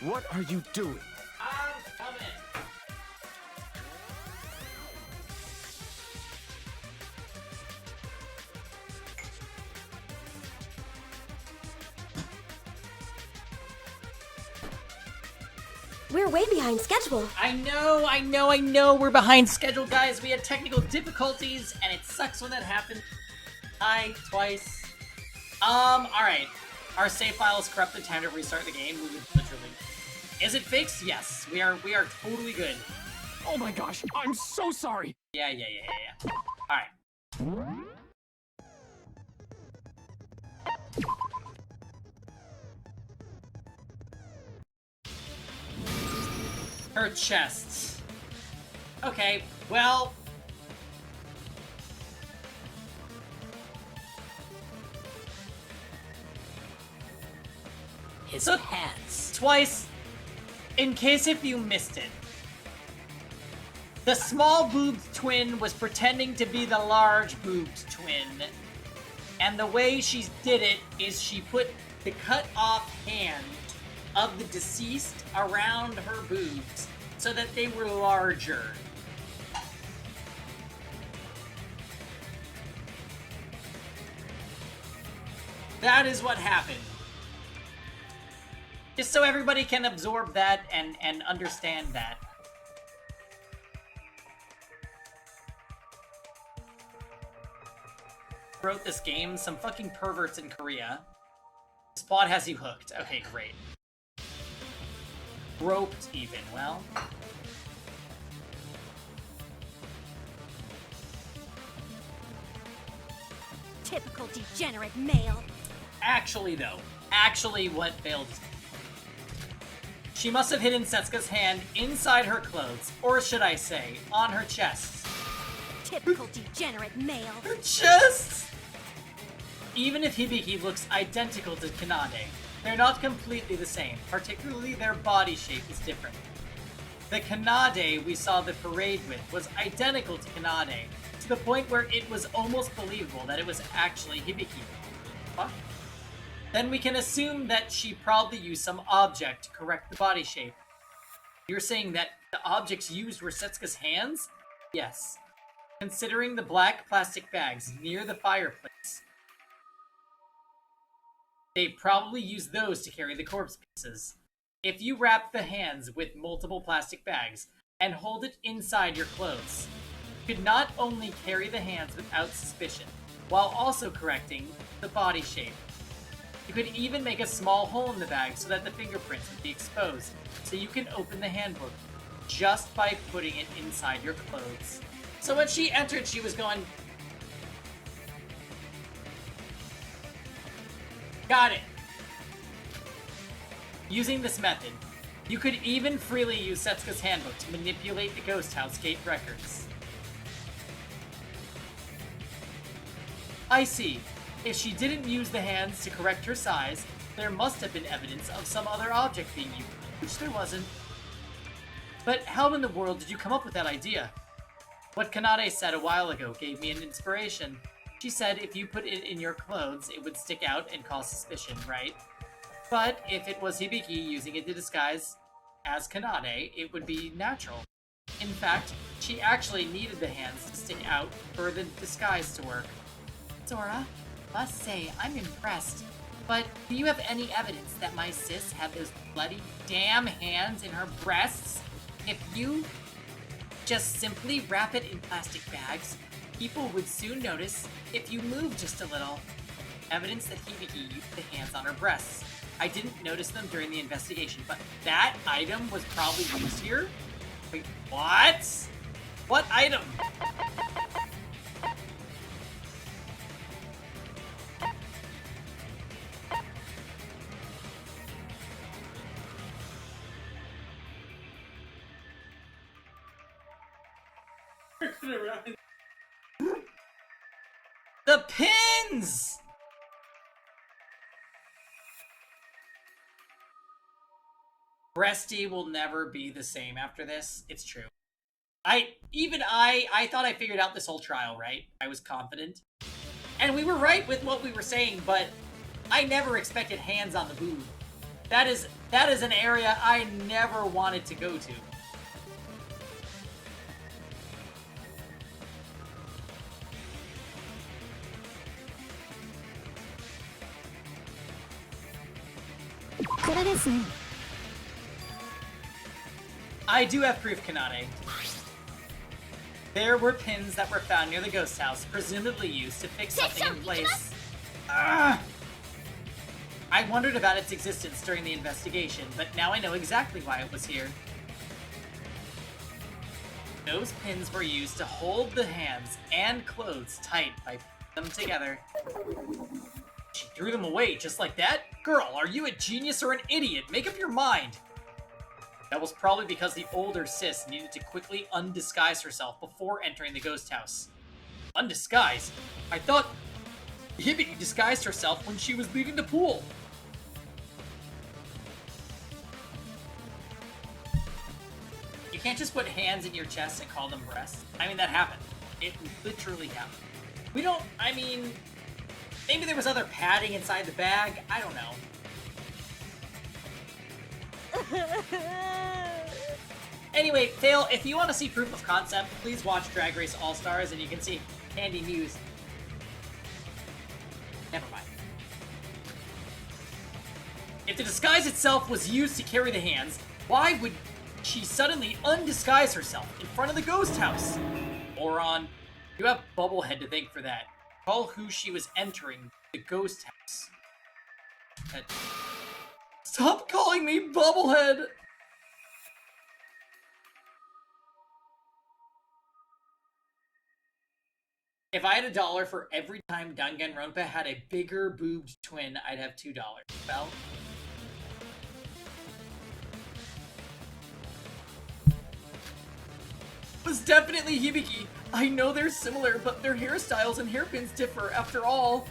What are you doing? I'm coming. We're way behind schedule. I know. We're behind schedule, guys. We had technical difficulties, and it sucks when that happens. Hi, twice. Alright. Our save file is corrupted. Time to restart the game. We would literally... Is it fixed? Yes. We are totally good. Oh my gosh, I'm so sorry. Yeah. Alright. Her chest. Okay, well... His hands. Twice, in case if you missed it. The small-boobed twin was pretending to be the large-boobed twin. And the way she did it is she put the cut-off hand of the deceased around her boobs so that they were larger. That is what happened. Just so everybody can absorb that and understand that. Wrote this game, some fucking perverts in Korea. This plot has you hooked. Okay, great. Roped even, well. Typical degenerate male. Actually, what failed. She must have hidden Setsuka's hand inside her clothes, or should I say, on her chest. Typical degenerate male. Her chest! Even if Hibiki looks identical to Kanade, they're not completely the same, particularly their body shape is different. The Kanade we saw the parade with was identical to Kanade, to the point where it was almost believable that it was actually Hibiki. Fuck. Then we can assume that she probably used some object to correct the body shape. You're saying that the objects used were Setsuka's hands? Yes. Considering the black plastic bags near the fireplace, they probably used those to carry the corpse pieces. If you wrap the hands with multiple plastic bags and hold it inside your clothes, you could not only carry the hands without suspicion, while also correcting the body shape. You could even make a small hole in the bag so that the fingerprints would be exposed, so you can open the handbook just by putting it inside your clothes. So when she entered, she was going... Got it! Using this method, you could even freely use Setsuka's handbook to manipulate the Ghost House gate records. I see. If she didn't use the hands to correct her size, there must have been evidence of some other object being used, which there wasn't. But how in the world did you come up with that idea? What Kanade said a while ago gave me an inspiration. She said if you put it in your clothes, it would stick out and cause suspicion, right? But if it was Hibiki using it to disguise as Kanade, it would be natural. In fact, she actually needed the hands to stick out for the disguise to work. Sora, must say, I'm impressed. But do you have any evidence that my sis had those bloody damn hands in her breasts? If you just simply wrap it in plastic bags, people would soon notice if you move just a little. Evidence that Hibiki used the hands on her breasts. I didn't notice them during the investigation, but that item was probably used here? Wait, what? What item? The pins! Breasty will never be the same after this. It's true. I thought I figured out this whole trial, right? I was confident. And we were right with what we were saying, but I never expected hands on the boob. That is That is an area I never wanted to go to. I do have proof, Kanade. There were pins that were found near the ghost house, presumably used to fix something in place. I wondered about its existence during the investigation, but now I know exactly why it was here. Those pins were used to hold the hands and clothes tight by putting them together. She threw them away just like that? Girl, are you a genius or an idiot? Make up your mind! That was probably because the older sis needed to quickly undisguise herself before entering the ghost house. Undisguise? I thought Hibiki disguised herself when she was leaving the pool. You can't just put hands in your chest and call them breasts. I mean, that happened. It literally happened. We don't, I mean, maybe there was other padding inside the bag. I don't know. Anyway, Fail, if you want to see proof of concept, please watch Drag Race All-Stars and you can see Candy Muse. Never mind. If the disguise itself was used to carry the hands, why would she suddenly undisguise herself in front of the ghost house? Moron. You have Bubblehead to thank for that. Call who she was entering the ghost house. Stop calling me Bubblehead! If I had $1 for every time Danganronpa had a bigger boobed twin, I'd have $2. Well, it was definitely Hibiki. I know they're similar, but their hairstyles and hairpins differ after all.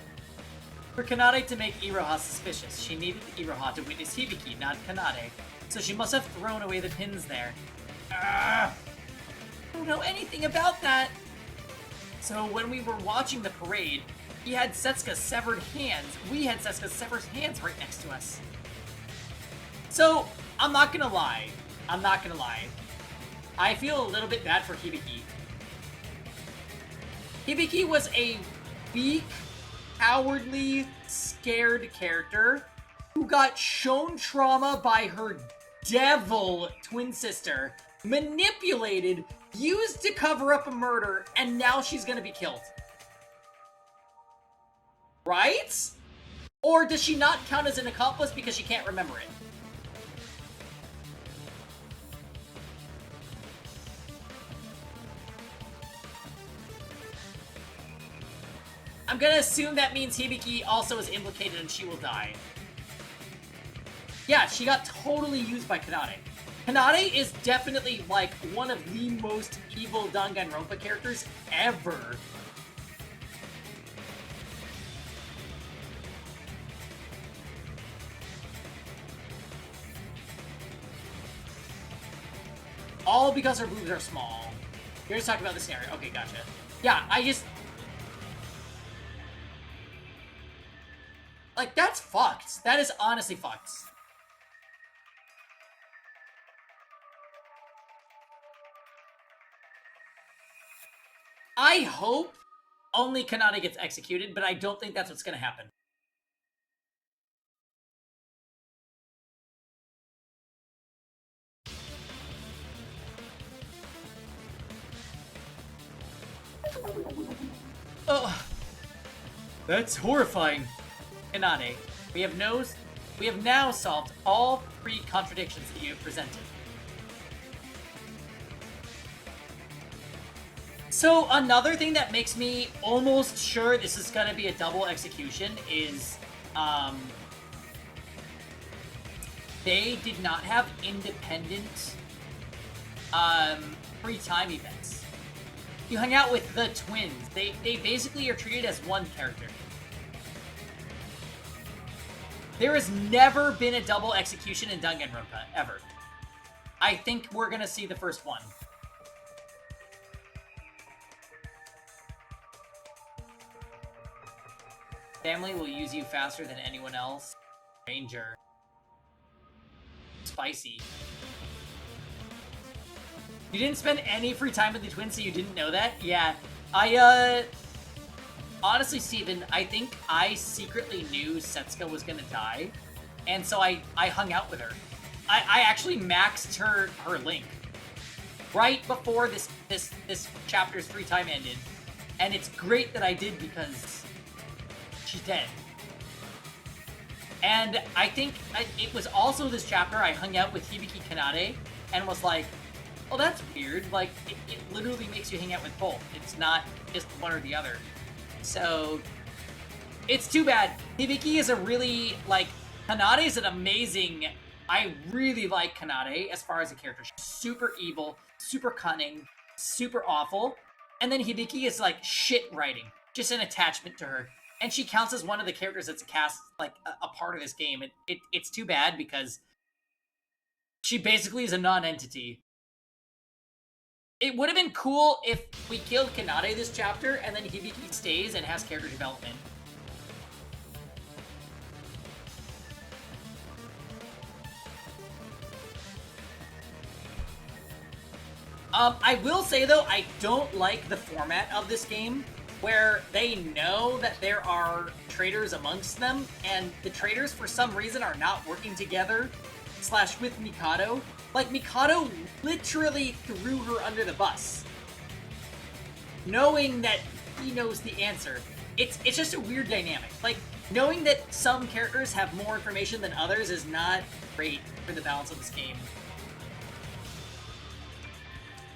For Kanade to make Iroha suspicious, she needed Iroha to witness Hibiki, not Kanade. So she must have thrown away the pins there. I don't know anything about that. So when we were watching the parade, he had Setsuka's severed hands. We had Setsuka's severed hands right next to us. So, I'm not gonna lie. I feel a little bit bad for Hibiki. Hibiki was a weak, cowardly, scared character who got shown trauma by her devil twin sister, manipulated, used to cover up a murder, and now she's gonna be killed. Right? Or does she not count as an accomplice because she can't remember it? I'm gonna assume that means Hibiki also is implicated and she will die. Yeah, she got totally used by Kanade. Kanade is definitely, like, one of the most evil Danganronpa characters ever. All because her boobs are small. You're just talking about the scenario. Okay, gotcha. Yeah, like, that's fucked. That is honestly fucked. I hope only Kanade gets executed, but I don't think that's what's gonna happen. Oh, that's horrifying. Kanade, we have now solved all 3 contradictions that you have presented. So another thing that makes me almost sure this is gonna be a double execution is, they did not have independent, free time events. You hung out with the twins. They basically are treated as one character. There has never been a double execution in Danganronpa, ever. I think we're gonna see the first one. Family will use you faster than anyone else. Ranger. spicy. You didn't spend any free time with the twins, so you didn't know that? Yeah. Honestly, Steven, I think I secretly knew Setsuko was gonna die, and so I hung out with her. I actually maxed her link right before this chapter's free time ended, and it's great that I did because she's dead. And I think it was also this chapter I hung out with Hibiki Kanade and was like, oh, that's weird. Like, it literally makes you hang out with both. It's not just one or the other. So, it's too bad. Hibiki is a really, like, Kanade is an amazing... I really like Kanade as far as a character. She's super evil, super cunning, super awful. And then Hibiki is, like, shit writing. Just an attachment to her. And she counts as one of the characters that's cast, like, a part of this game. It's too bad because she basically is a non-entity. It would have been cool if we killed Kanade this chapter, and then Hibiki stays and has character development. I will say, though, I don't like the format of this game, where they know that there are traitors amongst them, and the traitors, for some reason, are not working together, / with Mikado. Like, Mikado literally threw her under the bus, knowing that he knows the answer. It's just a weird dynamic. Like, knowing that some characters have more information than others is not great for the balance of this game.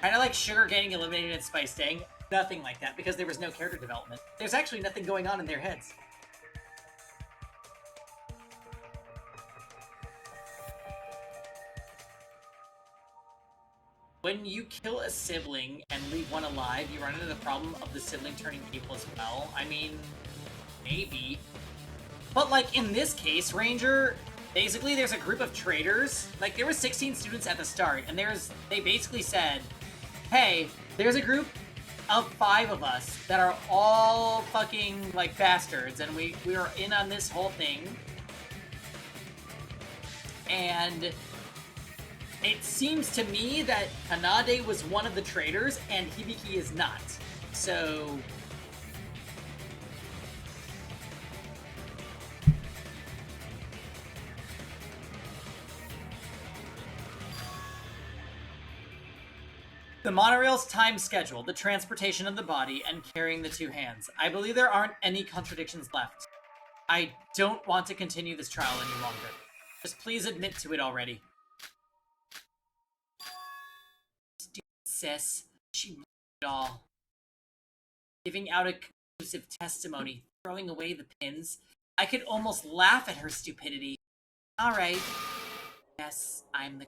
Kind of like Sugar getting eliminated and Spice staying. Nothing like that, because there was no character development. There's actually nothing going on in their heads. When you kill a sibling and leave one alive, you run into the problem of the sibling turning evil as well. I mean, maybe. But, like, in this case, Ranger, basically there's a group of traitors. Like, there were 16 students at the start, and they basically said, hey, there's a group of 5 of us that are all fucking, like, bastards, and we are in on this whole thing. And it seems to me that Kanade was one of the traitors, and Hibiki is not. So... the monorail's time schedule, the transportation of the body, and carrying the 2 hands. I believe there aren't any contradictions left. I don't want to continue this trial any longer. Just please admit to it already. Stupid sis. She blew it all. Giving out a conclusive testimony, throwing away the pins. I could almost laugh at her stupidity. Alright. Yes, I'm the...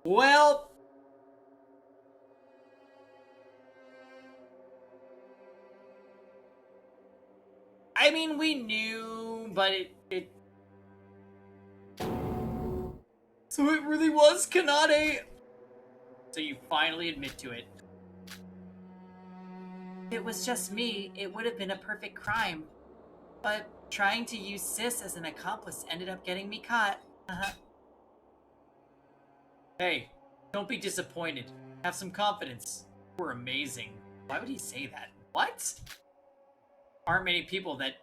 Well... I mean, we knew, but it... So it really was Kanade! So you finally admit to it. If it was just me, it would have been a perfect crime. But trying to use Sis as an accomplice ended up getting me caught. Hey, don't be disappointed. Have some confidence. We're amazing. Why would he say that? What? Aren't many people that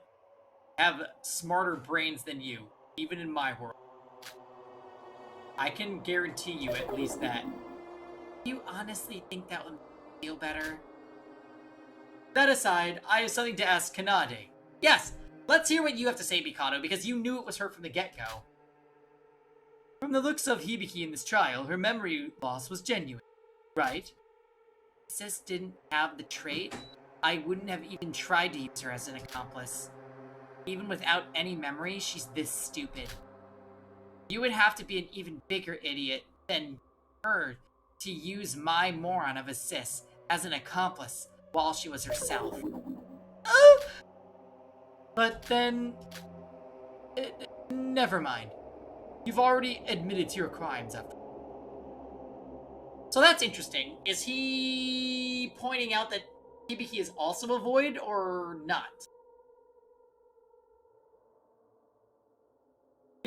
have smarter brains than you, even in my world. I can guarantee you at least that. You honestly think that would make you feel better? That aside, I have something to ask Kanade. Yes, let's hear what you have to say, Mikado, because you knew it was her from the get-go. From the looks of Hibiki in this trial, her memory loss was genuine, right? If Sis didn't have the trait, I wouldn't have even tried to use her as an accomplice. Even without any memory, she's this stupid. You would have to be an even bigger idiot than her to use my moron of a Sis as an accomplice while she was herself. Oh! But then... never mind. You've already admitted to your crimes after. So that's interesting. Is he pointing out that Hibiki is also a void, or not?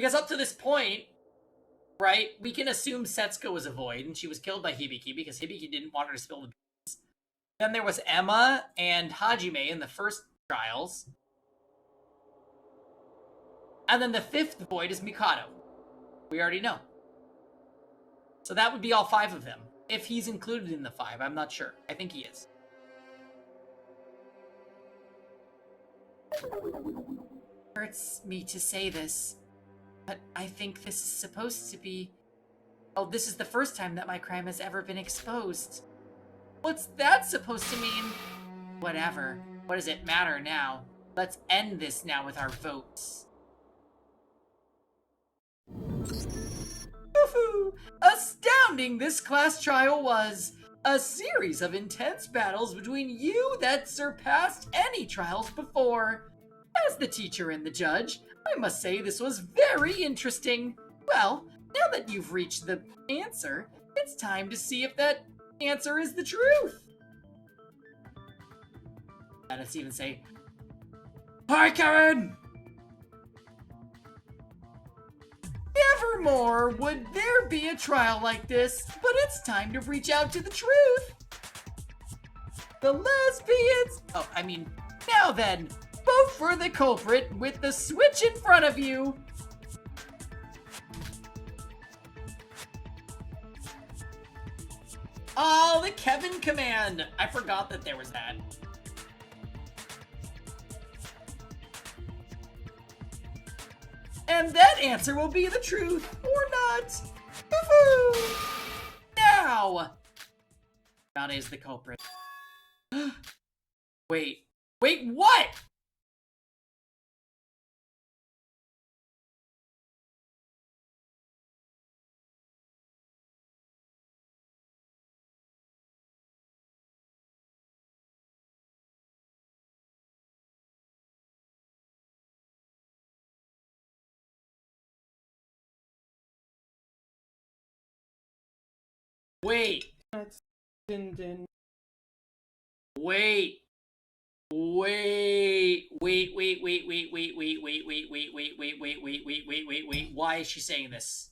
Because up to this point, right, we can assume Setsuko was a void, and she was killed by Hibiki because Hibiki didn't want her to spill the beans. Then there was Emma and Hajime in the first trials. And then the fifth void is Mikado. We already know. So that would be all 5 of them. If he's included in the 5, I'm not sure. I think he is. Hurts me to say this, but I think this is supposed to be... Oh, this is the first time that my crime has ever been exposed. What's that supposed to mean? Whatever. What does it matter now? Let's end this now with our votes. Woohoo! Astounding this class trial was! A series of intense battles between you that surpassed any trials before. As the teacher and the judge, I must say this was very interesting. Well, now that you've reached the answer, it's time to see if that answer is the truth. Let us even say, "Hi, Karen!" Nevermore would there be a trial like this, but it's time to reach out to the truth. The lesbians... Oh, I mean, now then, vote for the culprit with the switch in front of you. Oh, the Kevin command. I forgot that there was that. And that answer will be the truth, or not. Woohoo! Now! Nana is the culprit. Wait, what? Wait. Wait. Why is she saying this?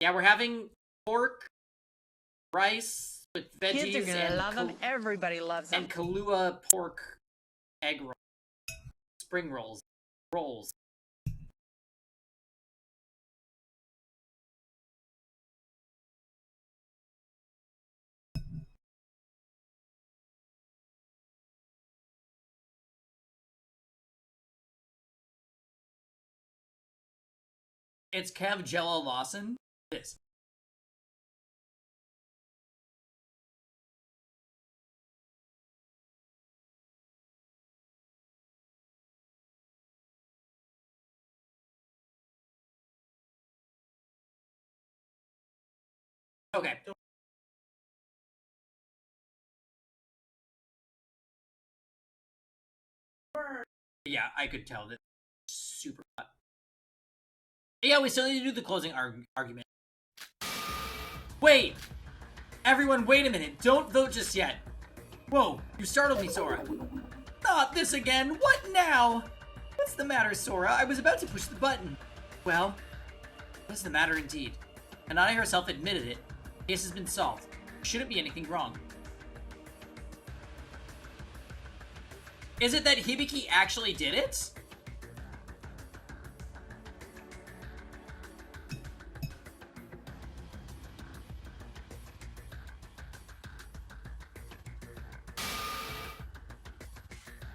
Yeah, we're having pork, rice with veggies. Kids are gonna love them. Everybody loves them. And Kahlua pork egg roll. Spring rolls. Rolls. It's Kev Jello Lawson. This. Okay. Yeah, I could tell that. Super hot. Yeah, we still need to do the closing argument. Wait! Everyone, wait a minute. Don't vote just yet. Whoa, you startled me, Sora. Not this again. What now? What's the matter, Sora? I was about to push the button. Well, what's the matter indeed? Hanane herself admitted it. The case has been solved. Shouldn't be anything wrong. Is it that Hibiki actually did it?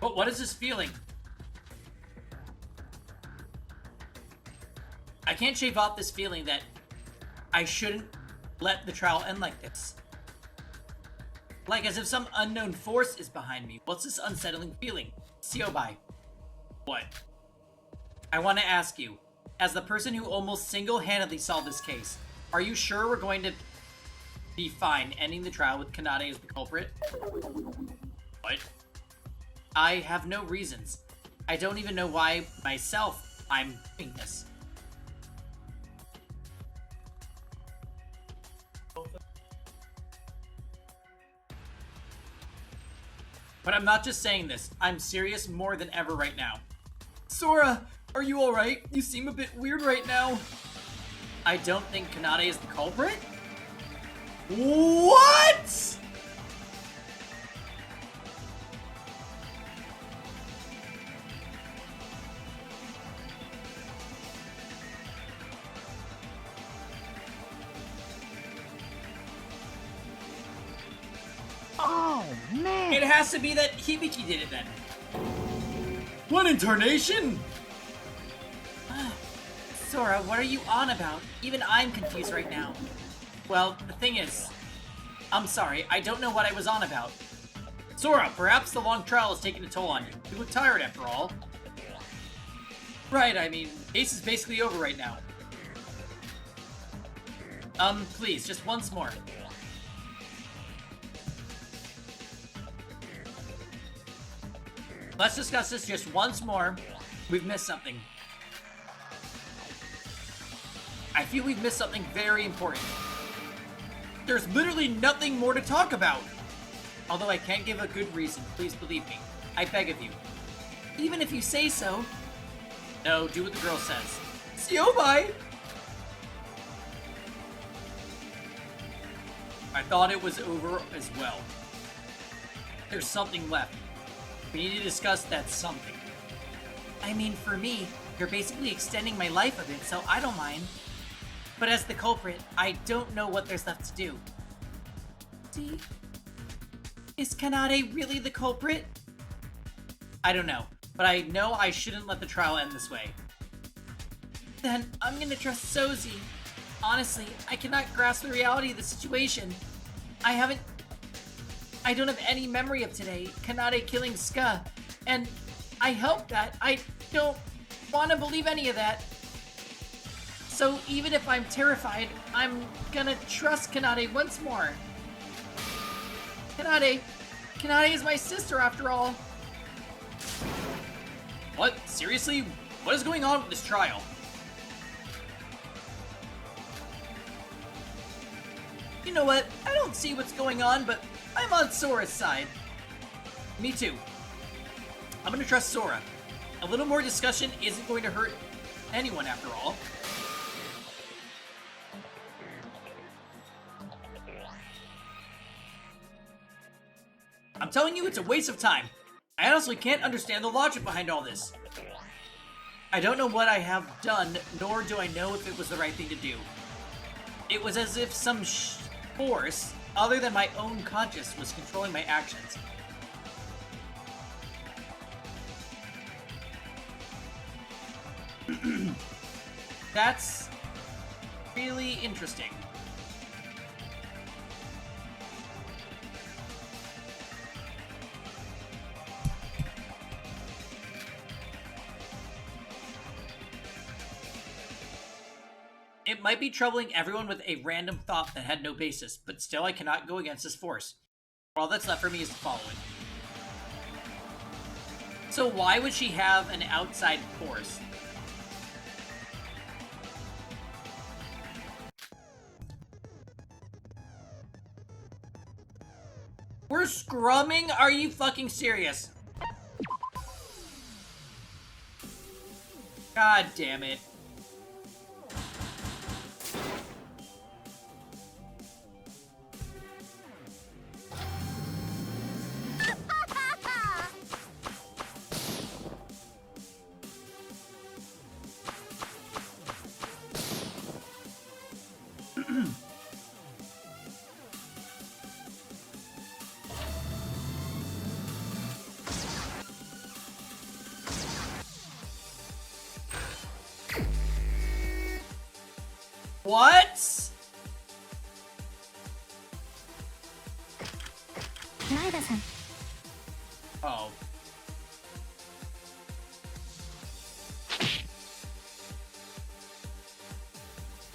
But what is this feeling? I can't shave off this feeling that I shouldn't let the trial end like this. Like as if some unknown force is behind me. What's this unsettling feeling? Siobai. What? I want to ask you, as the person who almost single-handedly solved this case, are you sure we're going to be fine ending the trial with Kanade as the culprit? What? I have no reasons. I don't even know why myself I'm doing this. But I'm not just saying this. I'm serious more than ever right now. Sora, Are you alright? You seem a bit weird right now. I don't think Kanade is the culprit? What?! Oh, man. It has to be that Hibiki did it then. What incarnation? Sora, what are you on about? Even I'm confused right now. Well, the thing is, I'm sorry, I don't know what I was on about. Sora, perhaps the long trial has taken a toll on you. You look tired after all. Right, I mean, case is basically over right now. Please, just once more. Let's discuss this just once more. We've missed something. I feel we've missed something very important. There's literally nothing more to talk about. Although I can't give a good reason, please believe me. I beg of you. Even if you say so. No, do what the girl says. Siobai! I thought it was over as well. There's something left. We need to discuss that something. I mean, for me, you're basically extending my life a bit, so I don't mind. But as the culprit, I don't know what there's left to do. See? Is Kanade really the culprit? I don't know, but I know I shouldn't let the trial end this way. Then I'm gonna trust Sozi. Honestly, I cannot grasp the reality of the situation. I don't have any memory of today, Kanade killing Ska, and I hope that. I don't want to believe any of that. So even if I'm terrified, I'm gonna trust Kanade once more. Kanade is my sister after all. What? Seriously? What is going on with this trial? You know what? I don't see what's going on, but I'm on Sora's side. Me too. I'm gonna trust Sora. A little more discussion isn't going to hurt anyone after all. I'm telling you, it's a waste of time. I honestly can't understand the logic behind all this. I don't know what I have done, nor do I know if it was the right thing to do. It was as if some force, other than my own conscience, was controlling my actions. That's really interesting. It might be troubling everyone with a random thought that had no basis, but still I cannot go against this force. All that's left for me is to follow it. So why would she have an outside force? We're scrumming? Are you fucking serious? God damn it. What? Naida-san. Oh.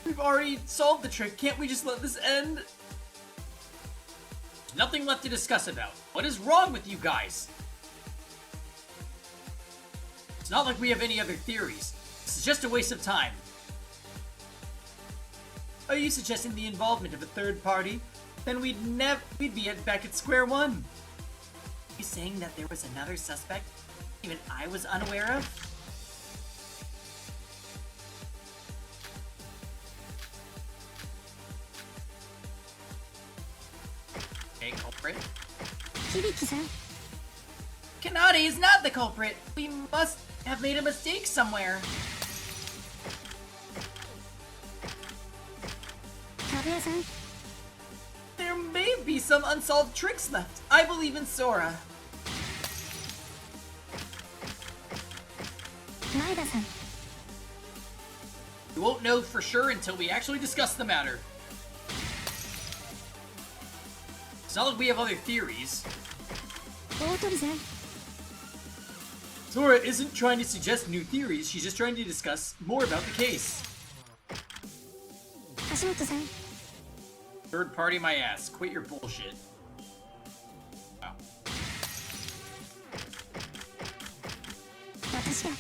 We've already solved the trick. Can't we just let this end? There's nothing left to discuss about. What is wrong with you guys? It's not like we have any other theories. This is just a waste of time. Are you suggesting the involvement of a third party? Then we'd be back at square one. Are you saying that there was another suspect even I was unaware of? Right? 響さん Kanade is not the culprit. We must have made a mistake somewhere. 壁屋さん There may be some unsolved tricks left. I believe in Sora. 前田さん We won't know for sure until we actually discuss the matter. It's not like we have other theories. 大鳥さん Sora isn't trying to suggest new theories, she's just trying to discuss more about the case. 橋本さん Third party my ass. Quit your bullshit. Wow. 私が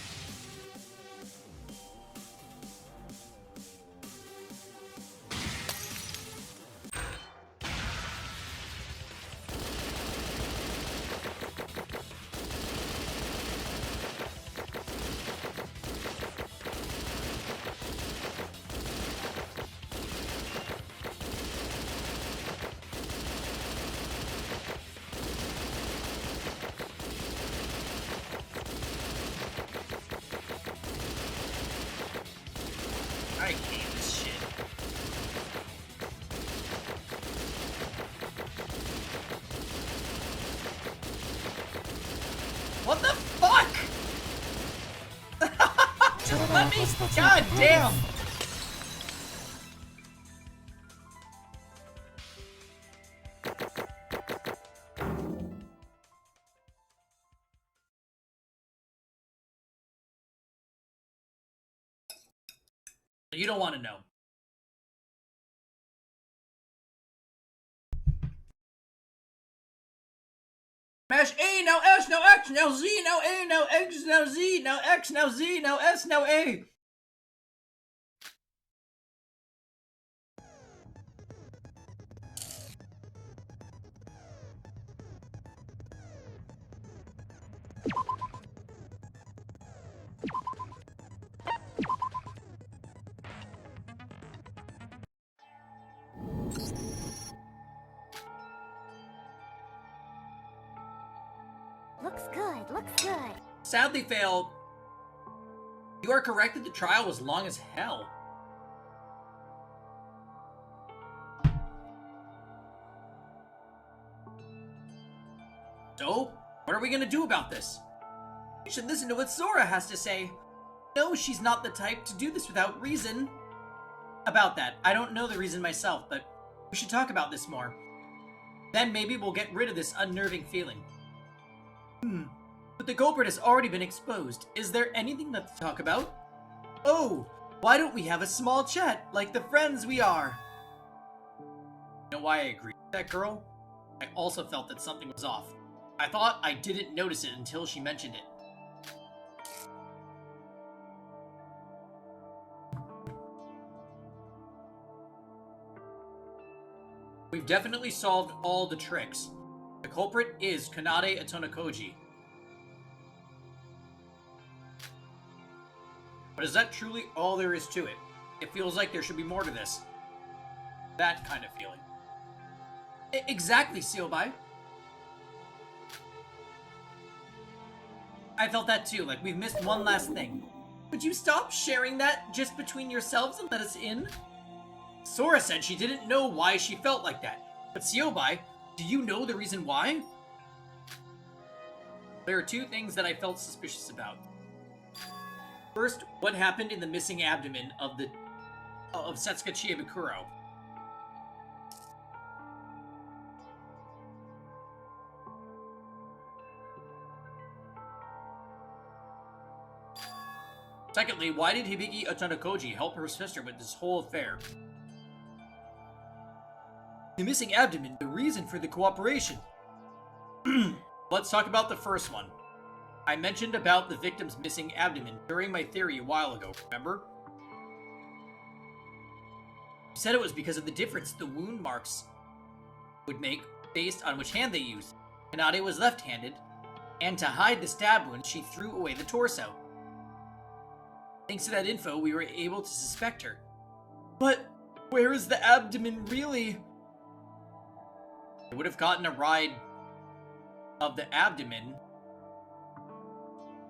I hate this shit. What the fuck? Just let me. God damn. You don't want to know. Mash A, now S, now X, now Z, now A, now X, now Z, now X, now Z, now S, now A. Looks good, looks good. Sadly failed. You are correct that the trial was long as hell. So, what are we gonna do about this? We should listen to what Sora has to say. No, she's not the type to do this without reason. About that, I don't know the reason myself, but we should talk about this more. Then maybe we'll get rid of this unnerving feeling. But the culprit has already been exposed. Is there anything left to talk about? Oh, why don't we have a small chat, like the friends we are? You know why I agree with that girl? I also felt that something was off. I thought I didn't notice it until she mentioned it. We've definitely solved all the tricks. The culprit is Kanade Atonakoji. But is that truly all there is to it? It feels like there should be more to this. That kind of feeling. Exactly, Seobai. I felt that too, like we've missed one last thing. Would you stop sharing that just between yourselves and let us in? Sora said she didn't know why she felt like that. But Seobai, do you know the reason why? There are two things that I felt suspicious about. First, what happened in the missing abdomen of Setsuka Chiebukuro? Secondly, why did Hibiki Otonakoji help her sister with this whole affair? The missing abdomen, the reason for the cooperation. Let's talk about the first one. I mentioned about the victim's missing abdomen during my theory a while ago, remember? You said it was because of the difference the wound marks would make based on which hand they used. Kanade was left-handed, and to hide the stab wound, she threw away the torso. Thanks to that info, we were able to suspect her. But where is the abdomen really? It would have gotten a ride of the abdomen.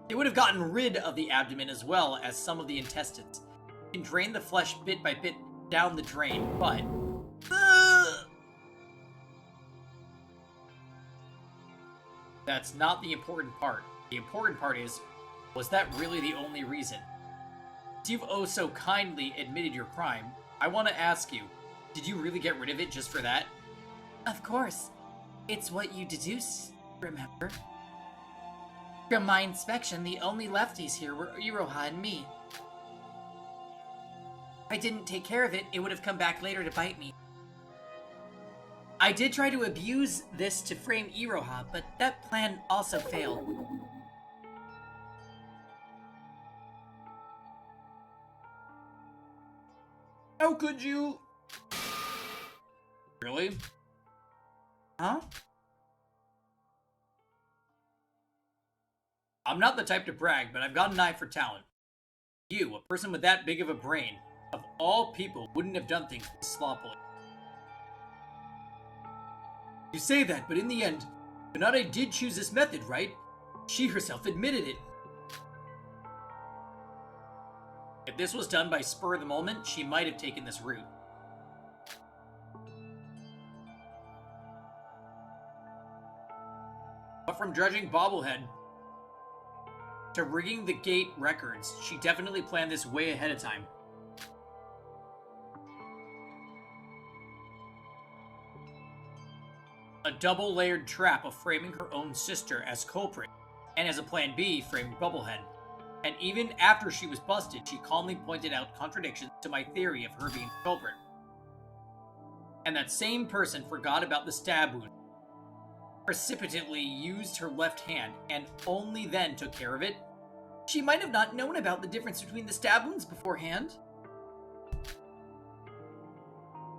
It would have gotten rid of the abdomen as well as some of the intestines. It can drain the flesh bit by bit down the drain, but... That's not the important part. The important part is, was that really the only reason? Since you've oh so kindly admitted your crime, I want to ask you, did you really get rid of it just for that? Of course. It's what you deduced, remember? From my inspection, the only lefties here were Iroha and me. If I didn't take care of it, it would have come back later to bite me. I did try to abuse this to frame Iroha, but that plan also failed. How could you? Really? Huh? I'm not the type to brag, but I've got an eye for talent. You, a person with that big of a brain, of all people, wouldn't have done things this sloppily. You say that, but in the end, Kanade did choose this method, right? She herself admitted it. If this was done by spur of the moment, she might have taken this route. But from dredging Bobblehead to rigging the gate records, she definitely planned this way ahead of time. A double-layered trap of framing her own sister as culprit, and as a plan B, framing Bubblehead. And even after she was busted, she calmly pointed out contradictions to my theory of her being the culprit. And that same person forgot about the stab wound, precipitately used her left hand, and only then took care of it. She might have not known about the difference between the stab wounds beforehand.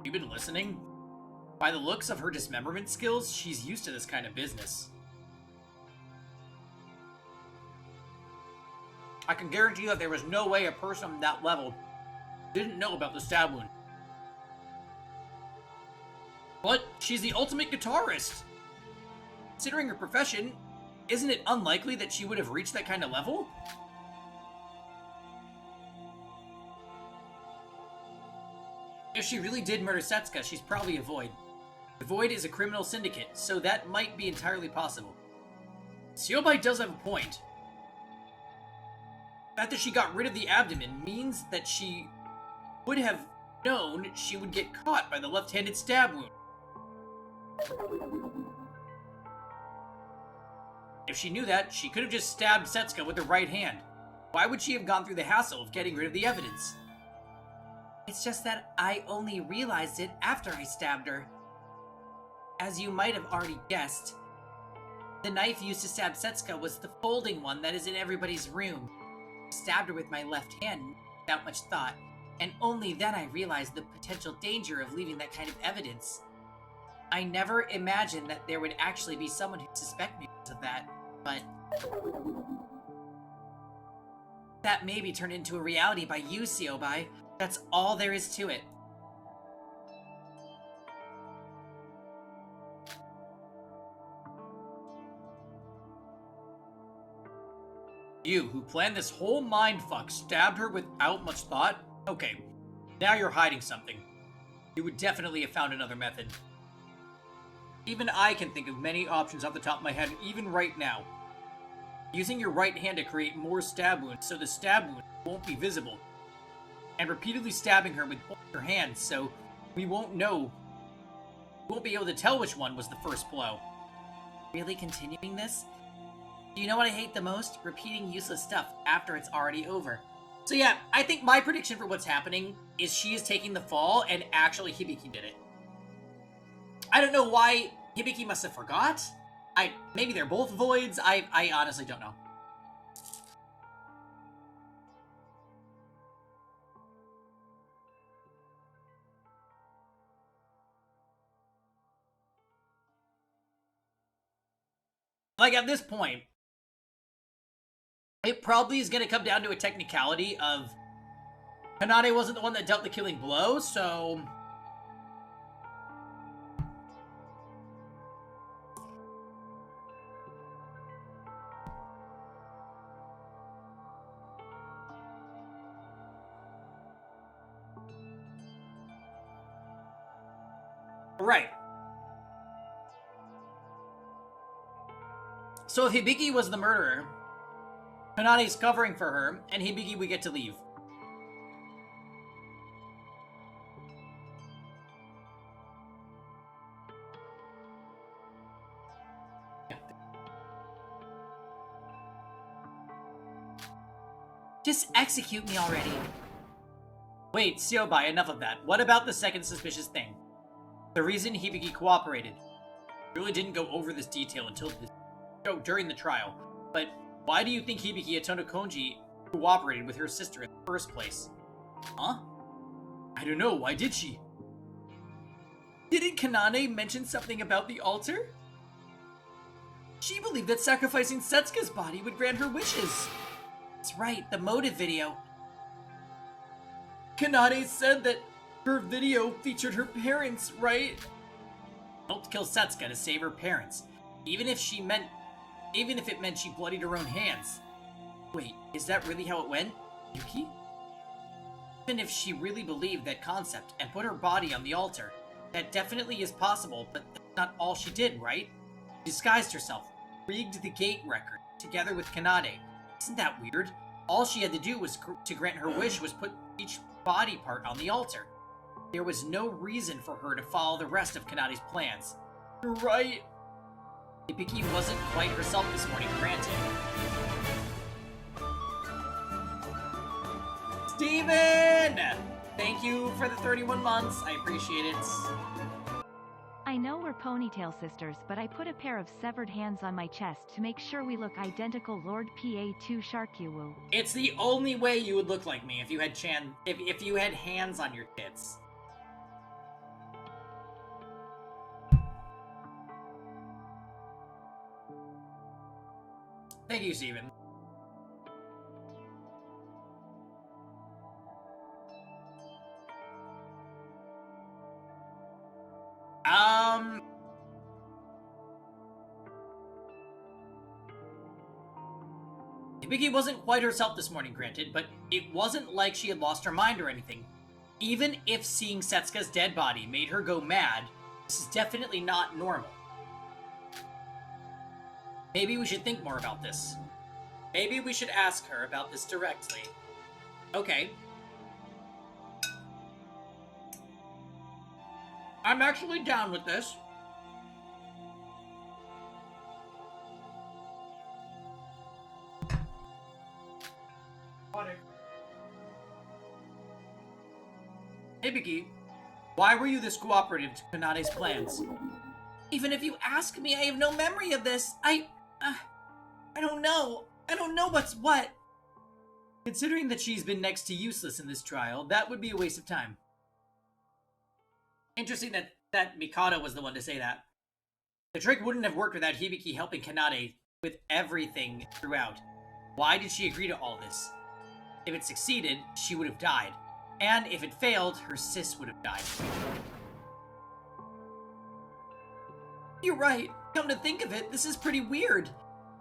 You been listening? By the looks of her dismemberment skills, she's used to this kind of business. I can guarantee that there was no way a person on that level didn't know about the stab wound. But she's the ultimate guitarist. Considering her profession, isn't it unlikely that she would have reached that kind of level? If she really did murder Setsuka, she's probably a Void. The Void is a criminal syndicate, so that might be entirely possible. Siobai does have a point. The fact that she got rid of the abdomen means that she would have known she would get caught by the left-handed stab wound. If she knew that, she could have just stabbed Setsuka with her right hand. Why would she have gone through the hassle of getting rid of the evidence? It's just that I only realized it after I stabbed her. As you might have already guessed, the knife used to stab Setsuka was the folding one that is in everybody's room. I stabbed her with my left hand without much thought, and only then I realized the potential danger of leaving that kind of evidence. I never imagined that there would actually be someone who'd suspect me because of that, but that maybe turned into a reality by you, Siobai. That's all there is to it. You, who planned this whole mindfuck, stabbed her without much thought? Okay, now you're hiding something. You would definitely have found another method. Even I can think of many options off the top of my head, even right now. Using your right hand to create more stab wounds so the stab wound won't be visible. And repeatedly stabbing her with both your hands so we won't know. We won't be able to tell which one was the first blow. Really continuing this? Do you know what I hate the most? Repeating useless stuff after it's already over. So yeah, I think my prediction for what's happening is she is taking the fall and actually Hibiki did it. I don't know why Hibiki must have forgot. Maybe they're both voids. I honestly don't know. Like, at this point, it probably is going to come down to a technicality of Kanade wasn't the one that dealt the killing blow, so Right. So if Hibiki was the murderer, Kanade's covering for her, and Hibiki would get to leave. Just execute me already. Wait, Siobai, enough of that. What about the second suspicious thing? The reason Hibiki cooperated. I really didn't go over this detail during the trial, but why do you think Hibiki Atono Konji cooperated with her sister in the first place? Huh? I don't know, why did she? Didn't Kanane mention something about the altar? She believed that sacrificing Setsuka's body would grant her wishes. That's right, the motive video. Kanade said that her video featured her parents, right? Helped kill Setsuka to save her parents, even if it meant she bloodied her own hands. Wait, is that really how it went, Yuki? Even if she really believed that concept and put her body on the altar, that definitely is possible, but that's not all she did, right? She disguised herself, rigged the gate record, together with Kanade. Isn't that weird? All she had to do was to grant her wish was put each body part on the altar. There was no reason for her to follow the rest of Kanade's plans. You're right. Hibiki wasn't quite herself this morning, granted. Steven! Thank you for the 31 months. I appreciate it. I know we're ponytail sisters, but I put a pair of severed hands on my chest to make sure we look identical. Lord PA2 Sharkywu. It's the only way you would look like me if you had if you had hands on your tits. Thank you, Steven. Hibiki wasn't quite herself this morning, granted, but it wasn't like she had lost her mind or anything. Even if seeing Setsuka's dead body made her go mad, this is definitely not normal. Maybe we should think more about this. Maybe we should ask her about this directly. Okay. I'm actually down with this. Hibiki, why were you this cooperative to Kanade's plans? Even if you ask me, I have no memory of this. I don't know. I don't know what's what. Considering that she's been next to useless in this trial, that would be a waste of time. Interesting that Mikado was the one to say that. The trick wouldn't have worked without Hibiki helping Kanade with everything throughout. Why did she agree to all this? If it succeeded, she would have died. And if it failed, her sis would have died. You're right. Come to think of it, this is pretty weird.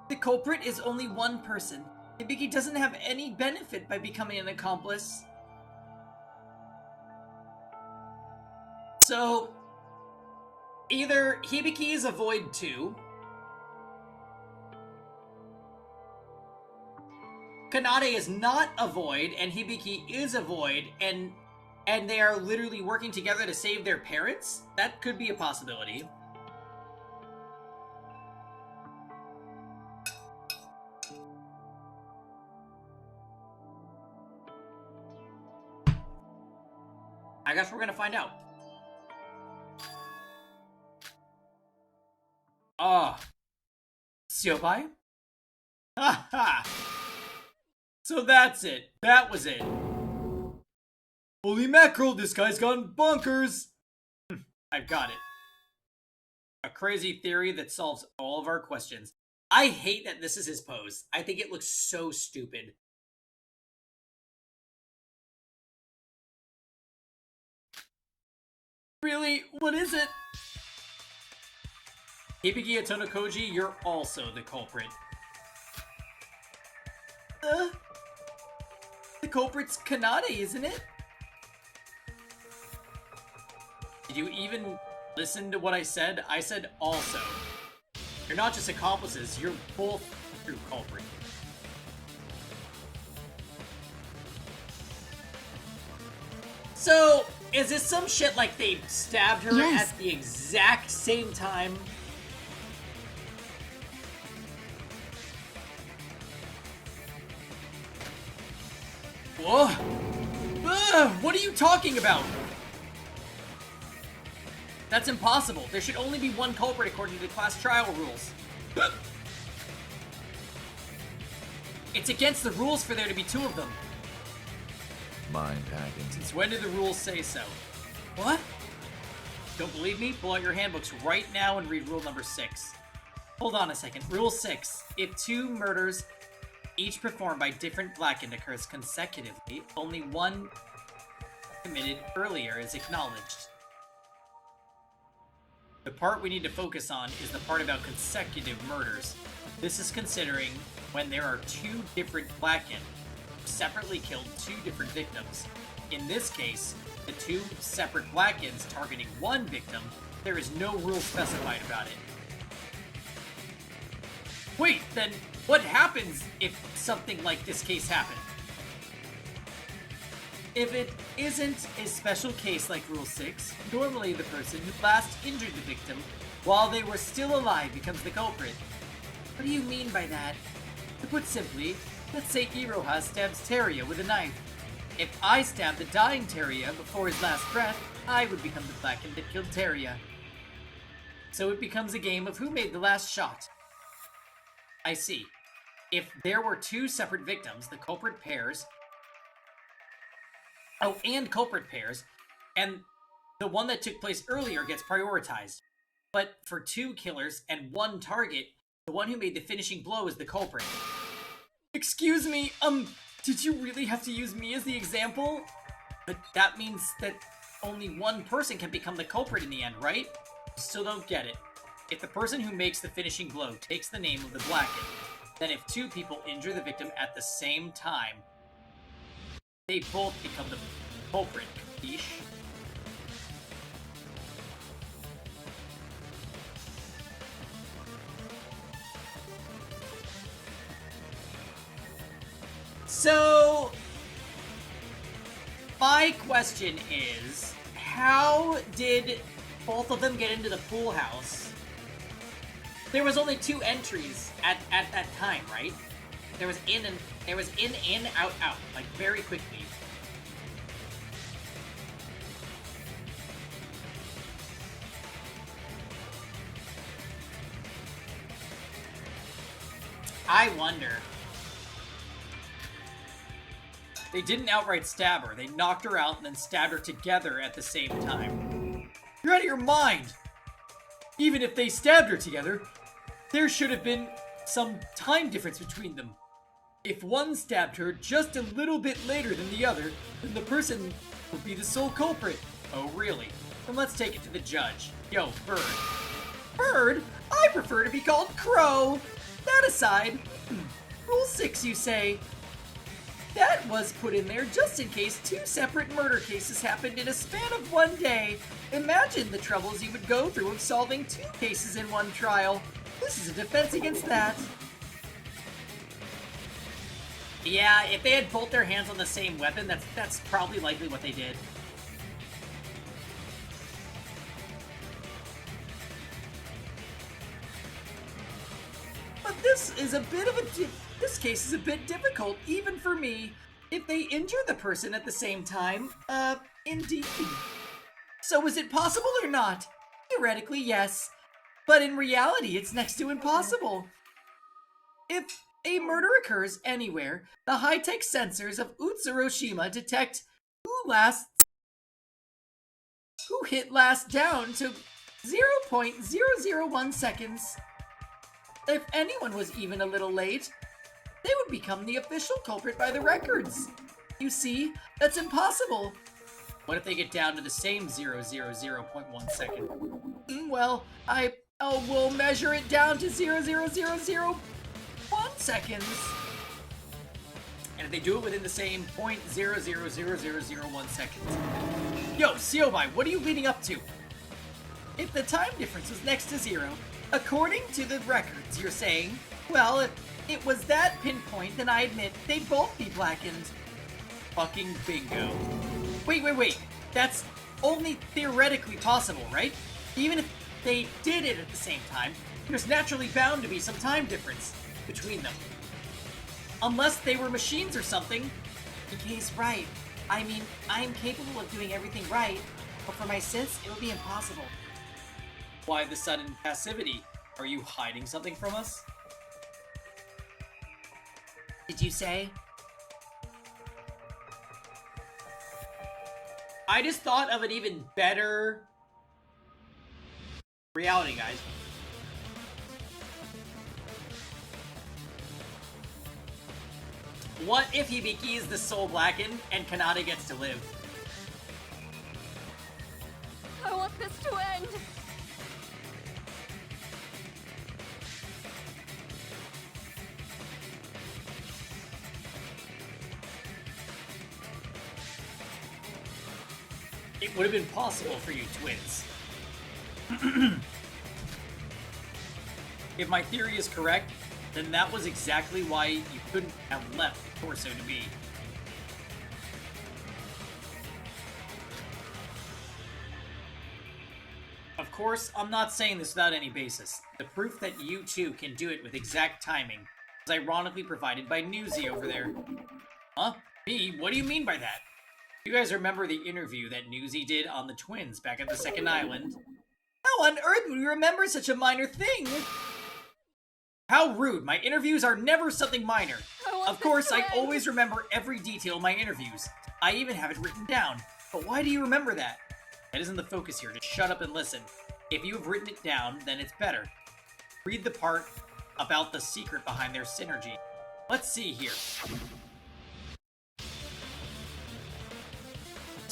The culprit is only one person. Hibiki doesn't have any benefit by becoming an accomplice. So, either Hibiki is a void too, Kanade is not a void, and Hibiki is a void, and they are literally working together to save their parents? That could be a possibility. I guess we're gonna find out. Siobai? Ha ha! So that's it. That was it. Holy mackerel, this guy's gone bonkers! I've got it. A crazy theory that solves all of our questions. I hate that this is his pose. I think it looks so stupid. Really? What is it? Hibiki Atono Koji, you're also the culprit. The culprit's Kanade, isn't it? Did you even Listen to what I said. I said also. You're not just accomplices, you're both true culprit. So, is this some shit like they stabbed her Yes. at the exact same time? Whoa! What are you talking about? That's impossible. There should only be one culprit according to the class trial rules. It's against the rules for there to be two of them. Mind hacking. Since when did the rules say so? What? Don't believe me? Pull out your handbooks right now and read rule number 6. Hold on a second. Rule 6. If two murders, each performed by different Blackened, occurs consecutively, only one committed earlier is acknowledged. The part we need to focus on is the part about consecutive murders. This is considering when there are two different Blackened who separately killed two different victims. In this case, the two separate Blackens targeting one victim, there is no rule specified about it. Wait, then what happens if something like this case happened? If it isn't a special case like Rule 6, normally the person who last injured the victim while they were still alive becomes the culprit. What do you mean by that? To put simply, let's say Iroha stabs Teria with a knife. If I stabbed the dying Teria before his last breath, I would become the Blackened that killed Teria. So it becomes a game of who made the last shot. I see. If there were two separate victims, the culprit pairs... Oh, and culprit pairs, and the one that took place earlier gets prioritized. But for two killers and one target, the one who made the finishing blow is the culprit. Excuse me, did you really have to use me as the example? But that means that only one person can become the culprit in the end, right? Still don't get it. If the person who makes the finishing blow takes the name of the Blackened, then if two people injure the victim at the same time, they both become the culprit, capiche? So, my question is, how did both of them get into the pool house? There was only 2 entries at that time, right? There was in, out, like very quickly. I wonder. They didn't outright stab her. They knocked her out and then stabbed her together at the same time. You're out of your mind! Even if they stabbed her together, there should have been some time difference between them. If one stabbed her just a little bit later than the other, then the person would be the sole culprit. Oh, really? Then let's take it to the judge. Yo, Bird. Bird? I prefer to be called Crow. That aside, Rule 6, you say? That was put in there just in case 2 separate murder cases happened in a span of 1 day. Imagine the troubles you would go through of solving 2 cases in one trial. This is a defense against that. Yeah, if they had both their hands on the same weapon, that's probably likely what they did. But this is a bit of this case is a bit difficult, even for me. If they injure the person at the same time, indeed. So is it possible or not? Theoretically, yes. But in reality, it's next to impossible. If a murder occurs anywhere, the high-tech sensors of Utsuroshima detect who hit last down to 0.001 seconds. If anyone was even a little late, they would become the official culprit by the records. You see, that's impossible. What if they get down to the same 0.001 second? Well, we'll measure it down to 0.0001 seconds. And if they do it within the same 0.00001 seconds. Yo, Siobai, what are you leading up to? if the time difference was next to 0, according to the records, you're saying, well, if it was that pinpoint, then I admit they'd both be blackened. Fucking bingo. Wait. That's only theoretically possible, right? Even if they did it at the same time, there's naturally bound to be some time difference between them. Unless they were machines or something. DK's right. I mean, I am capable of doing everything right, but for my sense, it would be impossible. Why the sudden passivity? Are you hiding something from us? Did you say? I just thought of an even better reality, guys. What if Hibiki is the soul blackened and Kanade gets to live? I want this to end. It would have been possible for you twins. If my theory is correct, then that was exactly why you couldn't have left the torso to be. Of course, I'm not saying this without any basis. The proof that you two can do it with exact timing is ironically provided by Newsy over there. Huh? Me? What do you mean by that? You guys remember the interview that Newsy did on the twins back at the second island? How on earth would we remember such a minor thing? How rude. My interviews are never something minor. Of course, I always remember every detail of my interviews. I even have it written down. But why do you remember that? That isn't the focus here. Just shut up and listen. If you have written it down, then it's better. Read the part about the secret behind their synergy. Let's see here.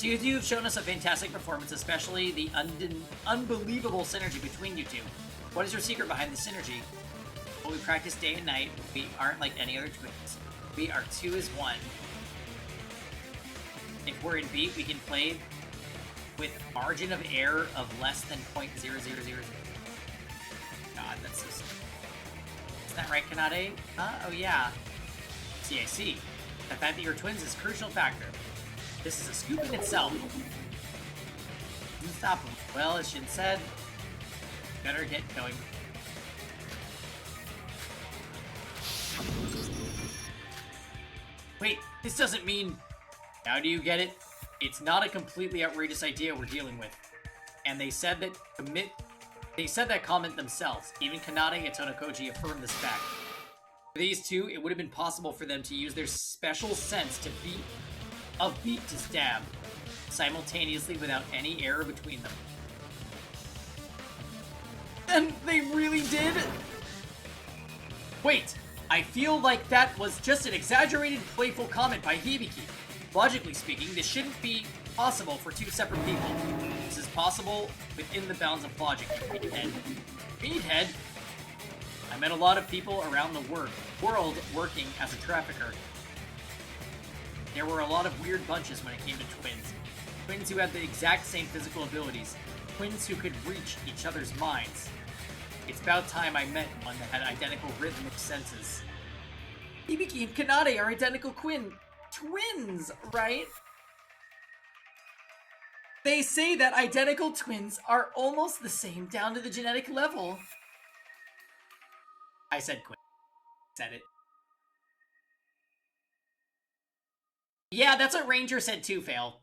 You two have shown us a fantastic performance, especially the unbelievable synergy between you two. What is your secret behind the synergy? Well, we practice day and night. We aren't like any other twins. We are two as one. If we're in beat, we can play with margin of error of less than 0.0000. God, that's so stupid. Isn't that right, Kanade? Huh? Oh, yeah. See, I see. The fact that you're twins is a crucial factor. This is a scoop in itself. Stop him. Well, as Shin said, better get going. Wait, this doesn't mean... Now do you get it? It's not a completely outrageous idea we're dealing with. And they said that comment themselves. Even Kanade and Tonokoji affirmed this fact. For these two, it would have been possible for them to use their special sense to beat to stab, simultaneously without any error between them. And they really did? Wait, I feel like that was just an exaggerated, playful comment by Hibiki. Logically speaking, this shouldn't be possible for two separate people. This is possible within the bounds of logic, Meathead. Meathead? I met a lot of people around the world working as a trafficker. There were a lot of weird bunches when it came to twins. Twins who had the exact same physical abilities. Twins who could reach each other's minds. It's about time I met one that had identical rhythmic senses. Hibiki and Kanade are identical twins, right? They say that identical twins are almost the same down to the genetic level. I said quit. Said it. Yeah, that's what Ranger said too, Fail.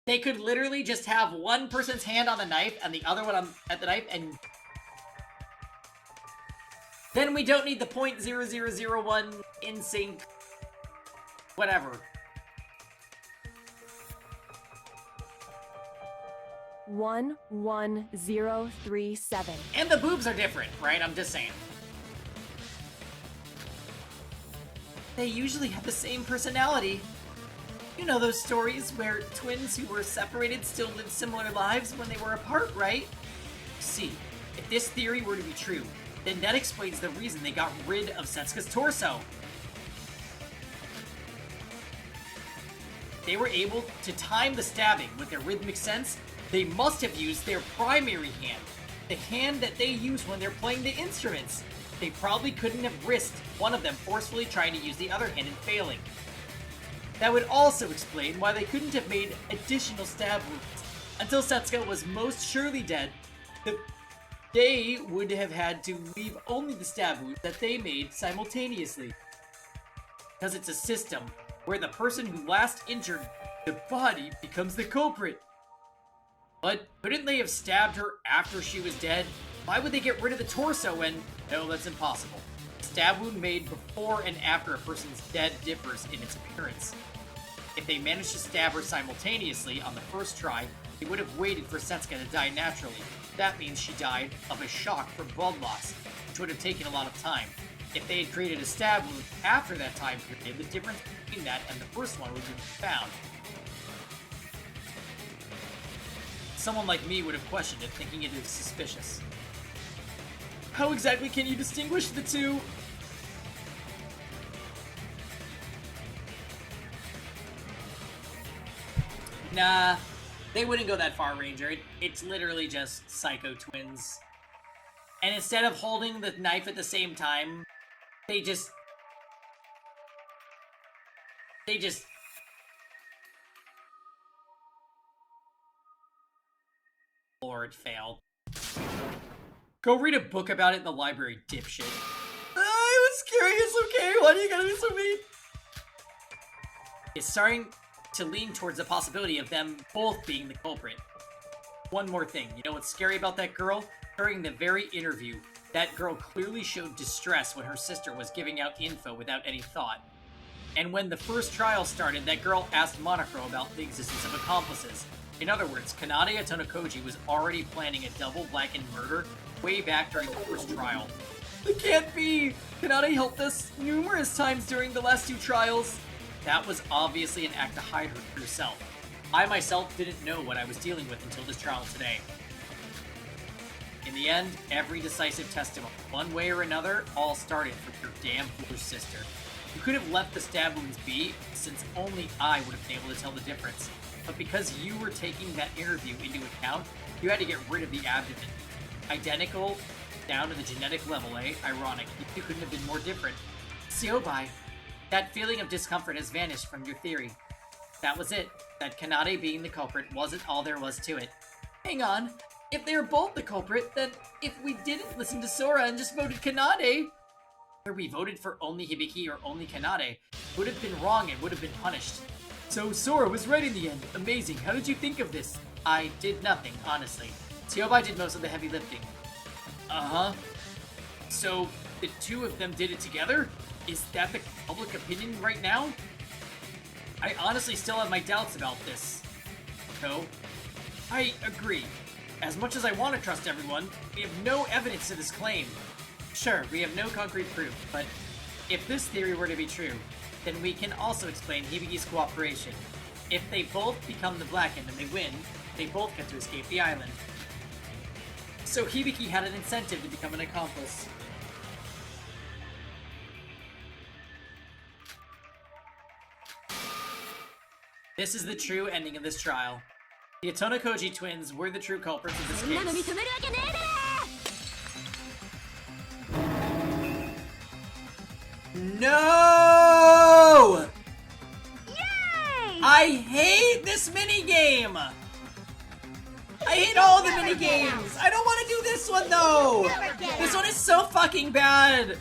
They could literally just have one person's hand on the knife and the other one at the knife, and then we don't need the 0.0001 in sync. Whatever. 11037. And the boobs are different, right? I'm just saying. They usually have the same personality. You know those stories where twins who were separated still lived similar lives when they were apart, right? See, if this theory were to be true, then that explains the reason they got rid of Setsuka's torso. they were able to time the stabbing with their rhythmic sense, they must have used their primary hand, the hand that they use when they're playing the instruments. They probably couldn't have risked one of them forcefully trying to use the other hand and failing. That would also explain why they couldn't have made additional stab wounds. Until Setsuko was most surely dead, they would have had to leave only the stab wounds that they made simultaneously. Because it's a system where the person who last injured the body becomes the culprit. But couldn't they have stabbed her after she was dead? Why would they get rid of the torso when... No, that's impossible. A stab wound made before and after a person's dead differs in its appearance. If they managed to stab her simultaneously on the first try, they would have waited for Setsuko to die naturally. That means she died of a shock from blood loss, which would have taken a lot of time. If they had created a stab wound after that time period, the difference between that and the first one would be found. Someone like me would have questioned it, thinking it is suspicious. How exactly can you distinguish the two? Nah, they wouldn't go that far, Ranger. It's literally just psycho twins. And instead of holding the knife at the same time, they just... Lord, failed. Go read a book about it in the library, dipshit. I was curious, okay? Why do you gotta be so mean? It's starting to lean towards the possibility of them both being the culprit. One more thing, you know what's scary about that girl? During the very interview, that girl clearly showed distress when her sister was giving out info without any thought. And when the first trial started, that girl asked Monocro about the existence of accomplices. In other words, Kanade Atonokoji was already planning a double blackened murder way back during the first trial. It can't be! Kanade helped us numerous times during the last two trials. That was obviously an act to hide her true self. I myself didn't know what I was dealing with until this trial today. In the end, every decisive testimony, one way or another, all started from your damn foolish sister. You could have left the stab wounds be, since only I would have been able to tell the difference. But because you were taking that interview into account, you had to get rid of the abdomen. Identical, down to the genetic level, eh? Ironic. You couldn't have been more different. Siobai, that feeling of discomfort has vanished from your theory. That was it. That Kanade being the culprit wasn't all there was to it. Hang on. If they were both the culprit, then if we didn't listen to Sora and just voted Kanade, whether we voted for only Hibiki or only Kanade, would have been wrong and would have been punished. So Sora was right in the end. Amazing. How did you think of this? I did nothing, honestly. Siobai did most of the heavy lifting. Uh-huh. So the two of them did it together? Is that the public opinion right now? I honestly still have my doubts about this. No. I agree. As much as I want to trust everyone, we have no evidence to this claim. Sure, we have no concrete proof, but if this theory were to be true, then we can also explain Hibiki's cooperation. If they both become the Blackened and they win, they both get to escape the island. So Hibiki had an incentive to become an accomplice. This is the true ending of this trial. The Atonokoji twins were the true culprits of this case. No! Yay! I hate this minigame! I hate all the minigames! I don't want to do this one though! This one is so fucking bad!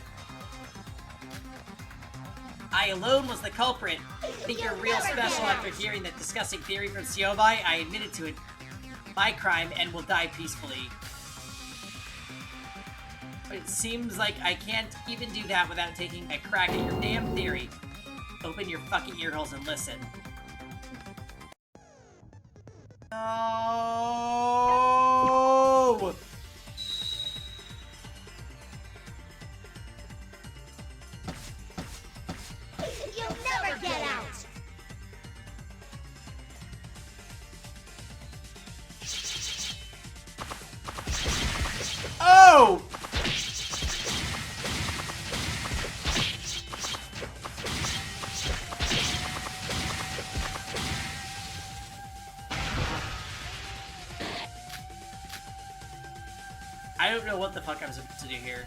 I alone was the culprit. Think you're real special after hearing that disgusting theory from Siobai? I admitted to it. My crime and will die peacefully. But it seems like I can't even do that without taking a crack at your damn theory. Open your fucking earholes and listen. No! You'll never get out! Oh! I don't know what the fuck I'm supposed to do here.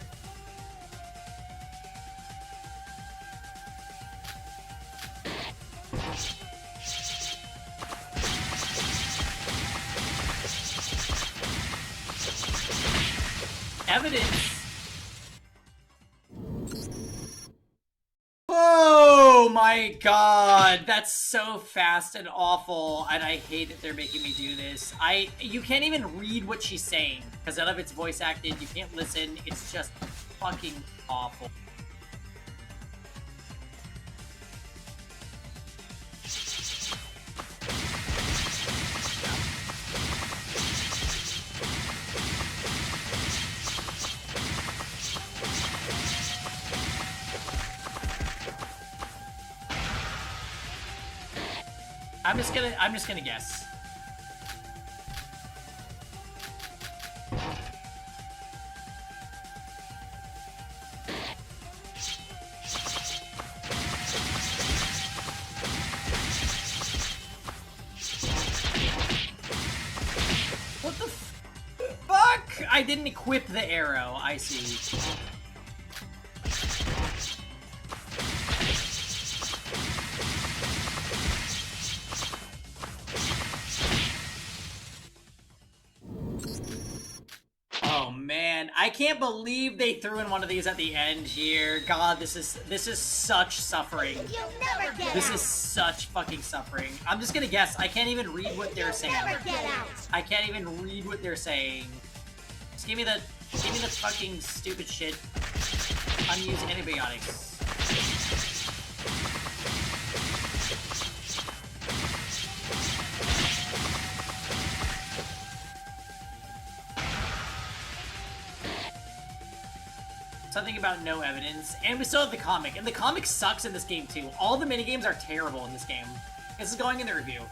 Evidence. Oh my god, that's so fast and awful, and I hate that they're making me do this. You can't even read what she's saying, because none of it's voice acted, you can't listen, it's just fucking awful. I'm just gonna guess. What the fuck? I didn't equip the arrow, I see. I can't believe they threw in one of these at the end here. God, this is such suffering. You'll never get This out. is such fucking suffering. I'm just gonna guess. I can't even read what they're saying. Never get out. I can't even read what they're saying. Just give me the fucking stupid shit. Unused antibiotics. Something about no evidence, and we still have the comic, and the comic sucks in this game too. All the minigames are terrible in this game. This is going in the review.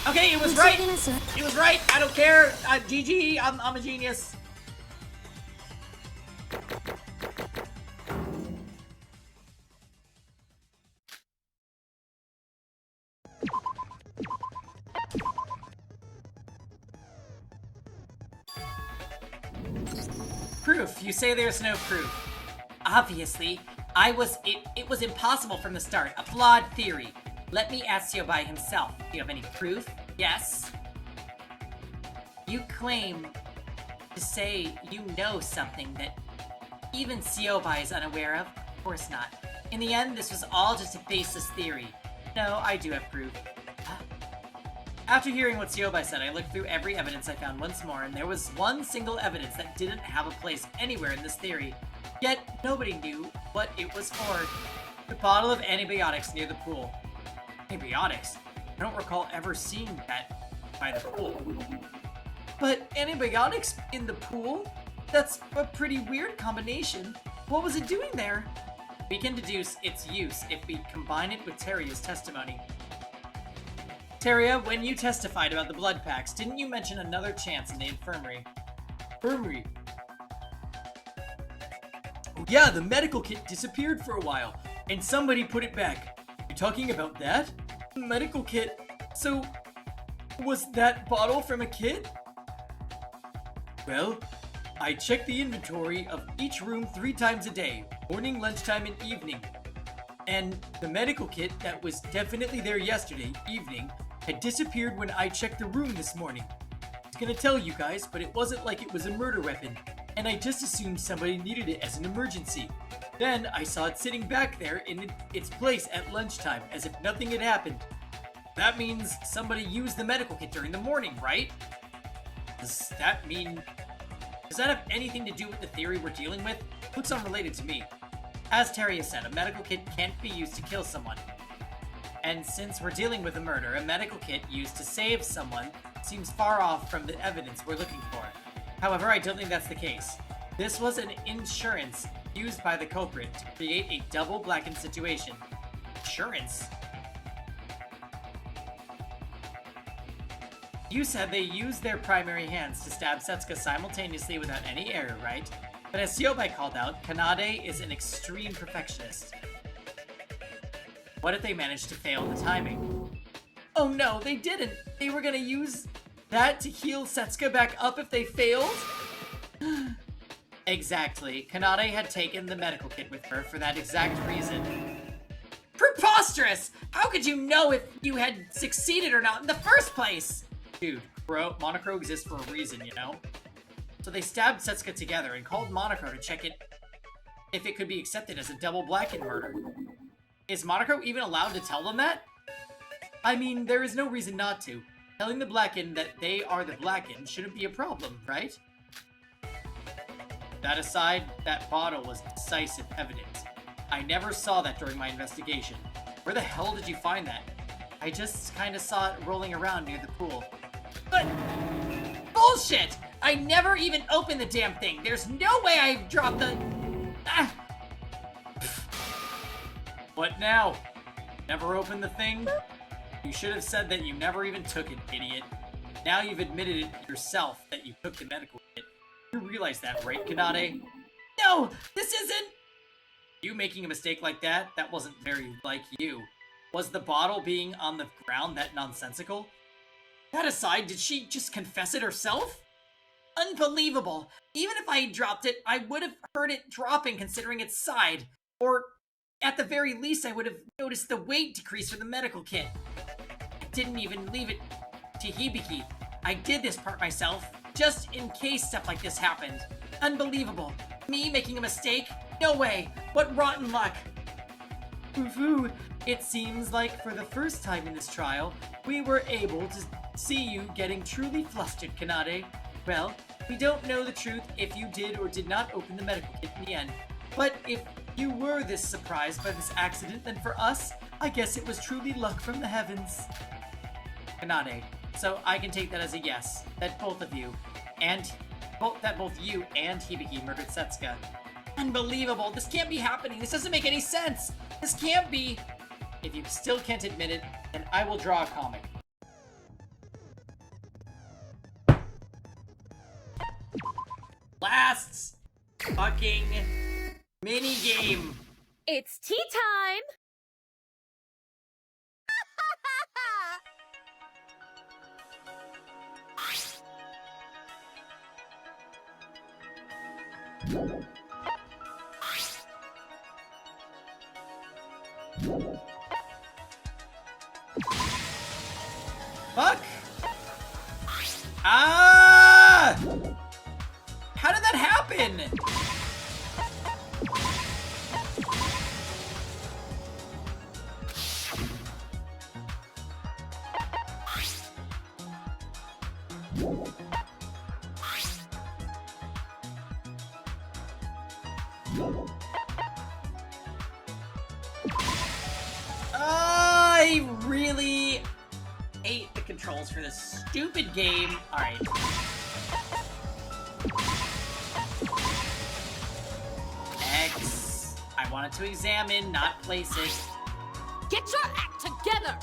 Okay, it was right! It was right! I don't care! GG, I'm a genius. Proof. You say there's no proof. Obviously, it was impossible from the start. A flawed theory. Let me ask Siobai himself. Do you have any proof? Yes. You claim to say you know something that even Siobai is unaware of? Of course not. In the end, this was all just a baseless theory. No, I do have proof. After hearing what Siobai said, I looked through every evidence I found once more, and there was one single evidence that didn't have a place anywhere in this theory. Yet, nobody knew what it was for. The bottle of antibiotics near the pool. Antibiotics? I don't recall ever seeing that by the pool. But antibiotics in the pool? That's a pretty weird combination. What was it doing there? We can deduce its use if we combine it with Terria's testimony. Teria, when you testified about the blood packs, didn't you mention another chance in the infirmary? Infirmary? Oh yeah, the medical kit disappeared for a while, and somebody put it back. You're talking about that? Medical kit? So, was that bottle from a kid? Well, I checked the inventory of each room 3 times a day, morning, lunchtime, and evening. And the medical kit that was definitely there yesterday evening had disappeared when I checked the room this morning. I was gonna tell you guys, but it wasn't like it was a murder weapon, and I just assumed somebody needed it as an emergency. Then I saw it sitting back there in its place at lunchtime, as if nothing had happened. That means somebody used the medical kit during the morning, right? Does that have anything to do with the theory we're dealing with? Looks unrelated to me. As Teria said, a medical kit can't be used to kill someone. And since we're dealing with a murder, a medical kit used to save someone seems far off from the evidence we're looking for. However, I don't think that's the case. This was an insurance used by the culprit to create a double blackened situation. Insurance? You said they used their primary hands to stab Setsuka simultaneously without any error, right? But as Siobai called out, Kanade is an extreme perfectionist. What if they managed to fail the timing? Oh no, they didn't! They were gonna use that to heal Setsuka back up if they failed? Exactly. Kanade had taken the medical kit with her for that exact reason. Preposterous! How could you know if you had succeeded or not in the first place? Dude, bro, Monochrome exists for a reason, you know? So they stabbed Setsuka together and called Monochrome to check it if it could be accepted as a double Blackened murder. Is Monochrome even allowed to tell them that? I mean, there is no reason not to. Telling the Blackened that they are the Blackened shouldn't be a problem, right? That aside, that bottle was decisive evidence. I never saw that during my investigation. Where the hell did you find that? I just kinda saw it rolling around near the pool. But... bullshit! I never even opened the damn thing! There's no way I dropped the... Ah. What now? Never opened the thing? You should have said that you never even took it, idiot. Now you've admitted it yourself that you took the medical kit. You realize that, right, Kanade? No! This isn't... You making a mistake like that? That wasn't very like you. Was the bottle being on the ground that nonsensical? That aside, did she just confess it herself? Unbelievable! Even if I had dropped it, I would have heard it dropping considering its side. Or, at the very least, I would have noticed the weight decrease for the medical kit. I didn't even leave it to Hibiki. I did this part myself, just in case stuff like this happened. Unbelievable. Me making a mistake? No way. What rotten luck. Woo-hoo. It seems like for the first time in this trial, we were able to see you getting truly flustered, Kanade. Well, we don't know the truth if you did or did not open the medical kit in the end. But if you were this surprised by this accident, then for us, I guess it was truly luck from the heavens. Kanade. So I can take that as a yes, that both of you, and both you and Hibiki murdered Setsuka. Unbelievable! This can't be happening! This doesn't make any sense! This can't be! If you still can't admit it, then I will draw a comic. Last fucking mini game. It's tea time! Fuck! Ah! How did that happen? I really hate the controls for this stupid game. Alright. X. I wanted to examine, not place it. Get your act together!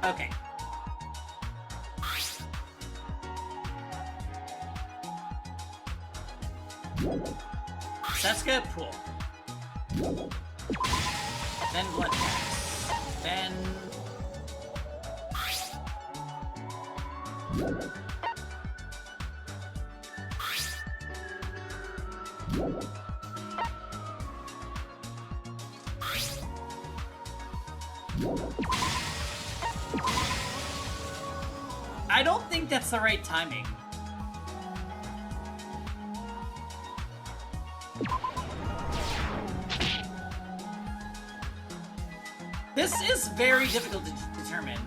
Okay. Setsuka, pool. Then blood tax. Then... I don't think that's the right timing. This is very difficult to determine.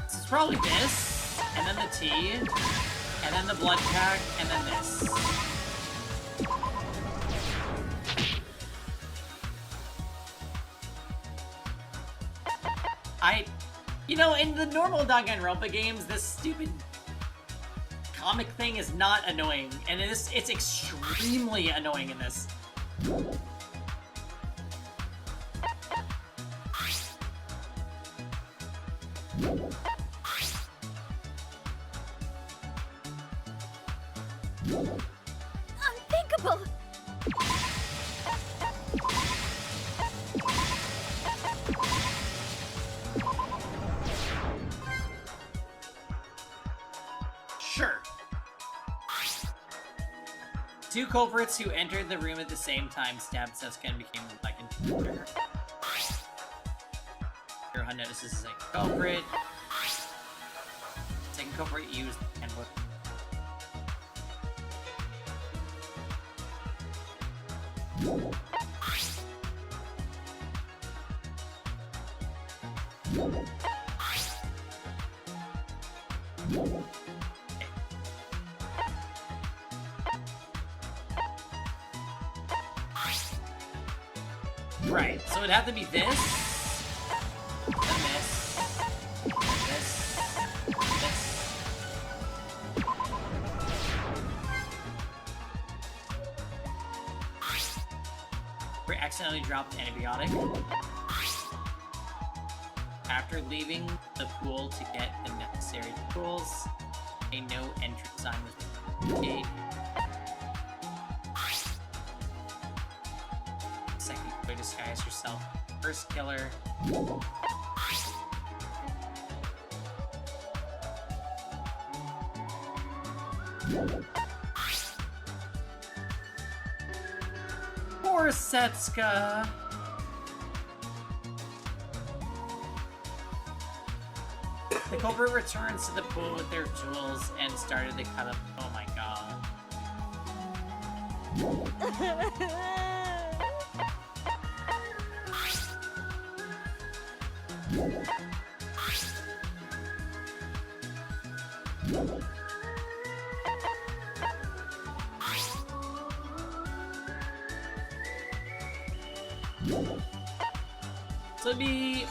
This is probably this, and then the tea, and then the blood pack, and then this. You know, in the normal Danganronpa games, this stupid comic thing is not annoying, and it's extremely annoying in this. Two culprits who entered the room at the same time stabbed Seska and became the second trigger. Hiroha notices the second culprit. Second culprit used the handbook. Right, so it'd have to be this, and this, and this, and this. We accidentally dropped antibiotic. After leaving the pool to get the necessary tools, a no entry sign was made. Second way to disguise yourself. First killer. Poor Setsuka. The culprit returns to the pool with their tools and started to cut up. Oh my god. So it'd be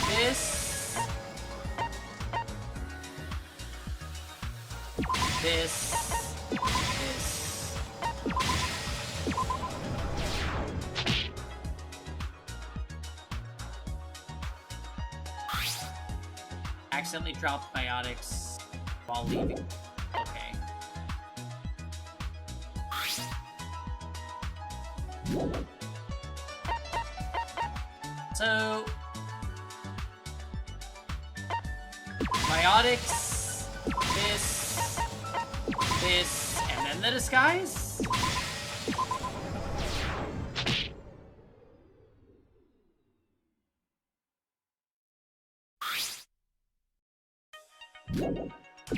this, this, this. Accidentally dropped biotics while leaving. Okay. So biotics, this, and then the disguise?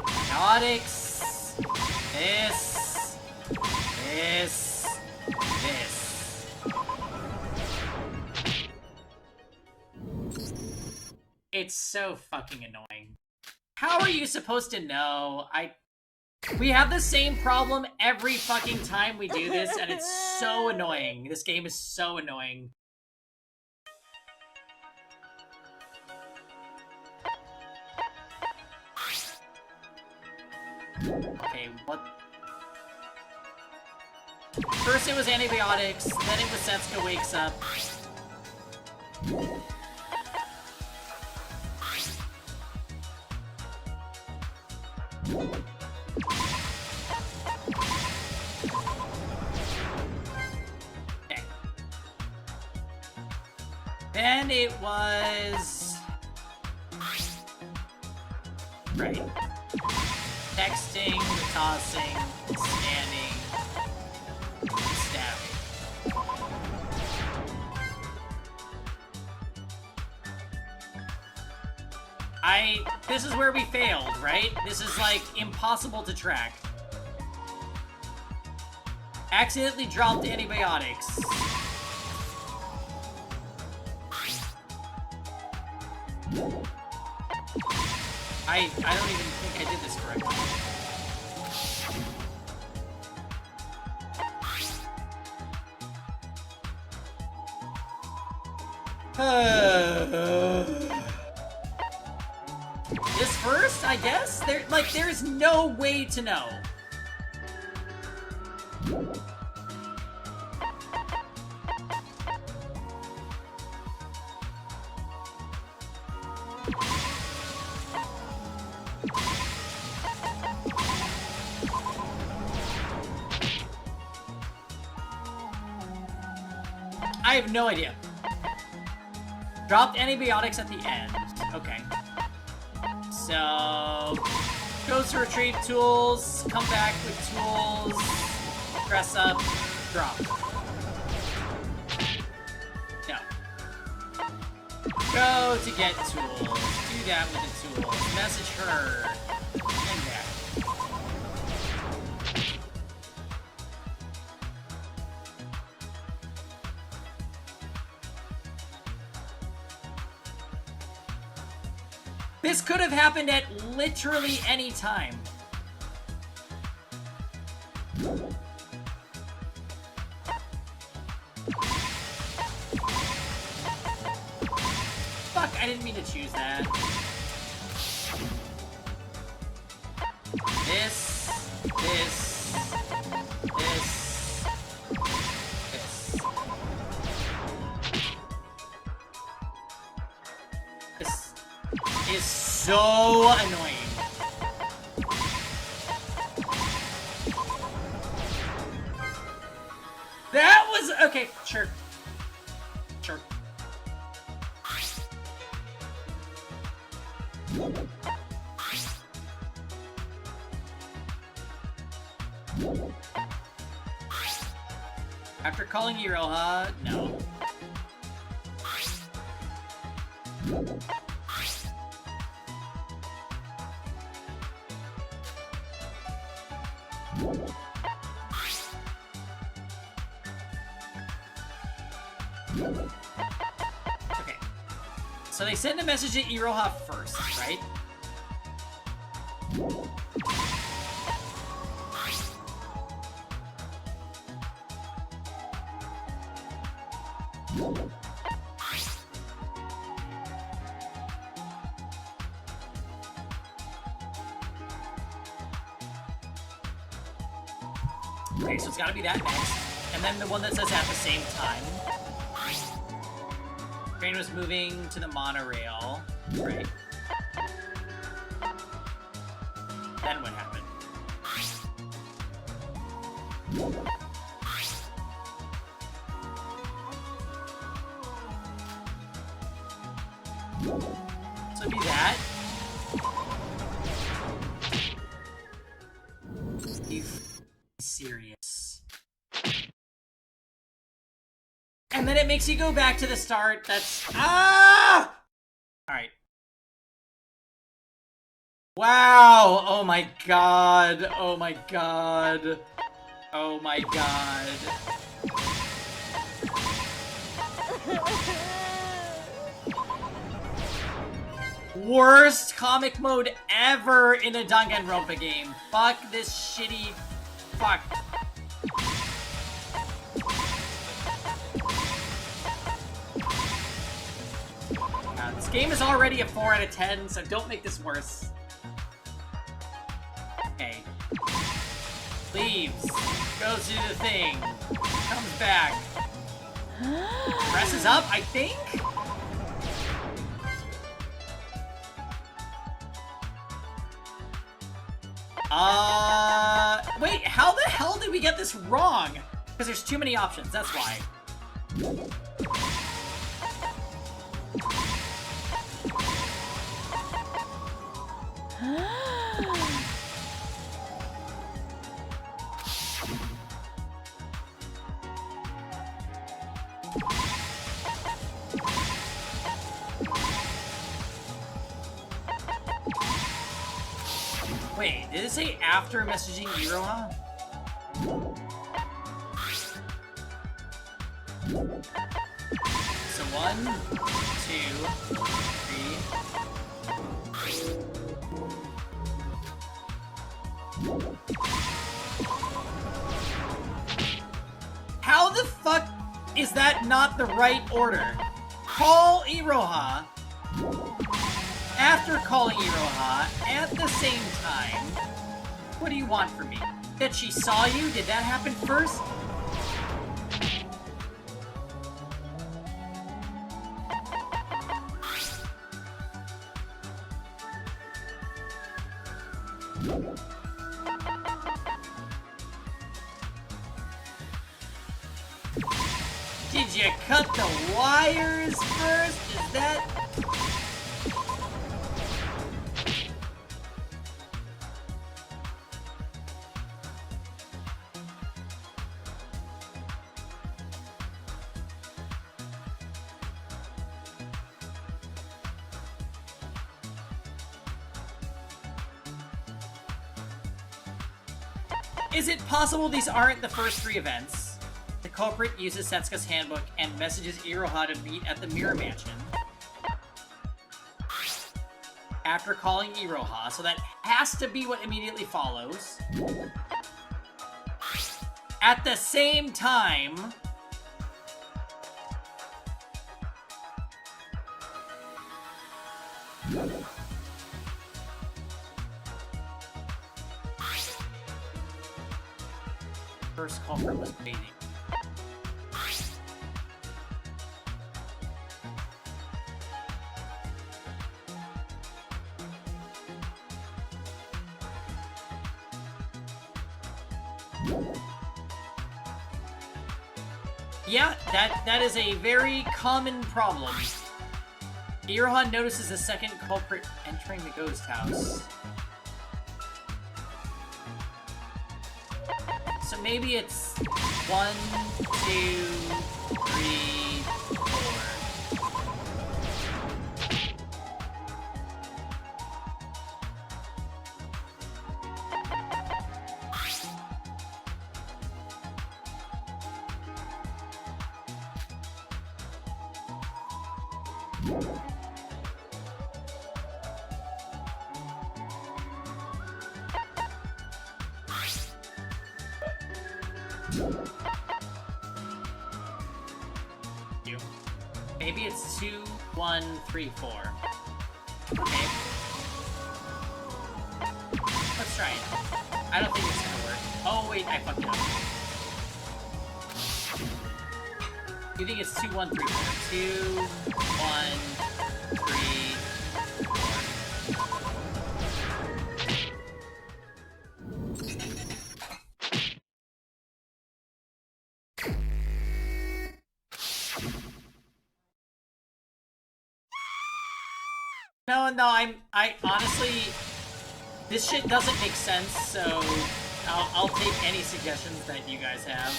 Biotics, this. It's so fucking annoying. How are you supposed to know? We have the same problem every fucking time we do this, and it's so annoying. This game is so annoying. Okay, what? First it was antibiotics, then it was Setsuka wakes up. Okay. Then it was... Right. Texting, tossing, scanning, stabbing. This is where we failed, right? This is, like, impossible to track. Accidentally dropped antibiotics. I don't even think I did this correctly. This first, I guess? There's no way to know. I have no idea. Dropped antibiotics at the end. Okay. So... Goes to retrieve tools, come back with tools, dress up, drop. No. Go to get tools, do that with the tools, message her, and that. This could have happened at literally any time. Fuck, I didn't mean to choose that. This. This is so annoying. That was okay, sure. Sure. After calling Iroha, no. Okay. So they send a message to Iroha first, right? Okay, so it's gotta be that next. And then the one that says at the same time. Train was moving to the monorail, right? Then what happened? So be that. Be serious. And then it makes you go back to the start. That's ah! Alright. Wow! Oh my god. Oh my god. Oh my god. Worst comic mode ever in a Danganronpa game. Fuck this shitty... Fuck. God, this game is already a 4 out of 10, so don't make this worse. Okay. Leaves. Goes to the thing. Comes back. Dresses up, I think? Wait, how the hell did we get this wrong? Because there's too many options, that's why. Wait, did it say after messaging Iroha? So 1, 2, 3. How the fuck is that not the right order? Call Iroha. After calling Iroha, at the same time, what do you want from me? That she saw you? Did that happen first? Did you cut the wires first? Is that... Is it possible these aren't the first 3 events? The culprit uses Setsuka's handbook and messages Iroha to meet at the Mirror Mansion after calling Iroha, so that has to be what immediately follows. At the same time, first culprit was baiting. Yeah, that is a very common problem. Iroha notices a second culprit entering the ghost house. So maybe it's 1, 2, 3, 4. Maybe it's 2, 1, 3, 4. Okay. Let's try it. I don't think it's gonna work. Oh wait, I fucked it up. You think it's 2, 1, 3, 4. 2, 1, 3, 4. No, I honestly, this shit doesn't make sense, so I'll take any suggestions that you guys have.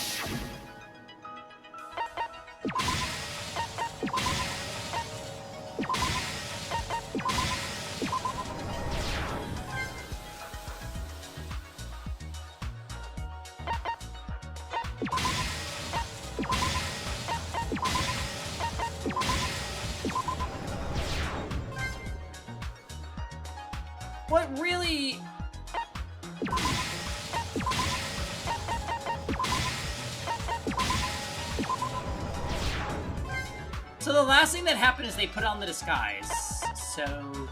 What really... So the last thing that happened is they put on the disguise, so...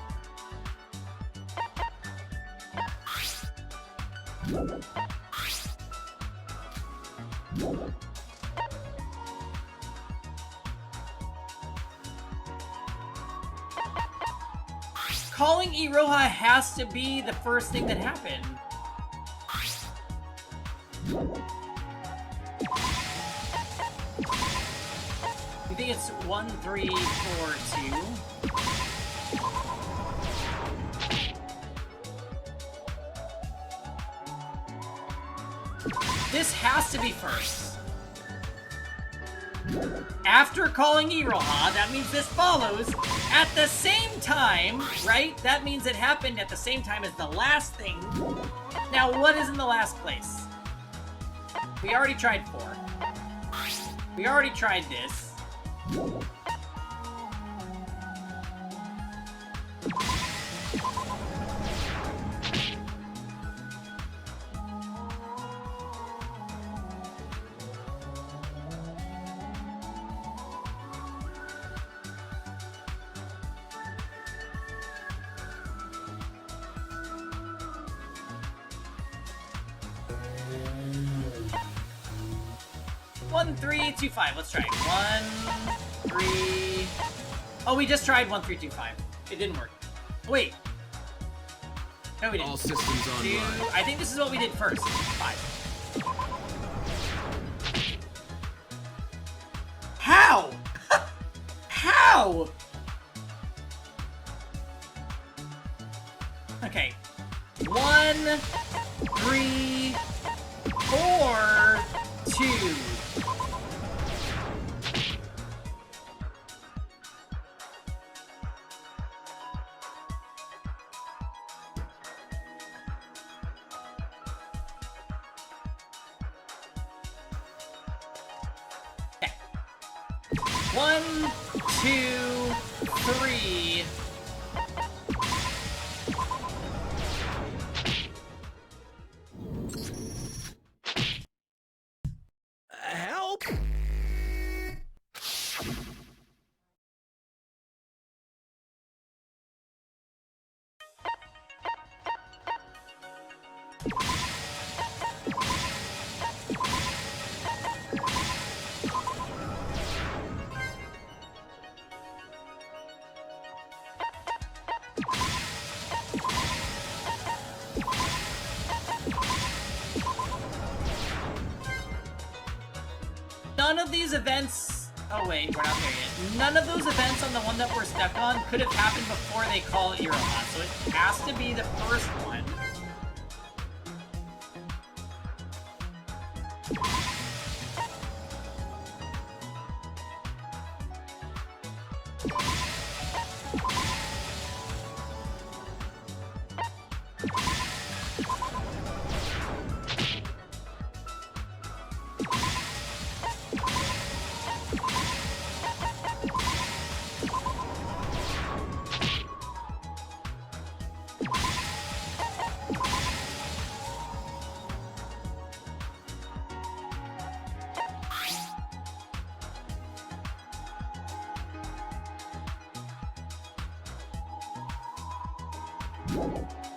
Calling Iroha has to be the first thing that happened. You think it's 1, 3, 4, 2? This has to be first. After calling Iroha, that means this follows at the same time, right? That means it happened at the same time as the last thing. Now, what is in the last place? We already tried 4. We already tried this. One, 3, 2, 5. Let's try it. 1, 3. Oh, we just tried 1, 3, 2, 5. It didn't work. Wait. No, we didn't. All systems 2. online. I think this is what we did first. 5. How? How? Okay. 1, 3, 4, 2. 1, 2, 3. Help! None of these events... Oh wait, we're not there yet. None of those events on the one that we're stuck on could have happened before they call Iroha, so it has to be the first one.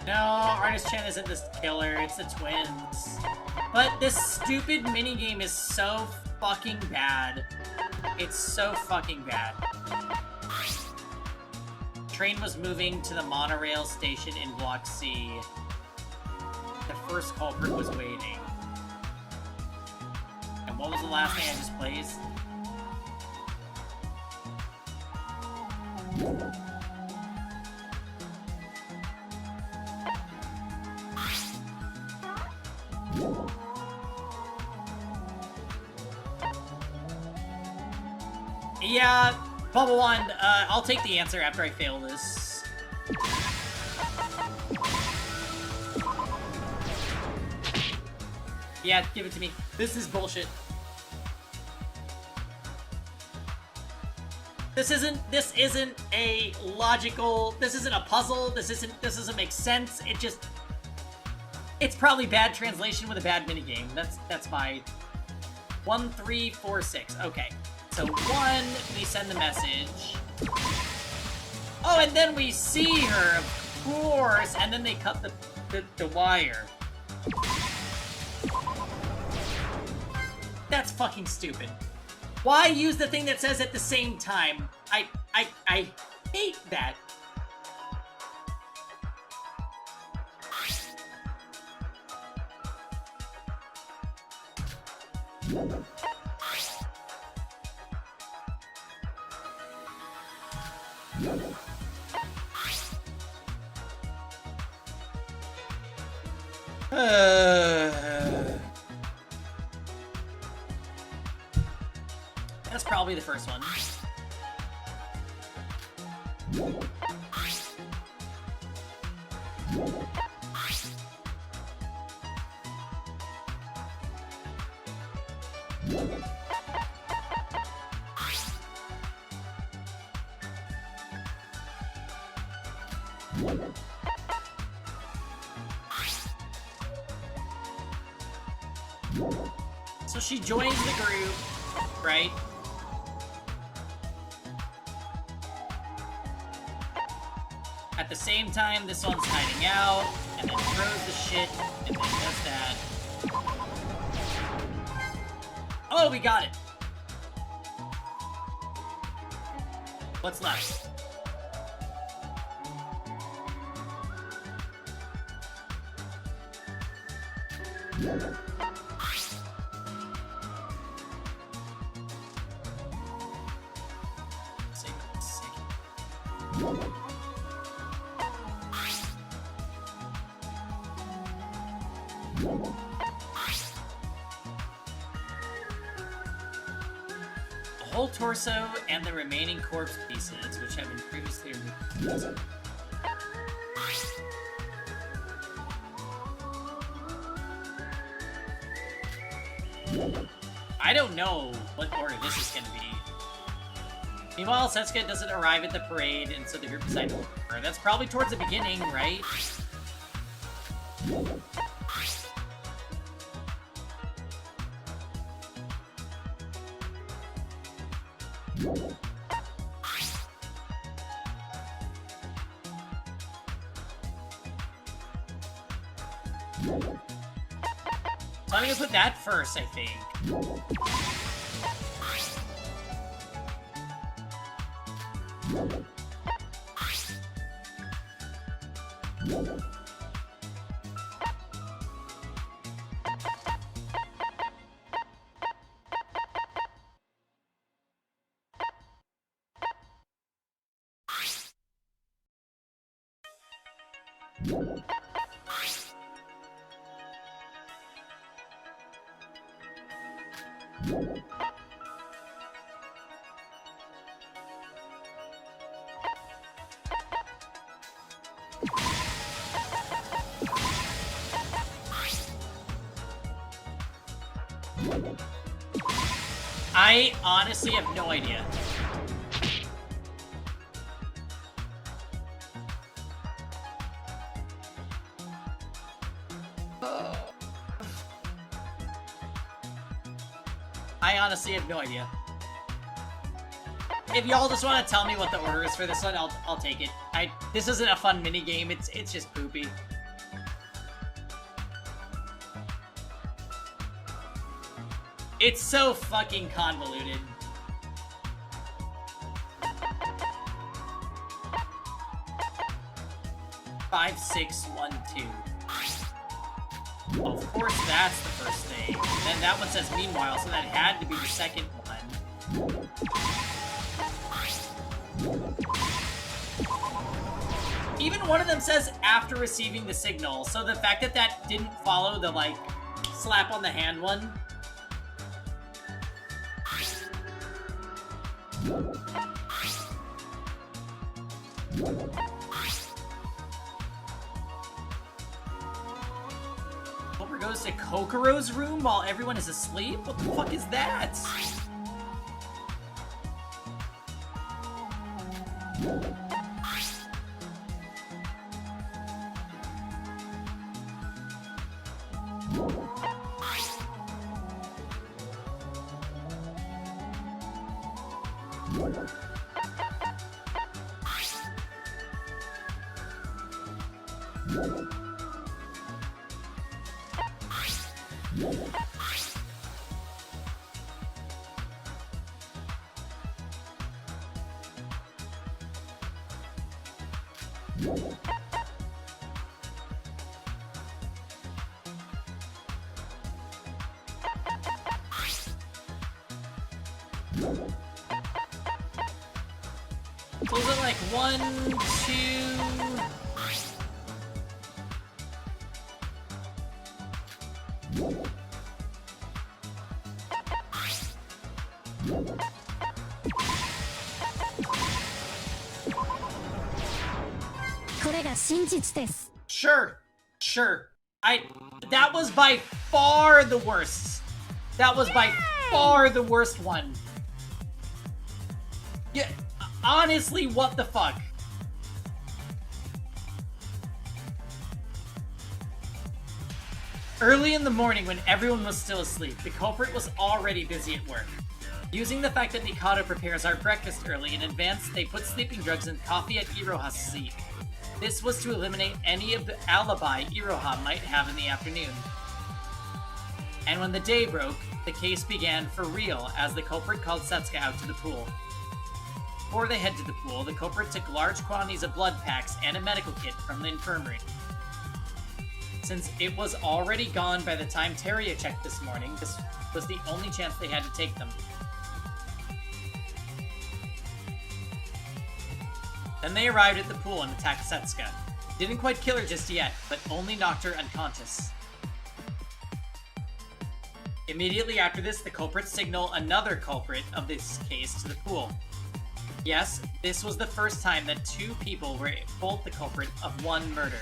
No, Artist Chen isn't this killer, it's the twins. But this stupid minigame is so fucking bad. It's so fucking bad. Train was moving to the monorail station in Block C. The first culprit was waiting. And what was the last thing I just placed? Yeah, Bubble Wand, I'll take the answer after I fail this. Yeah, give it to me. This is bullshit. This isn't a logical, this isn't a puzzle, this doesn't make sense. It's probably bad translation with a bad minigame. That's my 1, 3, 4, 6. Okay. So 1, we send the message. Oh, and then we see her, of course, and then they cut the wire. That's fucking stupid. Why use the thing that says at the same time? I hate that. That's probably the first one. So she joins the group, right? At the same time, this one's hiding out, and then throws the shit, and then does that. Oh, we got it! What's left? The whole torso and the remaining corpse pieces, which have been previously removed. I don't know what order this is gonna be. Meanwhile, Setsuka doesn't arrive at the parade, and so the group decides to look for her. That's probably towards the beginning, right? So I'm gonna put that first, I think. I honestly have no idea. I honestly have no idea. If y'all just want to tell me what the order is for this one, I'll take it. This isn't a fun mini game. It's just poopy. It's so fucking convoluted. Five, 6, 1, 2. Of course, that's the first thing. And then that one says meanwhile, so that had to be the second one. Even one of them says after receiving the signal, so the fact that that didn't follow the, like, slap on the hand one. Cobra goes to Kokoro's room while everyone is asleep? What the fuck is that? So is it like 1, 2... Sure. That was by far the worst. That was by far the worst one. Yeah, honestly, what the fuck? Early in the morning, when everyone was still asleep, the culprit was already busy at work. Using the fact that Mikado prepares our breakfast early in advance, they put sleeping drugs in coffee at Iroha's seat. This was to eliminate any of the alibi Iroha might have in the afternoon. And when the day broke, the case began for real as the culprit called Setsuka out to the pool. Before they head to the pool, the culprit took large quantities of blood packs and a medical kit from the infirmary. Since it was already gone by the time Teria checked this morning, this was the only chance they had to take them. Then they arrived at the pool and attacked Setsuka. Didn't quite kill her just yet, but only knocked her unconscious. Immediately after this, the culprits signal another culprit of this case to the pool. Yes, this was the first time that two people were both the culprit of one murder.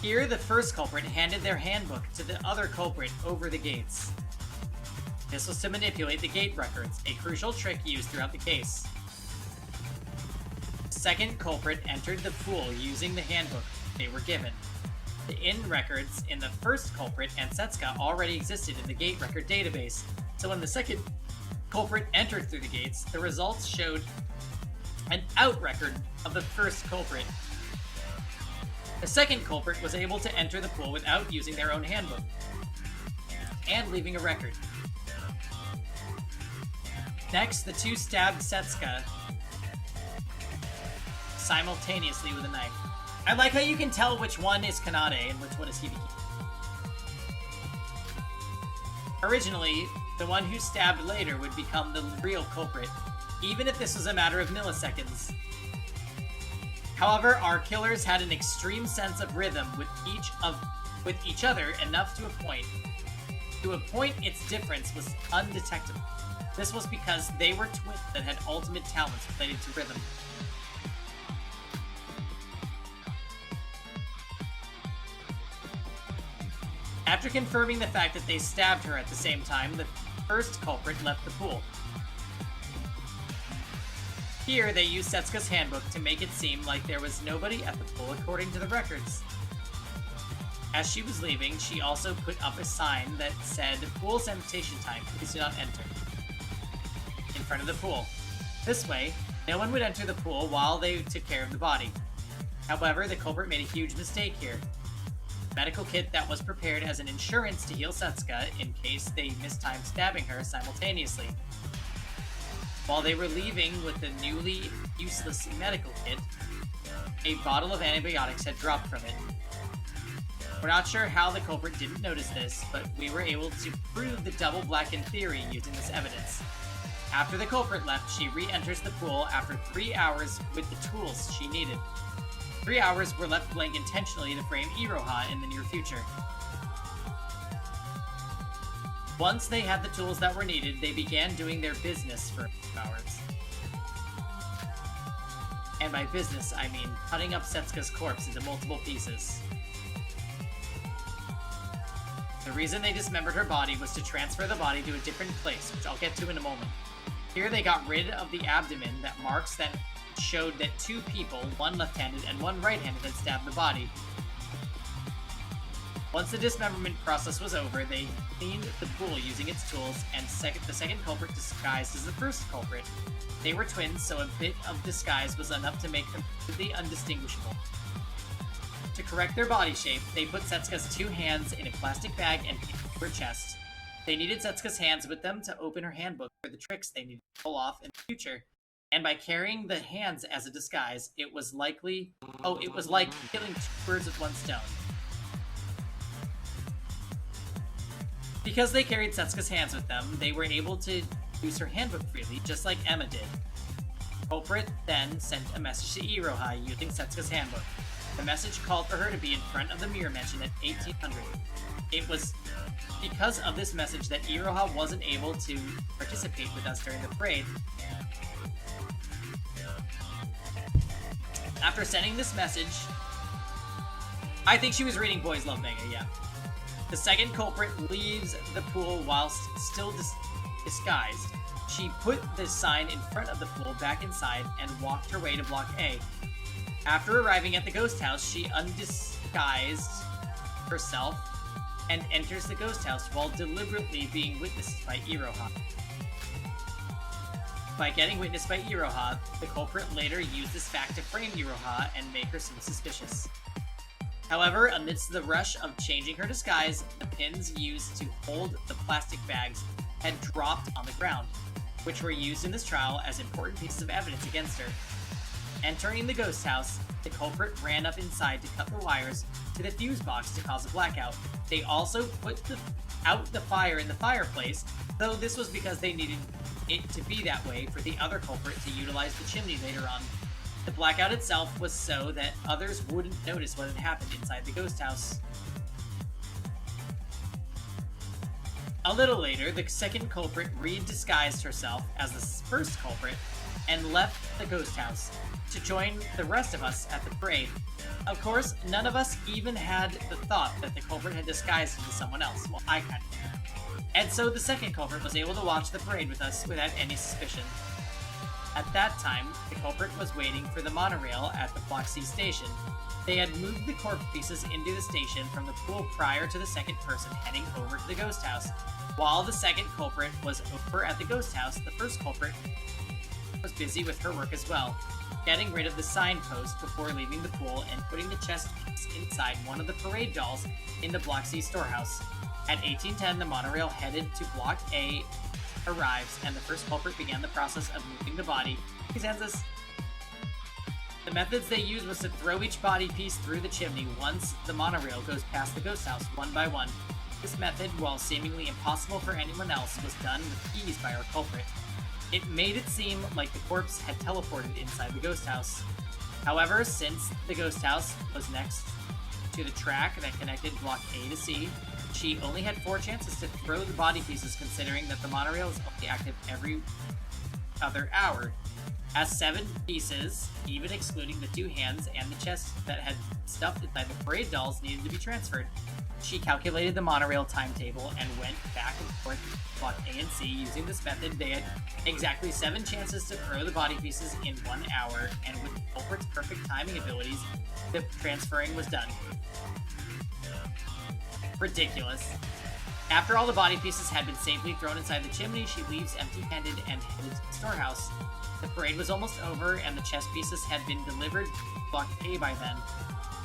Here, the first culprit handed their handbook to the other culprit over the gates. This was to manipulate the gate records, a crucial trick used throughout the case. The second culprit entered the pool using the handbook they were given. The in records in the first culprit and Setsuka already existed in the gate record database, so when the second culprit entered through the gates, the results showed an out record of the first culprit. The second culprit was able to enter the pool without using their own handbook and leaving a record. Next, the two stabbed Setsuka simultaneously with a knife. I like how you can tell which one is Kanade and which one is Hibiki. Originally, the one who stabbed later would become the real culprit, even if this was a matter of milliseconds. However, our killers had an extreme sense of rhythm with each other enough to a point. To a point, its difference was undetectable. This was because they were twins that had ultimate talents related to rhythm. After confirming the fact that they stabbed her at the same time, the first culprit left the pool. Here, they used Setsuka's handbook to make it seem like there was nobody at the pool according to the records. As she was leaving, she also put up a sign that said, "Pool sanitation time, please do not enter," in front of the pool. This way, no one would enter the pool while they took care of the body. However, the culprit made a huge mistake here. The medical kit that was prepared as an insurance to heal Setsuka in case they mistimed stabbing her simultaneously. While they were leaving with the newly useless medical kit, a bottle of antibiotics had dropped from it. We're not sure how the culprit didn't notice this, but we were able to prove the double blackened theory using this evidence. After the culprit left, she re-enters the pool after 3 hours with the tools she needed. 3 hours were left blank intentionally to frame Iroha in the near future. Once they had the tools that were needed, they began doing their business for a few hours. And by business, I mean cutting up Setsuka's corpse into multiple pieces. The reason they dismembered her body was to transfer the body to a different place, which I'll get to in a moment. Here they got rid of the abdomen that marks that showed that two people, one left-handed and one right-handed, had stabbed the body. Once the dismemberment process was over, they cleaned the pool using its tools, and the second culprit disguised as the first culprit. They were twins, so a bit of disguise was enough to make them completely undistinguishable. To correct their body shape, they put Setsuka's two hands in a plastic bag and pinned to her chest. They needed Setsuka's hands with them to open her handbook for the tricks they needed to pull off in the future. And by carrying the hands as a disguise, it was like killing two birds with one stone. Because they carried Setsuka's hands with them, they were able to use her handbook freely, just like Emma did. The culprit then sent a message to Iroha using Setsuka's handbook. The message called for her to be in front of the mirror mansion at 1800. It was because of this message that Iroha wasn't able to participate with us during the parade. After sending this message, I think she was reading Boys Love Manga, yeah. The second culprit leaves the pool whilst still disguised. She put the sign in front of the pool back inside and walked her way to Block A. After arriving at the ghost house, she undisguised herself and enters the ghost house while deliberately being witnessed by Iroha. By getting witnessed by Iroha, the culprit later used this fact to frame Iroha and make her seem suspicious. However, amidst the rush of changing her disguise, the pins used to hold the plastic bags had dropped on the ground, which were used in this trial as important pieces of evidence against her. Entering the ghost house, the culprit ran up inside to cut the wires to the fuse box to cause a blackout. They also put out the fire in the fireplace, though this was because they needed it to be that way for the other culprit to utilize the chimney later on. The blackout itself was so that others wouldn't notice what had happened inside the ghost house. A little later, the second culprit re-disguised herself as the first culprit and left the ghost house to join the rest of us at the parade. Of course, none of us even had the thought that the culprit had disguised into someone else. Well, I kind of did. And so the second culprit was able to watch the parade with us without any suspicion. At that time, the culprit was waiting for the monorail at the Block C station. They had moved the corpse pieces into the station from the pool prior to the second person heading over to the ghost house. While the second culprit was over at the ghost house, the first culprit was busy with her work as well, getting rid of the signpost before leaving the pool and putting the chest piece inside one of the parade dolls in the Block C storehouse. At 1810, the monorail headed to Block A arrives, and the first culprit began the process of moving the body. Kansas. The methods they used was to throw each body piece through the chimney once the monorail goes past the ghost house, one by one. This method, while seemingly impossible for anyone else, was done with ease by our culprit. It made it seem like the corpse had teleported inside the ghost house. However, since the ghost house was next to the track that connected Block A to C, she only had 4 chances to throw the body pieces, considering that the monorail is only active every other hour. As 7 pieces, even excluding the 2 hands and the chest that had stuffed inside the parade dolls, needed to be transferred. She calculated the monorail timetable and went back and forth Block A and C. Using this method, they had exactly 7 chances to throw the body pieces in 1 hour, and with the culprit's perfect timing abilities, the transferring was done. Ridiculous. After all the body pieces had been safely thrown inside the chimney, she leaves empty-handed and headed to the storehouse. The parade was almost over, and the chess pieces had been delivered to Block A by then.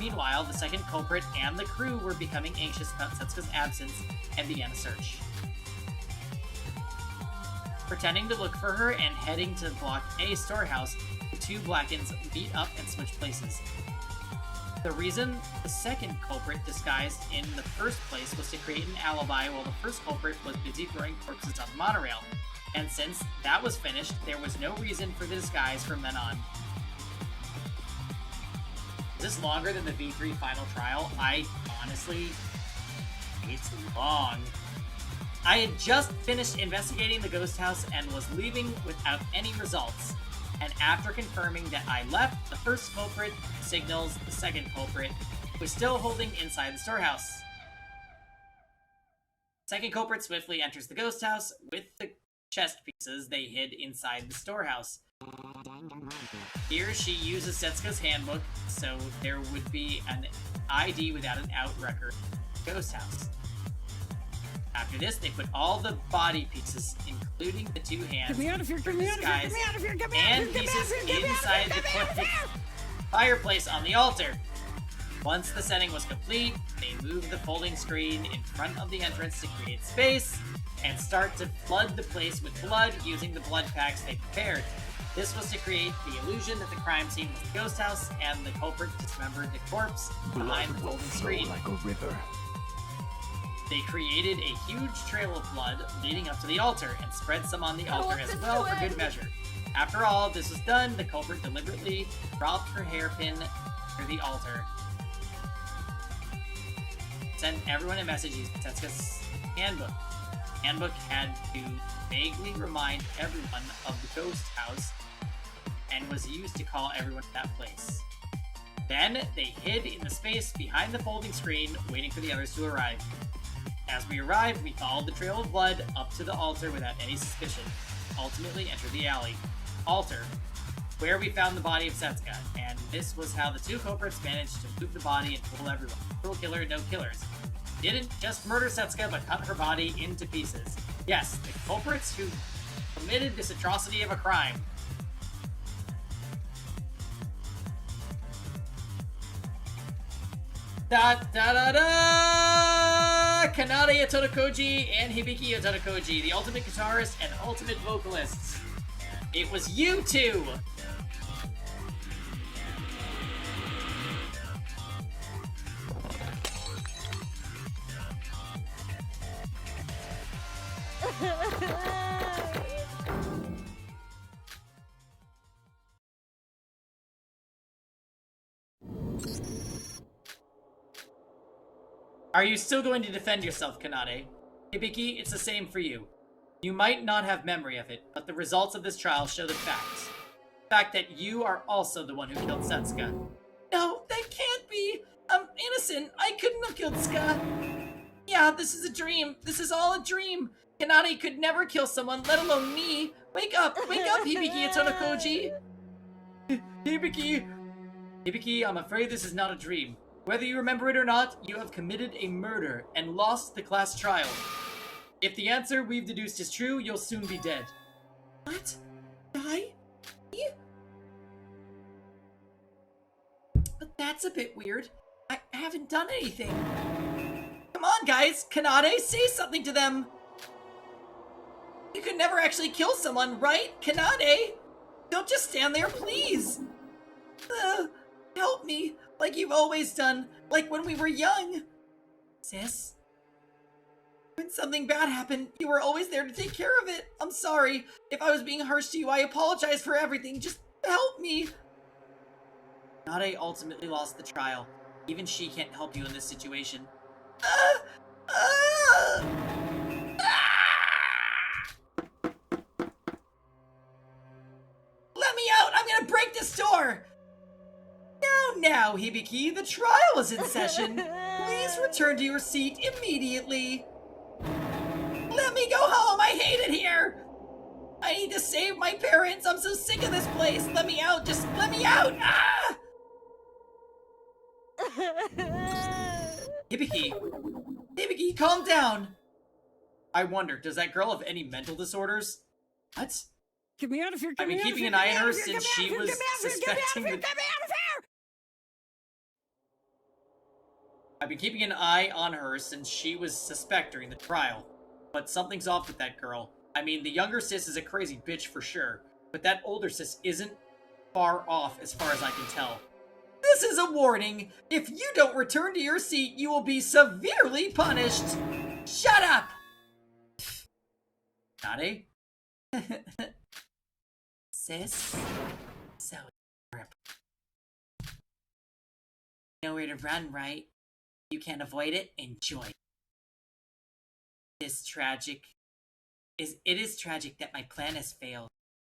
Meanwhile, the second culprit and the crew were becoming anxious about Setsuka's absence and began a search. Pretending to look for her and heading to Block A storehouse, the 2 Blackens meet up and switch places. The reason the second culprit disguised in the first place was to create an alibi while the first culprit was busy throwing corpses on the monorail. And since that was finished, there was no reason for the disguise from then on. Is this longer than the V3 final trial? Honestly, it's long. I had just finished investigating the ghost house and was leaving without any results. And after confirming that I left, the first culprit signals the second culprit, who was still holding inside the storehouse. Second culprit swiftly enters the ghost house with the chest pieces they hid inside the storehouse. Here she uses Setsuka's handbook, so there would be an ID without an out record in the ghost house. After this, they put all the body pieces, including the 2 hands, Get me out of here, get me out of here, get me out of here, get me out of and here, get me out pieces of here, get me out of inside here, the get me out of here! fireplace on the altar. Once the setting was complete, they moved the folding screen in front of the entrance to create space and start to flood the place with blood using the blood packs they prepared. This was to create the illusion that the crime scene was the ghost house and the culprit dismembered the corpse behind the folding screen. Like a river. They created a huge trail of blood leading up to the altar and spread some on the altar as well for good measure. After all this was done, the culprit deliberately dropped her hairpin near the altar. Sent everyone a message using Setsuka's handbook. The handbook had to vaguely remind everyone of the ghost house and was used to call everyone to that place. Then they hid in the space behind the folding screen, waiting for the others to arrive. As we arrived, we followed the trail of blood up to the altar without any suspicion. Ultimately entered the alley. Altar, where we found the body of Setsuka, and this was how the 2 culprits managed to move the body and fool everyone. Little killer, no killers. Didn't just murder Setsuka, but cut her body into pieces. Yes, the culprits who committed this atrocity of a crime. Da da da da! Kanade Otonokoji and Hibiki Otonokoji, the ultimate guitarist and ultimate vocalists. It was you 2! Are you still going to defend yourself, Kanade? Hibiki, it's the same for you. You might not have memory of it, but the results of this trial show the facts. fact that you are also the one who killed Setsuka. No, that can't be! I'm innocent! I couldn't have killed Ska! Yeah, this is a dream! This is all a dream! Kanade could never kill someone, let alone me! Wake up! Wake up, Hibiki and Tonokoji! Hibiki! Hibiki, I'm afraid this is not a dream. Whether you remember it or not, you have committed a murder and lost the class trial. If the answer we've deduced is true, you'll soon be dead. What? Die? But that's a bit weird. I haven't done anything. Come on, guys! Kanade, say something to them! You could never actually kill someone, right? Kanade? Don't just stand there, please! Help me, like you've always done, like when we were young. Sis? When something bad happened, you were always there to take care of it. I'm sorry. If I was being harsh to you, I apologize for everything. Just help me. Kanade ultimately lost the trial. Even she can't help you in this situation. Let me out! I'm gonna break this door! Now, Hibiki, the trial is in session. Please return to your seat immediately. Let me go home! I hate it here! I need to save my parents! I'm so sick of this place! Let me out! Just let me out! Ah! Hibiki, calm down! I wonder, does that girl have any mental disorders? What? Get me out of here! I've been keeping an eye on her since she was suspecting the... I've been keeping an eye on her since she was suspecting the trial. But something's off with that girl. I mean, the younger sis is a crazy bitch for sure, but that older sis isn't far off as far as I can tell. This is a warning! If you don't return to your seat, you will be severely punished! Shut up! Nade? Sis? So, nowhere to run, right? You can't avoid it, enjoy. It is tragic that my plan has failed.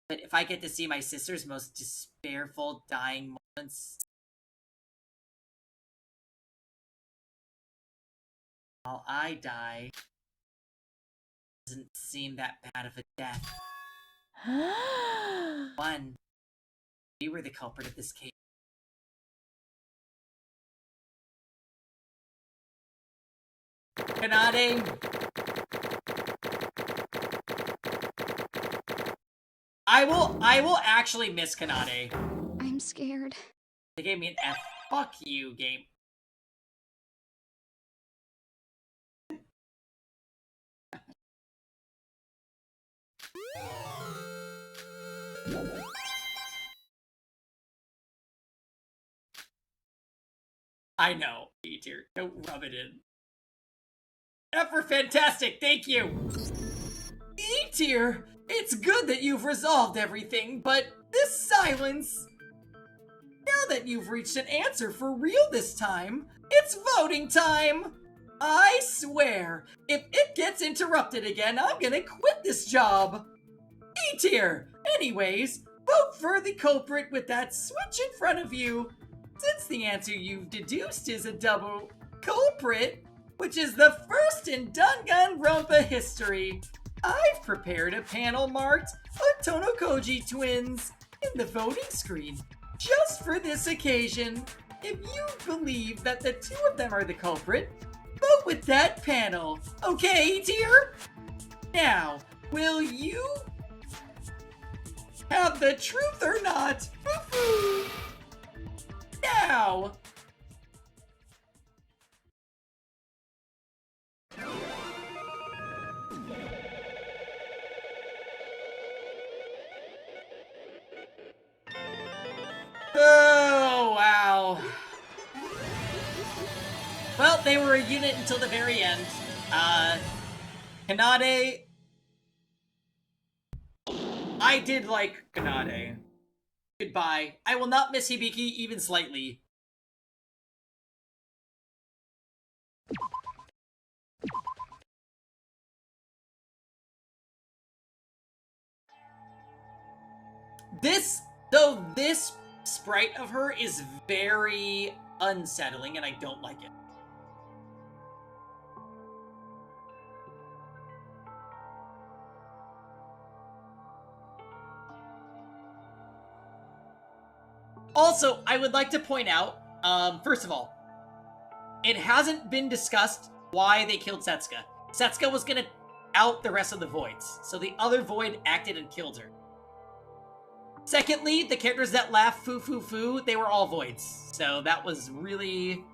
But if I get to see my sister's most despairful dying moments, while I die, it doesn't seem that bad of a death. One, we were the culprit of this case. Kanade! I will actually miss Kanade. I'm scared. They gave me an F. Fuck you, game. I know, E-tier. Don't rub it in. F for fantastic, thank you! E-tier, it's good that you've resolved everything, but this silence... Now that you've reached an answer for real this time, it's voting time! I swear, if it gets interrupted again, I'm gonna quit this job! E-tier! Anyways, vote for the culprit with that switch in front of you. Since the answer you've deduced is a double culprit, which is the first in Danganronpa history, I've prepared a panel marked Tonokoji Twins in the voting screen, just for this occasion. If you believe that the two of them are the culprit, vote with that panel. Okay, tier? Now, will you have the truth or not? Now! Oh, wow. Well, they were a unit until the very end. Kanade... I did like Kanade. Goodbye. I will not miss Hibiki even slightly. Though this sprite of her is very unsettling, and I don't like it. Also, I would like to point out, first of all, it hasn't been discussed why they killed Setsuka. Setsuka was gonna out the rest of the Voids, so the other Void acted and killed her. Secondly, the characters that laugh foo foo foo, they were all Voids, so that was really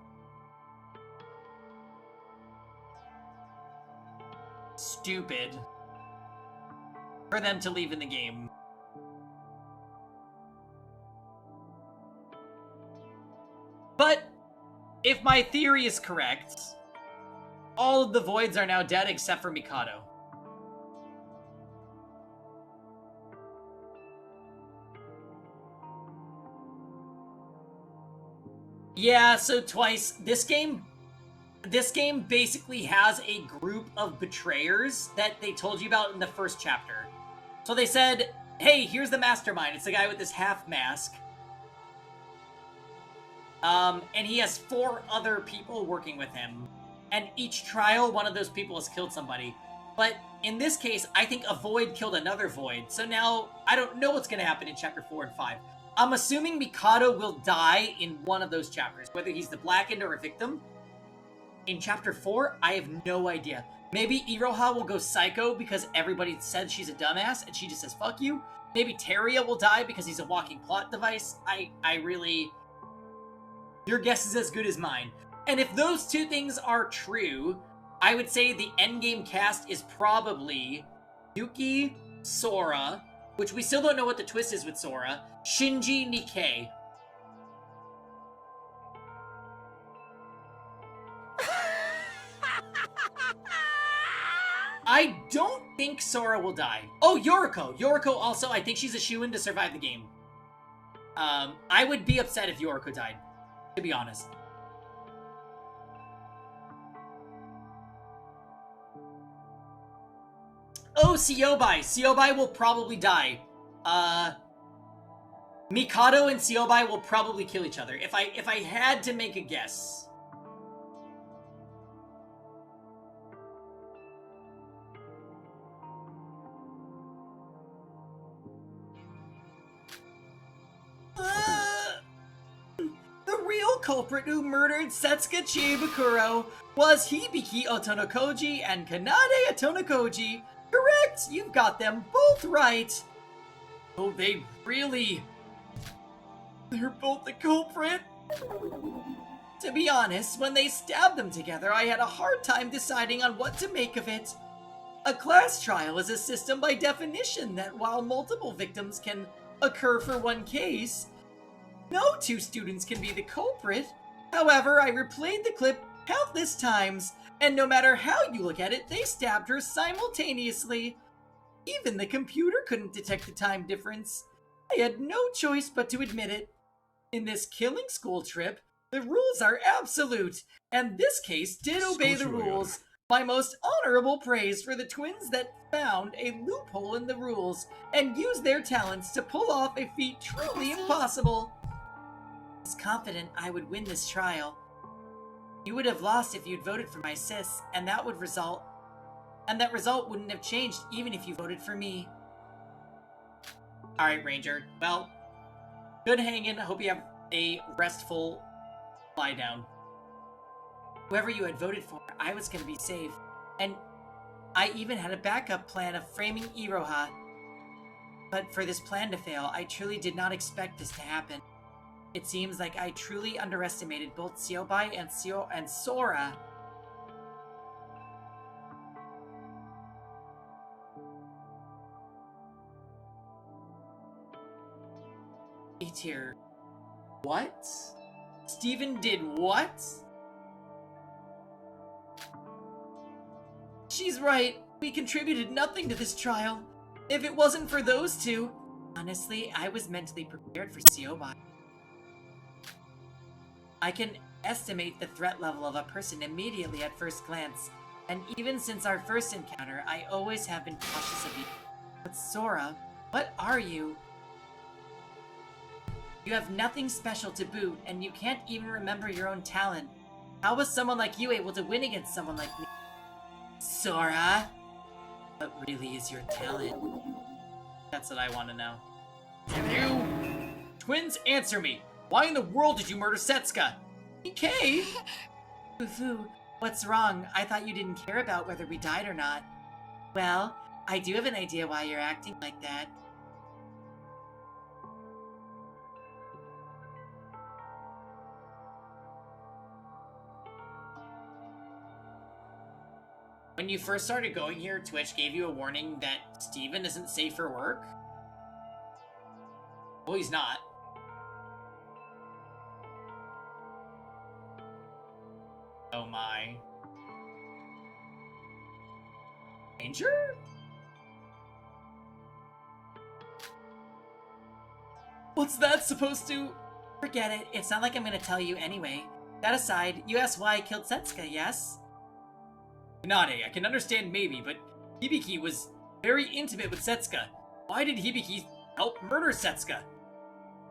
stupid for them to leave in the game. But if my theory is correct, all of the Voids are now dead except for Mikado. Yeah, so twice. This game basically has a group of betrayers that they told you about in the first chapter. So they said, hey, here's the mastermind. It's the guy with this half mask. And he has 4 other people working with him. And each trial, one of those people has killed somebody. But in this case, I think a Void killed another Void. So now, I don't know what's going to happen in Chapter 4 and 5. I'm assuming Mikado will die in one of those chapters. Whether he's the Blackened or a victim. In Chapter 4, I have no idea. Maybe Iroha will go psycho because everybody said she's a dumbass and she just says, fuck you. Maybe Teria will die because he's a walking plot device. I really... Your guess is as good as mine. And if those 2 things are true, I would say the endgame cast is probably Yuki, Sora, which we still don't know what the twist is with Sora, Shinji, Nikkei. I don't think Sora will die. Oh, Yoriko. Yoriko also, I think she's a shoo-in to survive the game. I would be upset if Yoriko died, to be honest. Oh, Siobai. Siobai will probably die. Mikado and Siobai will probably kill each other. If I had to make a guess. The real culprit who murdered Setsuka Chiebukuro was Hibiki Otonokoji and Kanade Otonokoji. Correct! You've got them both right! Oh, they're both the culprit? To be honest, when they stabbed them together, I had a hard time deciding on what to make of it. A class trial is a system by definition that while multiple victims can occur for one case, no 2 students can be the culprit. However, I replayed the clip countless times, and no matter how you look at it, they stabbed her simultaneously. Even the computer couldn't detect the time difference. I had no choice but to admit it. In this killing school trip, the rules are absolute, and this case did obey the rules. My most honorable praise for the twins that found a loophole in the rules and used their talents to pull off a feat truly impossible. I was confident I would win this trial. You would have lost if you'd voted for my sis, and that result wouldn't have changed even if you voted for me. Alright, Ranger. Well, good hanging. I hope you have a restful lie down. Whoever you had voted for, I was going to be safe. And I even had a backup plan of framing Iroha. But for this plan to fail, I truly did not expect this to happen. It seems like I truly underestimated both Siobai and Sora. A-tier. What? Steven did what? She's right. We contributed nothing to this trial. If it wasn't for those 2, honestly, I was mentally prepared for Siobai. I can estimate the threat level of a person immediately at first glance, and even since our first encounter, I always have been cautious of you. But Sora, what are you? You have nothing special to boot, and you can't even remember your own talent. How was someone like you able to win against someone like me? Sora? What really is your talent? That's what I want to know. You! Twins, answer me! Why in the world did you murder Setsuka? PK? Fufu, what's wrong? I thought you didn't care about whether we died or not. Well, I do have an idea why you're acting like that. When you first started going here, Twitch gave you a warning that Steven isn't safe for work? Well, he's not. Oh my. Danger? What's that supposed to... Forget it. It's not like I'm gonna tell you anyway. That aside, you asked why I killed Setsuka, yes? Kanade, I can understand maybe, but Hibiki was very intimate with Setsuka. Why did Hibiki help murder Setsuka?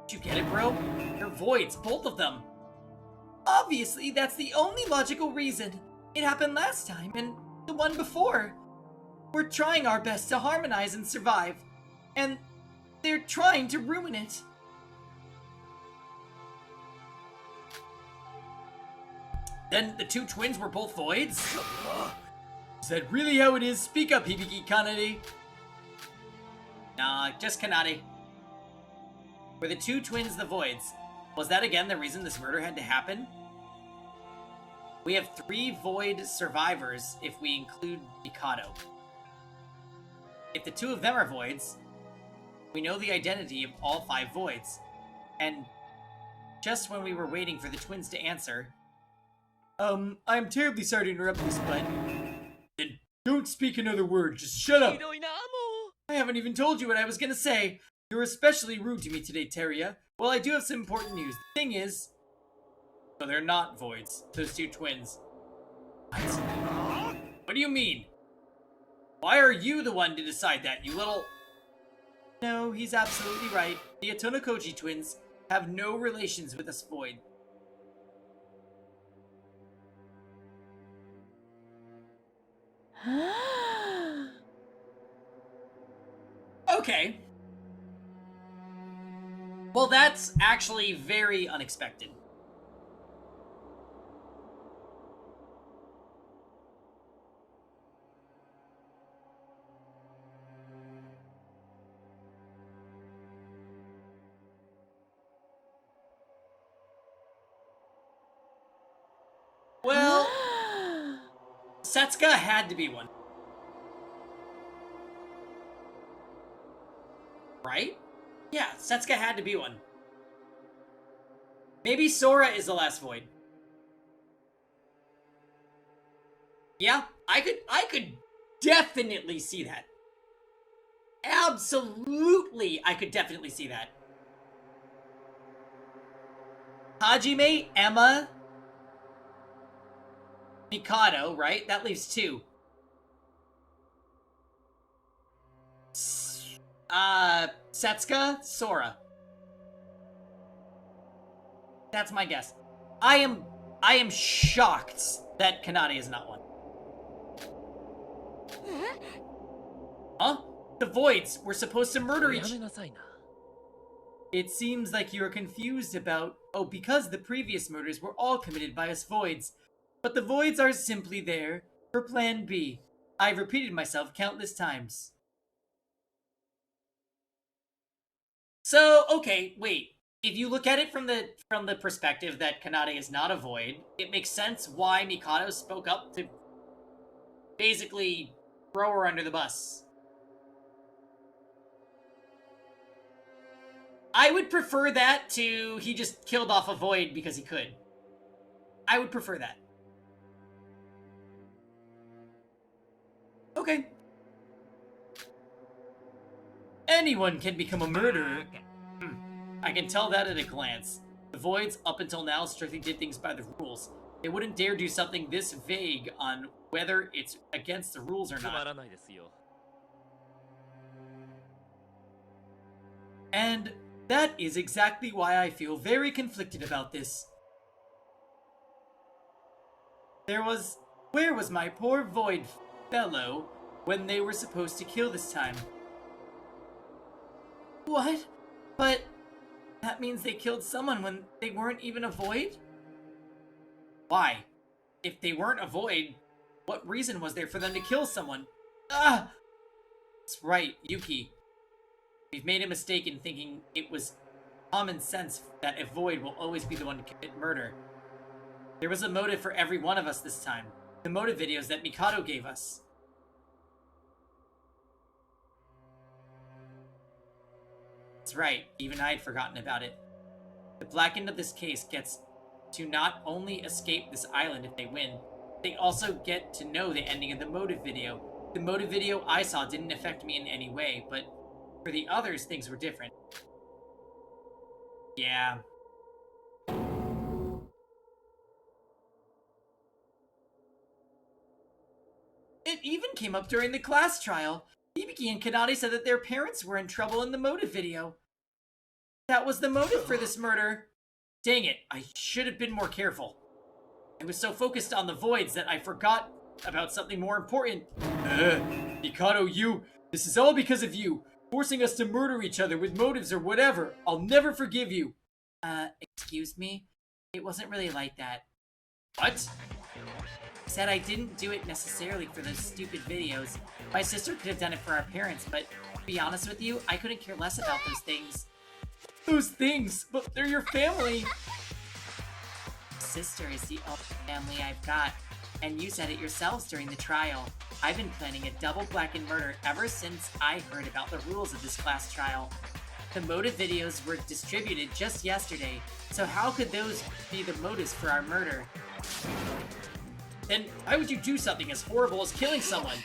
Did you get it, bro? They're voids, both of them. Obviously, that's the only logical reason. It happened last time, and the one before. We're trying our best to harmonize and survive, and they're trying to ruin it. Then the two twins were both voids? Is that really how it is? Speak up, Hibiki Kanade. Nah, just Kanade. Were the two twins the voids? Was that again the reason this murder had to happen? We have 3 void survivors if we include Mikado. If the 2 of them are voids, we know the identity of all 5 voids. And just when we were waiting for the twins to answer... I'm terribly sorry to interrupt this, but... Then don't speak another word, just shut up! I haven't even told you what I was gonna say. You're especially rude to me today, Teria. Well, I do have some important news. The thing is... So they're not voids, those 2 twins. What do you mean? Why are you the one to decide that, you little... No, he's absolutely right. The Otonokoji twins have no relations with us void. Okay. Well, that's actually very unexpected. Well, Setsuka had to be one. Right? Yeah, Setsuka had to be one. Maybe Sora is the last void. Yeah, I could definitely see that. Absolutely, I could definitely see that. Hajime, Emma, Mikado, right? That leaves 2. Setsuka, Sora. That's my guess. I am shocked that Kanade is not one. Huh? The voids were supposed to murder each... It seems like you're confused about... Oh, because the previous murders were all committed by us voids. But the voids are simply there for Plan B. I've repeated myself countless times. So, okay, wait. If you look at it from the perspective that Kanade is not a void, it makes sense why Mikado spoke up to basically throw her under the bus. I would prefer that to he just killed off a void because he could. I would prefer that. Okay. Anyone can become a murderer. I can tell that at a glance. The voids, up until now, strictly did things by the rules. They wouldn't dare do something this vague on whether it's against the rules or not. That is exactly why I feel very conflicted about this. Where was my poor Void fellow when they were supposed to kill this time? What? But that means they killed someone when they weren't even a Void? Why? If they weren't a Void, what reason was there for them to kill someone? Ah! That's right, Yuki. We've made a mistake in thinking it was common sense that a Void will always be the one to commit murder. There was a motive for every one of us this time. The motive videos that Mikado gave us. That's right, even I had forgotten about it. The black end of this case gets to not only escape this island if they win, they also get to know the ending of the motive video. The motive video I saw didn't affect me in any way, but for the others, things were different. Yeah. It even came up during the class trial. Hibiki and Kanade said that their parents were in trouble in the motive video. That was the motive for this murder. Dang it, I should have been more careful. I was so focused on the voids that I forgot about something more important. Mikado, this is all because of you. Forcing us to murder each other with motives or whatever. I'll never forgive you. Excuse me? It wasn't really like that. What? I said I didn't do it necessarily for those stupid videos. My sister could have done it for our parents, but to be honest with you, I couldn't care less about those things. Those things? But they're your family! Sister is the only family I've got, and you said it yourselves during the trial. I've been planning a double blackened murder ever since I heard about the rules of this class trial. The motive videos were distributed just yesterday, so how could those be the motives for our murder? Then why would you do something as horrible as killing someone?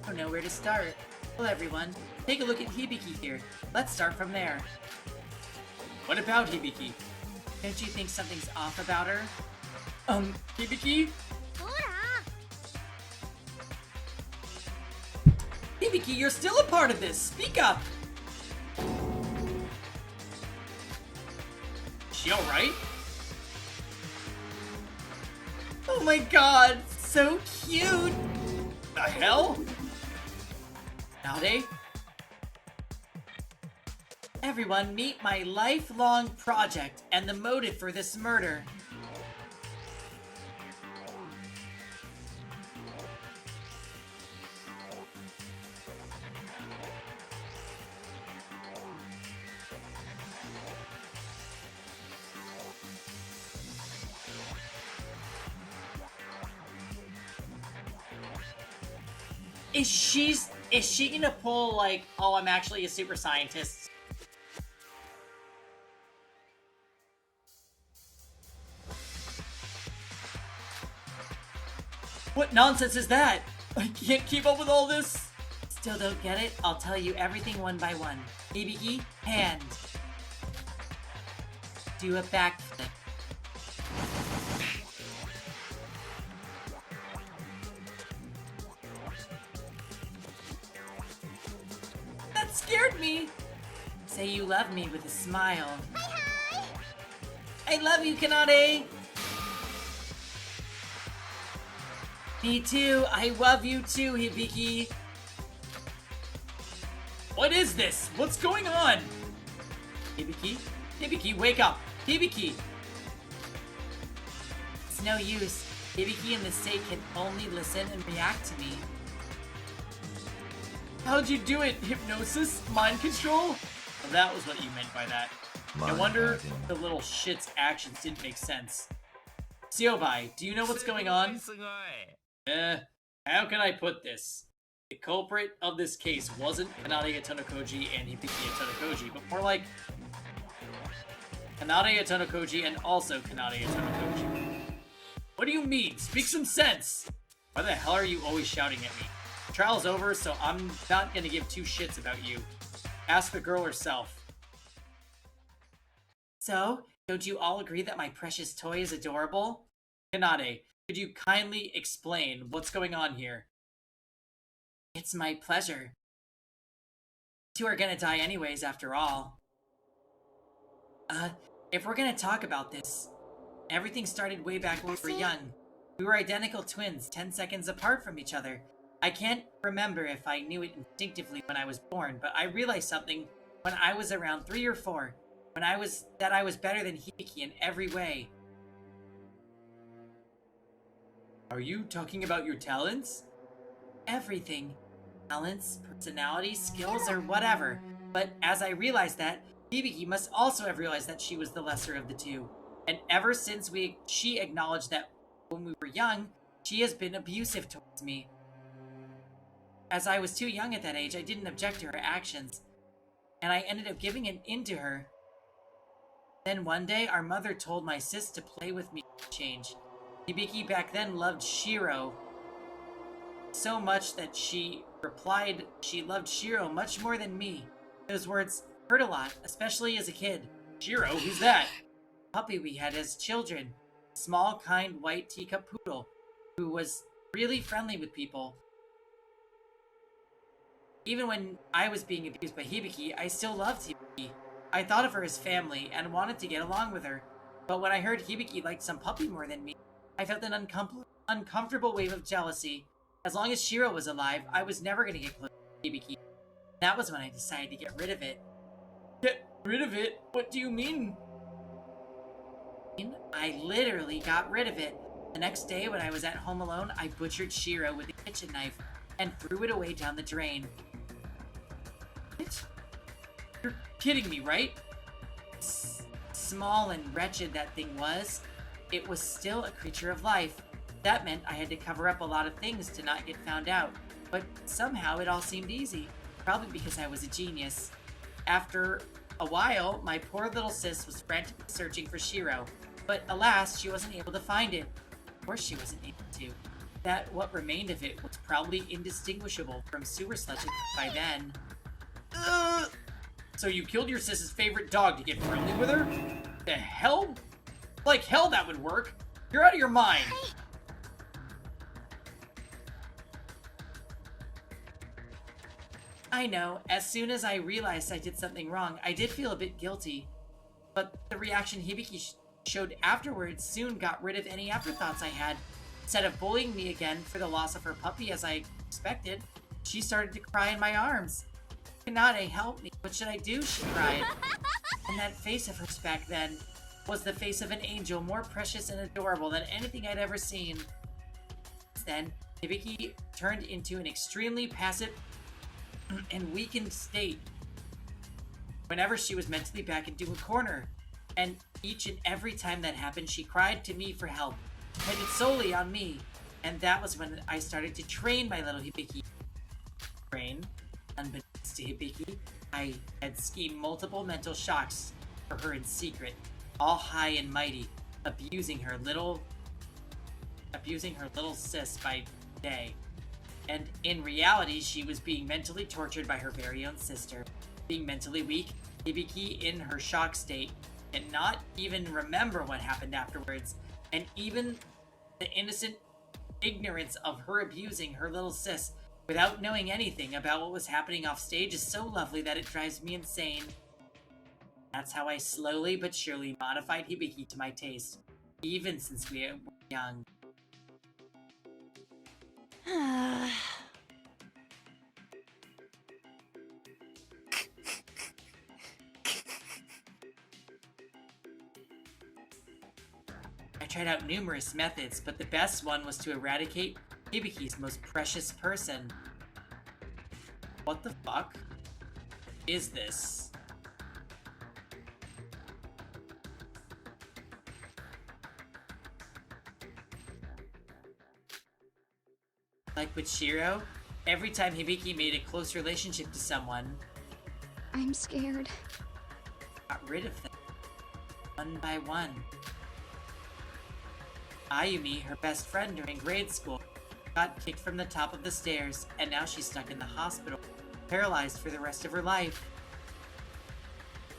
I don't know where to start. Well, everyone, take a look at Hibiki here. Let's start from there. What about Hibiki? Don't you think something's off about her? Hibiki? Hibiki, you're still a part of this! Speak up! She alright? Oh my god, so cute! The hell? Nade? Everyone, meet my lifelong project and the motive for this murder. Is she gonna pull, like, oh, I'm actually a super scientist? What nonsense is that? I can't keep up with all this! Still don't get it? I'll tell you everything one by one. Hibiki, hand. Do a backflip. That scared me! Say you love me with a smile. Hi! I love you, Kanade! Me too. I love you too, Hibiki. What is this? What's going on? Hibiki? Hibiki, wake up! Hibiki! It's no use. Hibiki and the state can only listen and react to me. How'd you do it? Hypnosis? Mind control? Well, that was what you meant by that. I wonder if the little shit's actions didn't make sense. Siobai, do you know what's going on? How can I put this? The culprit of this case wasn't Kanade Tonokoji and Hibiki Tonokoji, but more like Kanade Tonokoji and also Kanade Tonokoji. What do you mean? Speak some sense! Why the hell are you always shouting at me? The trial's over, so I'm not gonna give two shits about you. Ask the girl herself. So, don't you all agree that my precious toy is adorable? Kanade, could you kindly explain what's going on here? It's my pleasure. You two are gonna die anyways, after all. If we're gonna talk about this, everything started way back when we were young. We were identical twins, 10 seconds apart from each other. I can't remember if I knew it instinctively when I was born, but I realized something when I was around 3 or 4, that I was better than Hibiki in every way. Are you talking about your talents? Everything. Talents, personality, skills, or whatever. But as I realized that, Hibiki must also have realized that she was the lesser of the two. And ever since she acknowledged that when we were young, she has been abusive towards me. As I was too young at that age, I didn't object to her actions, and I ended up giving in to her. Then one day, our mother told my sis to play with me for a change. Hibiki back then loved Shiro so much that she replied she loved Shiro much more than me. Those words hurt a lot, especially as a kid. Shiro? Who's that? Puppy we had as children. Small, kind, white teacup poodle who was really friendly with people. Even when I was being abused by Hibiki, I still loved Hibiki. I thought of her as family and wanted to get along with her. But when I heard Hibiki liked some puppy more than me, I felt an uncomfortable wave of jealousy. As long as Shiro was alive, I was never going to get close to Hibiki. That was when I decided to get rid of it. Get rid of it? What do you mean? I literally got rid of it. The next day when I was at home alone, I butchered Shiro with a kitchen knife and threw it away down the drain. What? You're kidding me, right? Small and wretched that thing was, it was still a creature of life. That meant I had to cover up a lot of things to not get found out. But somehow it all seemed easy. Probably because I was a genius. After a while, my poor little sis was frantically searching for Shiro. But alas, she wasn't able to find it. Of course she wasn't able to. That what remained of it was probably indistinguishable from sewer sludge by then. So you killed your sis's favorite dog to get friendly with her? The hell? Like hell that would work. You're out of your mind. I know, as soon as I realized I did something wrong, I did feel a bit guilty. But the reaction Hibiki showed afterwards soon got rid of any afterthoughts I had. Instead of bullying me again for the loss of her puppy as I expected, she started to cry in my arms. Kanade, help me. What should I do? She cried. And that face of hers back then was the face of an angel, more precious and adorable than anything I'd ever seen. Since then, Hibiki turned into an extremely passive and weakened state whenever she was mentally back into a corner. And each and every time that happened, she cried to me for help, depended solely on me. And that was when I started to train my little Hibiki. Unbeknownst to Hibiki, I had schemed multiple mental shocks for her in secret, all high and mighty, abusing her little sis by day. And in reality, she was being mentally tortured by her very own sister. Being mentally weak, Hibiki in her shock state and not even remember what happened afterwards, and even the innocent ignorance of her abusing her little sis without knowing anything about what was happening off stage is so lovely that it drives me insane. That's how I slowly but surely modified Hibiki to my taste, even since we were young. I tried out numerous methods, but the best one was to eradicate Hibiki's most precious person. What the fuck is this? Like with Shiro, every time Hibiki made a close relationship to someone, I'm scared. got rid of them, one by one. Ayumi, her best friend during grade school, got kicked from the top of the stairs, and now she's stuck in the hospital, paralyzed for the rest of her life.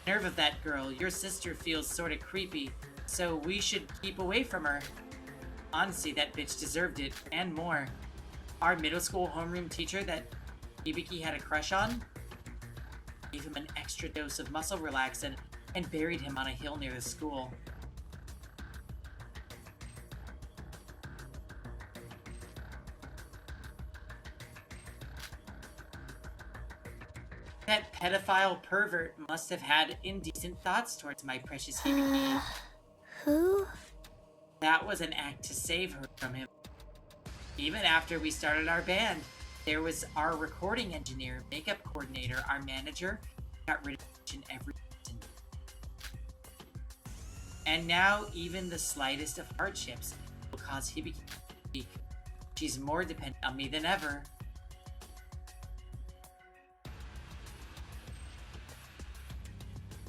Nerve of that girl, your sister feels sorta creepy, so we should keep away from her. Honestly, that bitch deserved it, and more. Our middle school homeroom teacher that Hibiki had a crush on gave him an extra dose of muscle relaxant and buried him on a hill near the school. That pedophile pervert must have had indecent thoughts towards my precious Hibiki. Who? That was an act to save her from him. Even after we started our band, there was our recording engineer, makeup coordinator, our manager, got rid of each and every person. And now even the slightest of hardships will cause Hibiki to speak. She's more dependent on me than ever.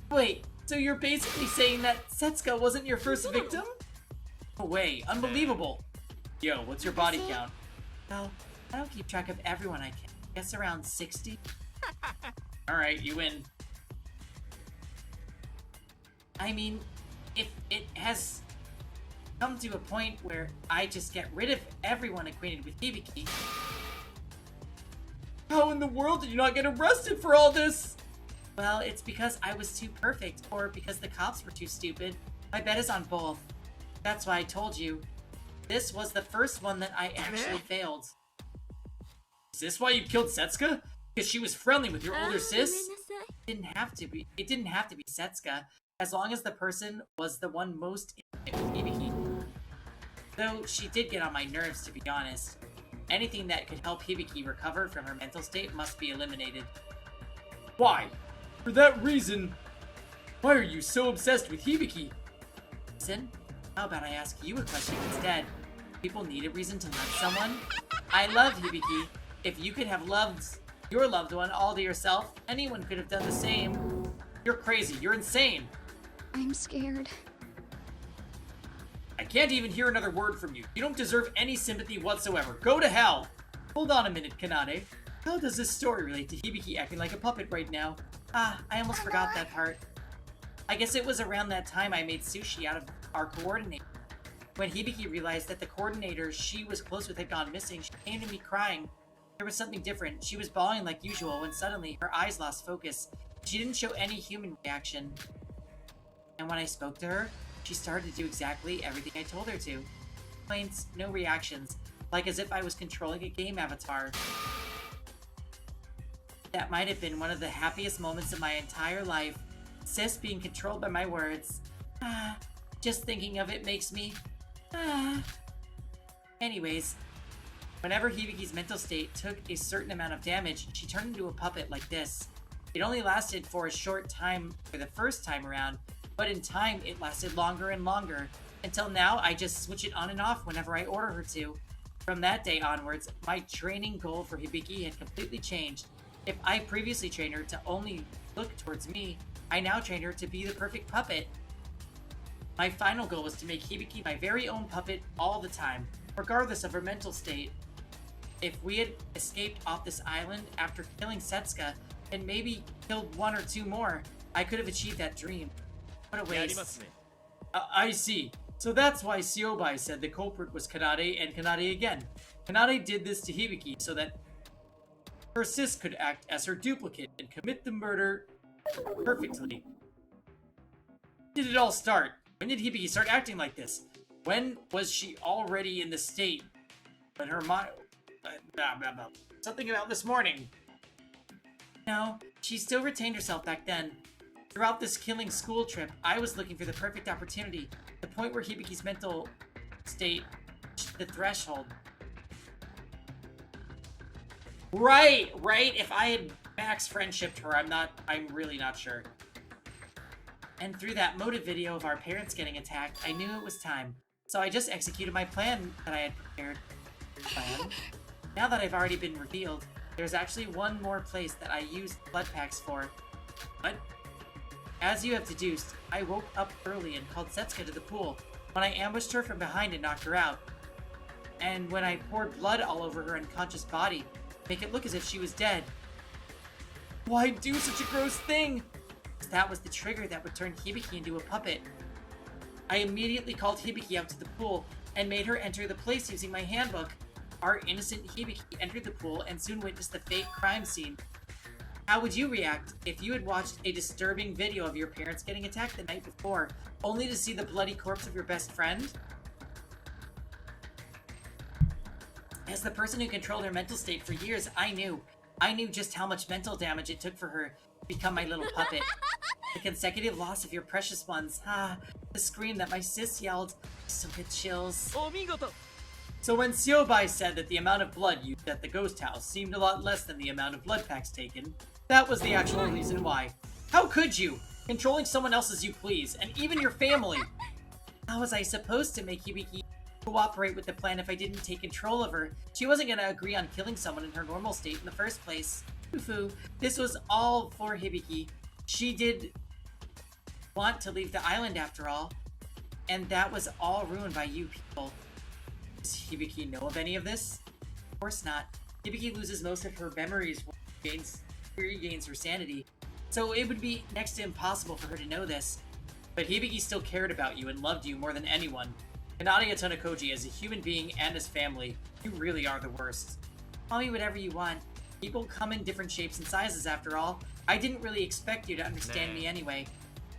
Wait, so you're basically saying that Setsuka wasn't your first victim? No way, unbelievable. Yo, what's your body count? Well, I don't keep track of everyone I can. Guess around 60? Alright, you win. I mean, if it has come to a point where I just get rid of everyone acquainted with Hibiki, how in the world did you not get arrested for all this? Well, it's because I was too perfect, or because the cops were too stupid. My bet is on both. That's why I told you. This was the first one that I actually failed. Is this why you killed Setsuka? Because she was friendly with your older sis? It didn't have to be Setsuka, as long as the person was the one most intimate with Hibiki. Though she did get on my nerves, to be honest. Anything that could help Hibiki recover from her mental state must be eliminated. Why? For that reason, why are you so obsessed with Hibiki? Listen, how about I ask you a question instead? People need a reason to love someone? I love Hibiki. If you could have loved your loved one all to yourself, anyone could have done the same. You're crazy. You're insane. I'm scared. I can't even hear another word from you. You don't deserve any sympathy whatsoever. Go to hell. Hold on a minute, Kanade. How does this story relate to Hibiki acting like a puppet right now? Ah, I almost forgot that part. I guess it was around that time I made sushi out of our coordinator. When Hibiki realized that the coordinator she was close with had gone missing, she came to me crying. There was something different. She was bawling like usual when suddenly her eyes lost focus. She didn't show any human reaction. And when I spoke to her, she started to do exactly everything I told her to. Complaints, no reactions, like as if I was controlling a game avatar. That might have been one of the happiest moments of my entire life. Sis being controlled by my words. Ah, just thinking of it makes me... Ah. Anyways, whenever Hibiki's mental state took a certain amount of damage, she turned into a puppet like this. It only lasted for a short time for the first time around, but in time it lasted longer and longer, until now I just switch it on and off whenever I order her to. From that day onwards, my training goal for Hibiki had completely changed. If I previously trained her to only look towards me, I now trained her to be the perfect puppet. My final goal was to make Hibiki my very own puppet all the time, regardless of her mental state. If we had escaped off this island after killing Setsuka, and maybe killed one or two more, I could have achieved that dream. What a waste. I see. So that's why Siobai said the culprit was Kanade and Kanade again. Kanade did this to Hibiki so that her sis could act as her duplicate and commit the murder perfectly. When did it all start? When did Hibiki start acting like this? When was she already in the state? When her mind... Something about this morning. No, she still retained herself back then. Throughout this killing school trip, I was looking for the perfect opportunity. The point where Hibiki's mental state reached the threshold. Right. If I had max friendshipped her, I'm really not sure. And through that motive video of our parents getting attacked, I knew it was time. So I just executed my plan that I had prepared. Plan? Now that I've already been revealed, there's actually one more place that I used blood packs for. What? As you have deduced, I woke up early and called Setsuka to the pool, when I ambushed her from behind and knocked her out. And when I poured blood all over her unconscious body, to make it look as if she was dead. Why do such a gross thing? That was the trigger that would turn Hibiki into a puppet. I immediately called Hibiki out to the pool and made her enter the place using my handbook. Our innocent Hibiki entered the pool and soon witnessed the fake crime scene. How would you react if you had watched a disturbing video of your parents getting attacked the night before, only to see the bloody corpse of your best friend? As the person who controlled her mental state for years, I knew just how much mental damage it took for her to become my little puppet. The consecutive loss of your precious ones. The scream that my sis yelled. I still get chills. So when Siobai said that the amount of blood used at the ghost house seemed a lot less than the amount of blood packs taken, that was the actual reason why. How could you? Controlling someone else as you please, and even your family! How was I supposed to make Hibiki cooperate with the plan if I didn't take control of her? She wasn't gonna agree on killing someone in her normal state in the first place. Fufu, this was all for Hibiki. She did want to leave the island after all, and that was all ruined by you people. Does Hibiki know of any of this? Of course not. Hibiki loses most of her memories when she regains her sanity, so it would be next to impossible for her to know this. But Hibiki still cared about you and loved you more than anyone. Kanade Tonakoji, as a human being and as family, you really are the worst. Call me whatever you want. People come in different shapes and sizes after all. I didn't really expect you to understand me anyway.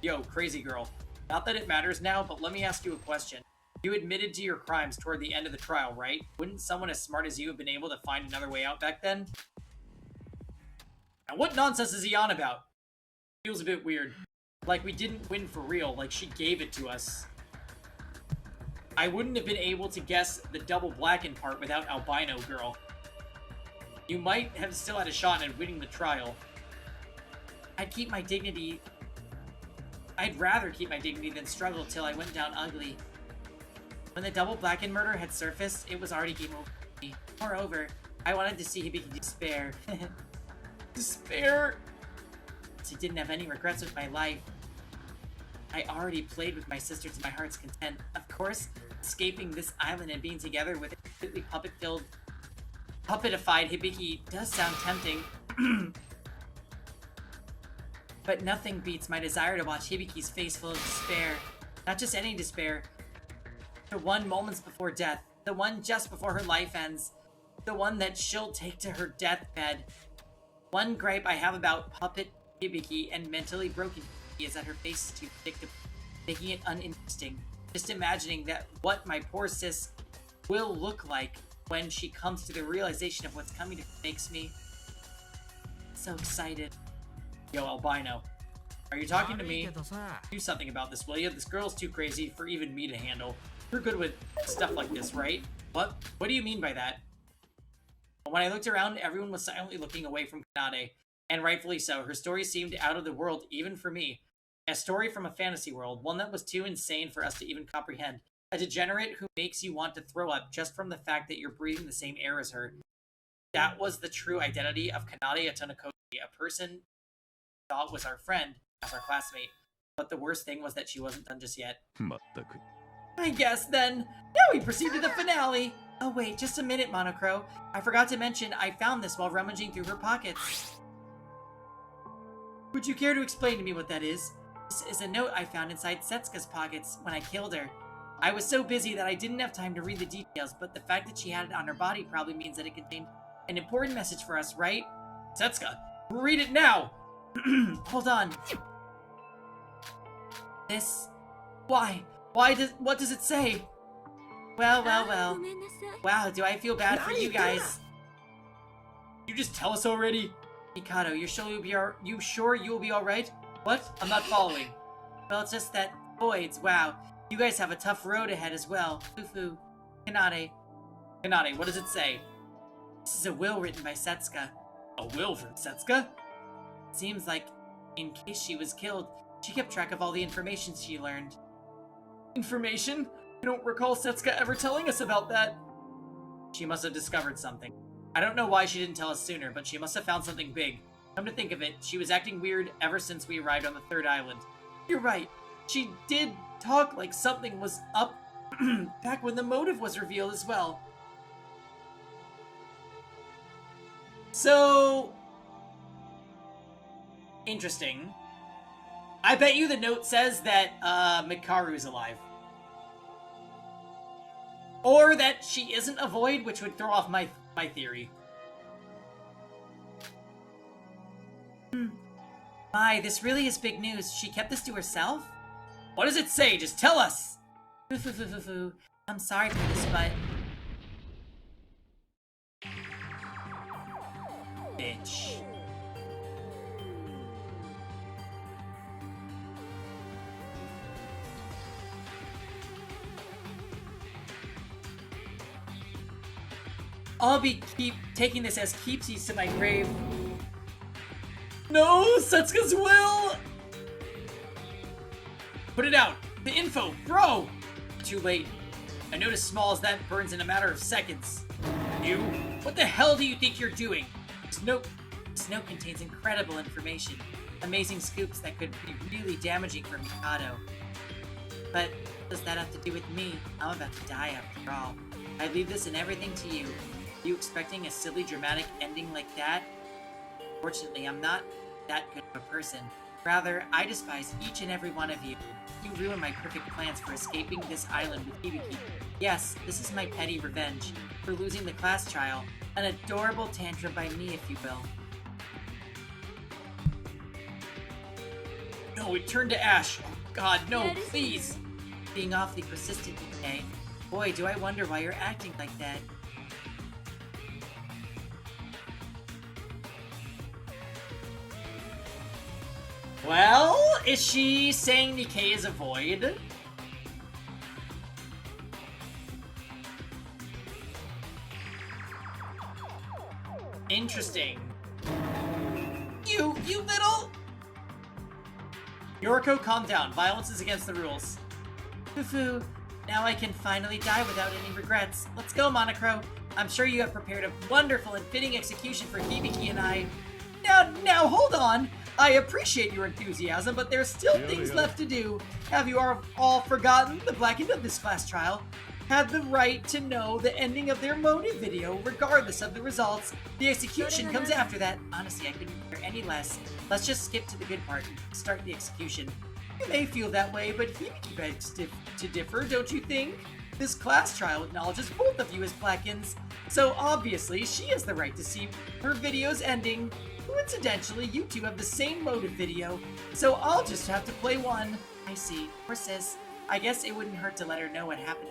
Yo, crazy girl. Not that it matters now, but let me ask you a question. You admitted to your crimes toward the end of the trial, right? Wouldn't someone as smart as you have been able to find another way out back then? Now what nonsense is he on about? Feels a bit weird. Like we didn't win for real, like she gave it to us. I wouldn't have been able to guess the double blackened part without Albino Girl. You might have still had a shot at winning the trial. I'd keep my dignity. I'd rather keep my dignity than struggle till I went down ugly. When the double blackened murder had surfaced, it was already game over for me. Moreover, I wanted to see Hibiki despair. Despair? She didn't have any regrets with my life. I already played with my sister to my heart's content. Of course, escaping this island and being together with a completely puppetified Hibiki does sound tempting. But nothing beats my desire to watch Hibiki's face full of despair. Not just any despair. The one moments before death. The one just before her life ends. The one that she'll take to her deathbed. One gripe I have about puppet Hibiki and mentally broken Hibiki is that her face is too predictable, making it uninteresting. Just imagining that what my poor sis will look like when she comes to the realization of what's coming to her makes me so excited. Yo, Albino, are you talking to me? Do something about this, will you? This girl's too crazy for even me to handle. You're good with stuff like this, right? What? What do you mean by that? When I looked around, everyone was silently looking away from Kanade, and rightfully so. Her story seemed out of the world, even for me. A story from a fantasy world, one that was too insane for us to even comprehend. A degenerate who makes you want to throw up just from the fact that you're breathing the same air as her. That was the true identity of Kanade Tonakoji, a person thought was our friend, as our classmate. But the worst thing was that she wasn't done just yet. I guess then, now we proceed to the finale! Oh wait, just a minute, Monocro. I forgot to mention I found this while rummaging through her pockets. Would you care to explain to me what that is? This is a note I found inside Setsuka's pockets when I killed her. I was so busy that I didn't have time to read the details, but the fact that she had it on her body probably means that it contained an important message for us, right? Setsuka, read it now! Hold on. This... Why? What does it say? Well. Wow, do I feel bad for you guys. You just tell us already? Mikado, you sure you'll be alright? What? I'm not following. Well, it's just that voids, wow. You guys have a tough road ahead as well. Fufu. Kanade, what does it say? This is a will written by Setsuka. A will from Setsuka? Seems like, in case she was killed, she kept track of all the information she learned. Information? I don't recall Setsuka ever telling us about that. She must have discovered something. I don't know why she didn't tell us sooner, but she must have found something big. Come to think of it, she was acting weird ever since we arrived on the third island. You're right. She did talk like something was up back when the motive was revealed as well. So... interesting. I bet you the note says that Mikaru's alive. Or that she isn't a void, which would throw off my theory. My, this really is big news. She kept this to herself? What does it say? Just tell us! Foo. I'm sorry for this, but... Bitch. I'll be taking this as keepsies to my grave. No, Setsuka's will! Put it out! The info, bro! Too late. A note as small as that burns in a matter of seconds. You? What the hell do you think you're doing? This note contains incredible information. Amazing scoops that could be really damaging for Mikado. But what does that have to do with me? I'm about to die after all. I leave this and everything to you. You expecting a silly dramatic ending like that? Fortunately, I'm not that good of a person. Rather, I despise each and every one of you. You ruined my perfect plans for escaping this island with Hibiki. Yes, this is my petty revenge for losing the class trial. An adorable tantrum by me, if you will. No, it turned to ash. Oh god, no, please! Being awfully persistent, eh? Boy, do I wonder why you're acting like that. Well, is she saying Nikkei is a void? Interesting. You little... Yoriko, calm down. Violence is against the rules. Foo. Now I can finally die without any regrets. Let's go, Monocro. I'm sure you have prepared a wonderful and fitting execution for Hibiki and I. Now, hold on. I appreciate your enthusiasm, but there's still things left to do. Have you all forgotten the Blackened of this class trial had the right to know the ending of their motive video, regardless of the results? The execution comes after that. Honestly, I couldn't care any less. Let's just skip to the good part and start the execution. You may feel that way, but Hibiki begs to differ, don't you think? This class trial acknowledges both of you as Blackens, so obviously she has the right to see her video's ending. Coincidentally, you two have the same motive video, so I'll just have to play one. I see. Poor sis. I guess it wouldn't hurt to let her know what happened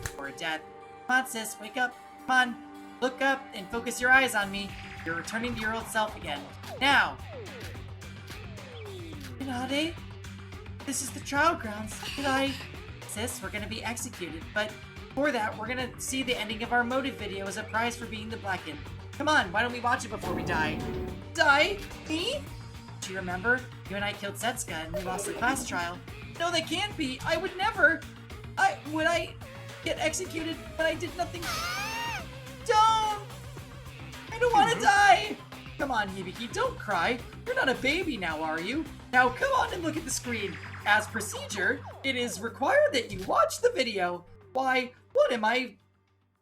before her death. Come on, sis, wake up. Come on, look up and focus your eyes on me. You're returning to your old self again. Now! Hinade? This is the trial grounds. Sis, we're gonna be executed, but for that, we're gonna see the ending of our motive video as a prize for being the Blackened. Come on, why don't we watch it before we die? Die? Me? Do you remember? You and I killed Setsuka and we lost the class trial. No, that can't be. I would never. Would I get executed when I did nothing? Don't! I don't want to die! Come on, Hibiki, don't cry. You're not a baby now, are you? Now come on and look at the screen. As procedure, it is required that you watch the video. Why, what am I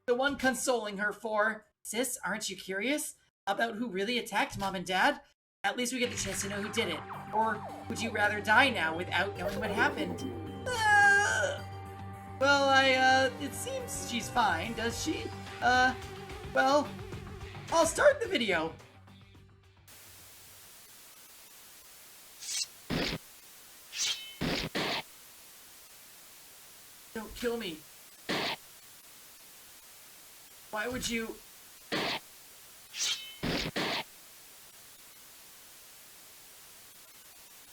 the one consoling her for? Sis, aren't you curious about who really attacked Mom and Dad? At least we get the chance to know who did it. Or would you rather die now without knowing what happened? Well, it seems she's fine, does she? Well, I'll start the video. Don't kill me. Why would you...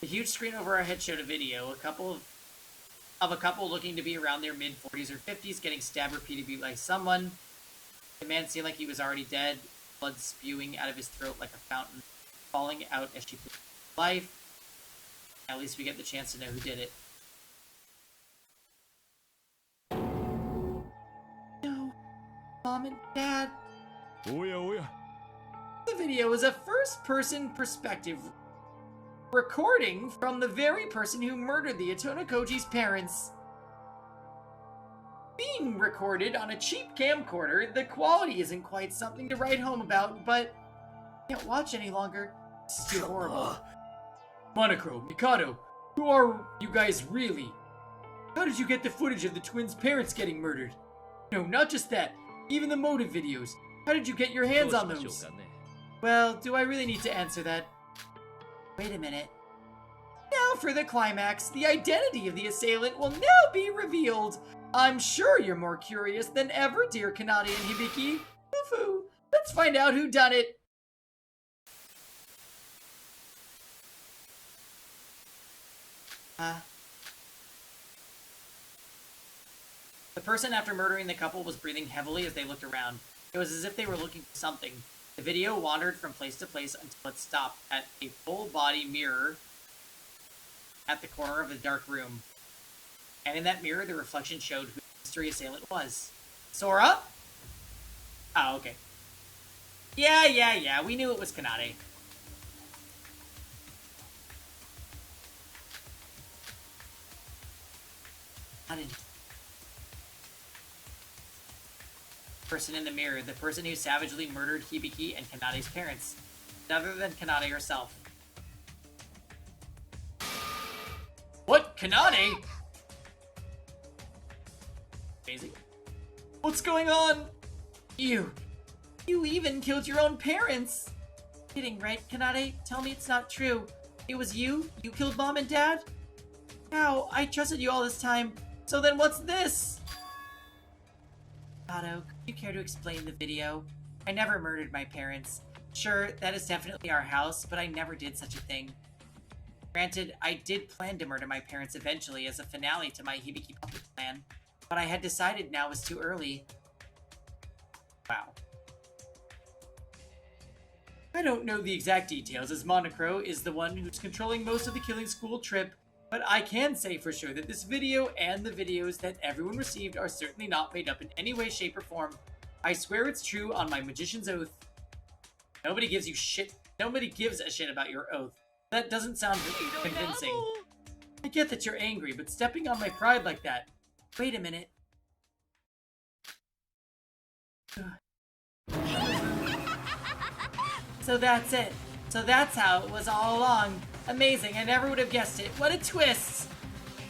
The huge screen over our head showed a video, of a couple looking to be around their mid-40s or 50s getting stabbed repeatedly by someone. The man seemed like he was already dead, blood spewing out of his throat like a fountain, falling out as she put life. At least we get the chance to know who did it. No. Mom and Dad. The video is a first-person perspective recording from the very person who murdered the Otonokoji's parents. Being recorded on a cheap camcorder, the quality isn't quite something to write home about, but I can't watch any longer. This is too horrible. Monochrome, Mikado, who are you guys really? How did you get the footage of the twins' parents getting murdered? No, not just that. Even the motive videos. How did you get your hands on those? Well, do I really need to answer that? Wait a minute. Now for the climax. The identity of the assailant will now be revealed. I'm sure you're more curious than ever, dear Kanade and Hibiki. Woohoo! Let's find out who done it. The person after murdering the couple was breathing heavily as they looked around. It was as if they were looking for something. The video wandered from place to place until it stopped at a full-body mirror at the corner of the dark room. And in that mirror, the reflection showed who the mystery assailant was. Sora? Oh, okay. Yeah, we knew it was Kanade. Person in the mirror, the person who savagely murdered Hibiki and Kanade's parents, other than Kanade herself. What? Kanade? Amazing. What's going on? You even killed your own parents! Kidding, right, Kanade? Tell me it's not true. It was you? You killed Mom and Dad? How? I trusted you all this time. So then what's this? Otto, could you care to explain the video? I never murdered my parents. Sure, that is definitely our house, but I never did such a thing. Granted, I did plan to murder my parents eventually as a finale to my Hibiki puppet plan, but I had decided now was too early. Wow. I don't know the exact details, as Monocro is the one who's controlling most of the killing school trip, but I can say for sure that this video and the videos that everyone received are certainly not made up in any way, shape, or form. I swear it's true on my magician's oath. Nobody gives you shit. Nobody gives a shit about your oath. That doesn't sound convincing. I get that you're angry, but stepping on my pride like that. Wait a minute. So that's it. So that's how it was all along. Amazing, I never would have guessed it. What a twist!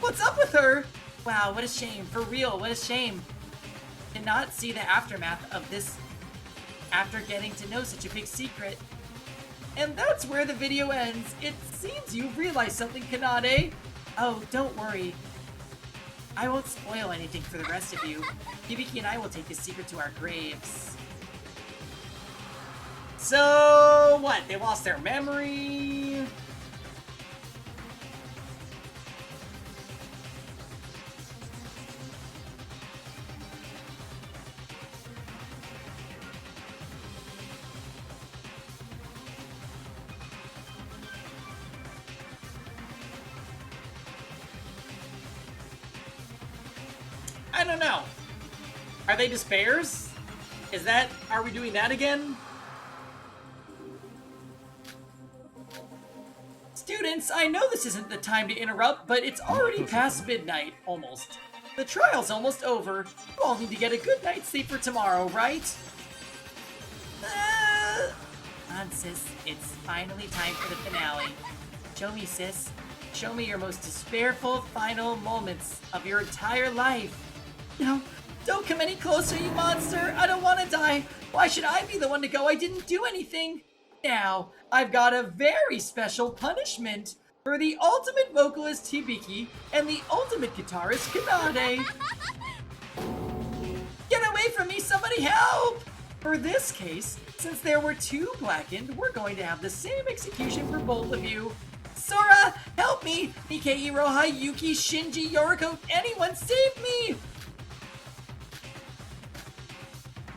What's up with her? Wow, what a shame. For real, what a shame. Did not see the aftermath of this after getting to know such a big secret. And that's where the video ends. It seems you've realized something, Kanade. Oh, don't worry. I won't spoil anything for the rest of you. Hibiki and I will take this secret to our graves. So, what? They lost their memory? I don't know. Are they despairs? Are we doing that again? Students, I know this isn't the time to interrupt, but it's already past midnight, almost. The trial's almost over. You all need to get a good night's sleep for tomorrow, right? Come on, sis. It's finally time for the finale. Show me, sis. Show me your most despairful final moments of your entire life. No, don't come any closer, you monster! I don't want to die! Why should I be the one to go? I didn't do anything! Now, I've got a very special punishment for the ultimate vocalist Hibiki and the ultimate guitarist Kanade! Get away from me, somebody help! For this case, since there were two blackened, we're going to have the same execution for both of you. Sora, help me! Nikei, Roha, Yuki, Shinji, Yoriko, anyone save me!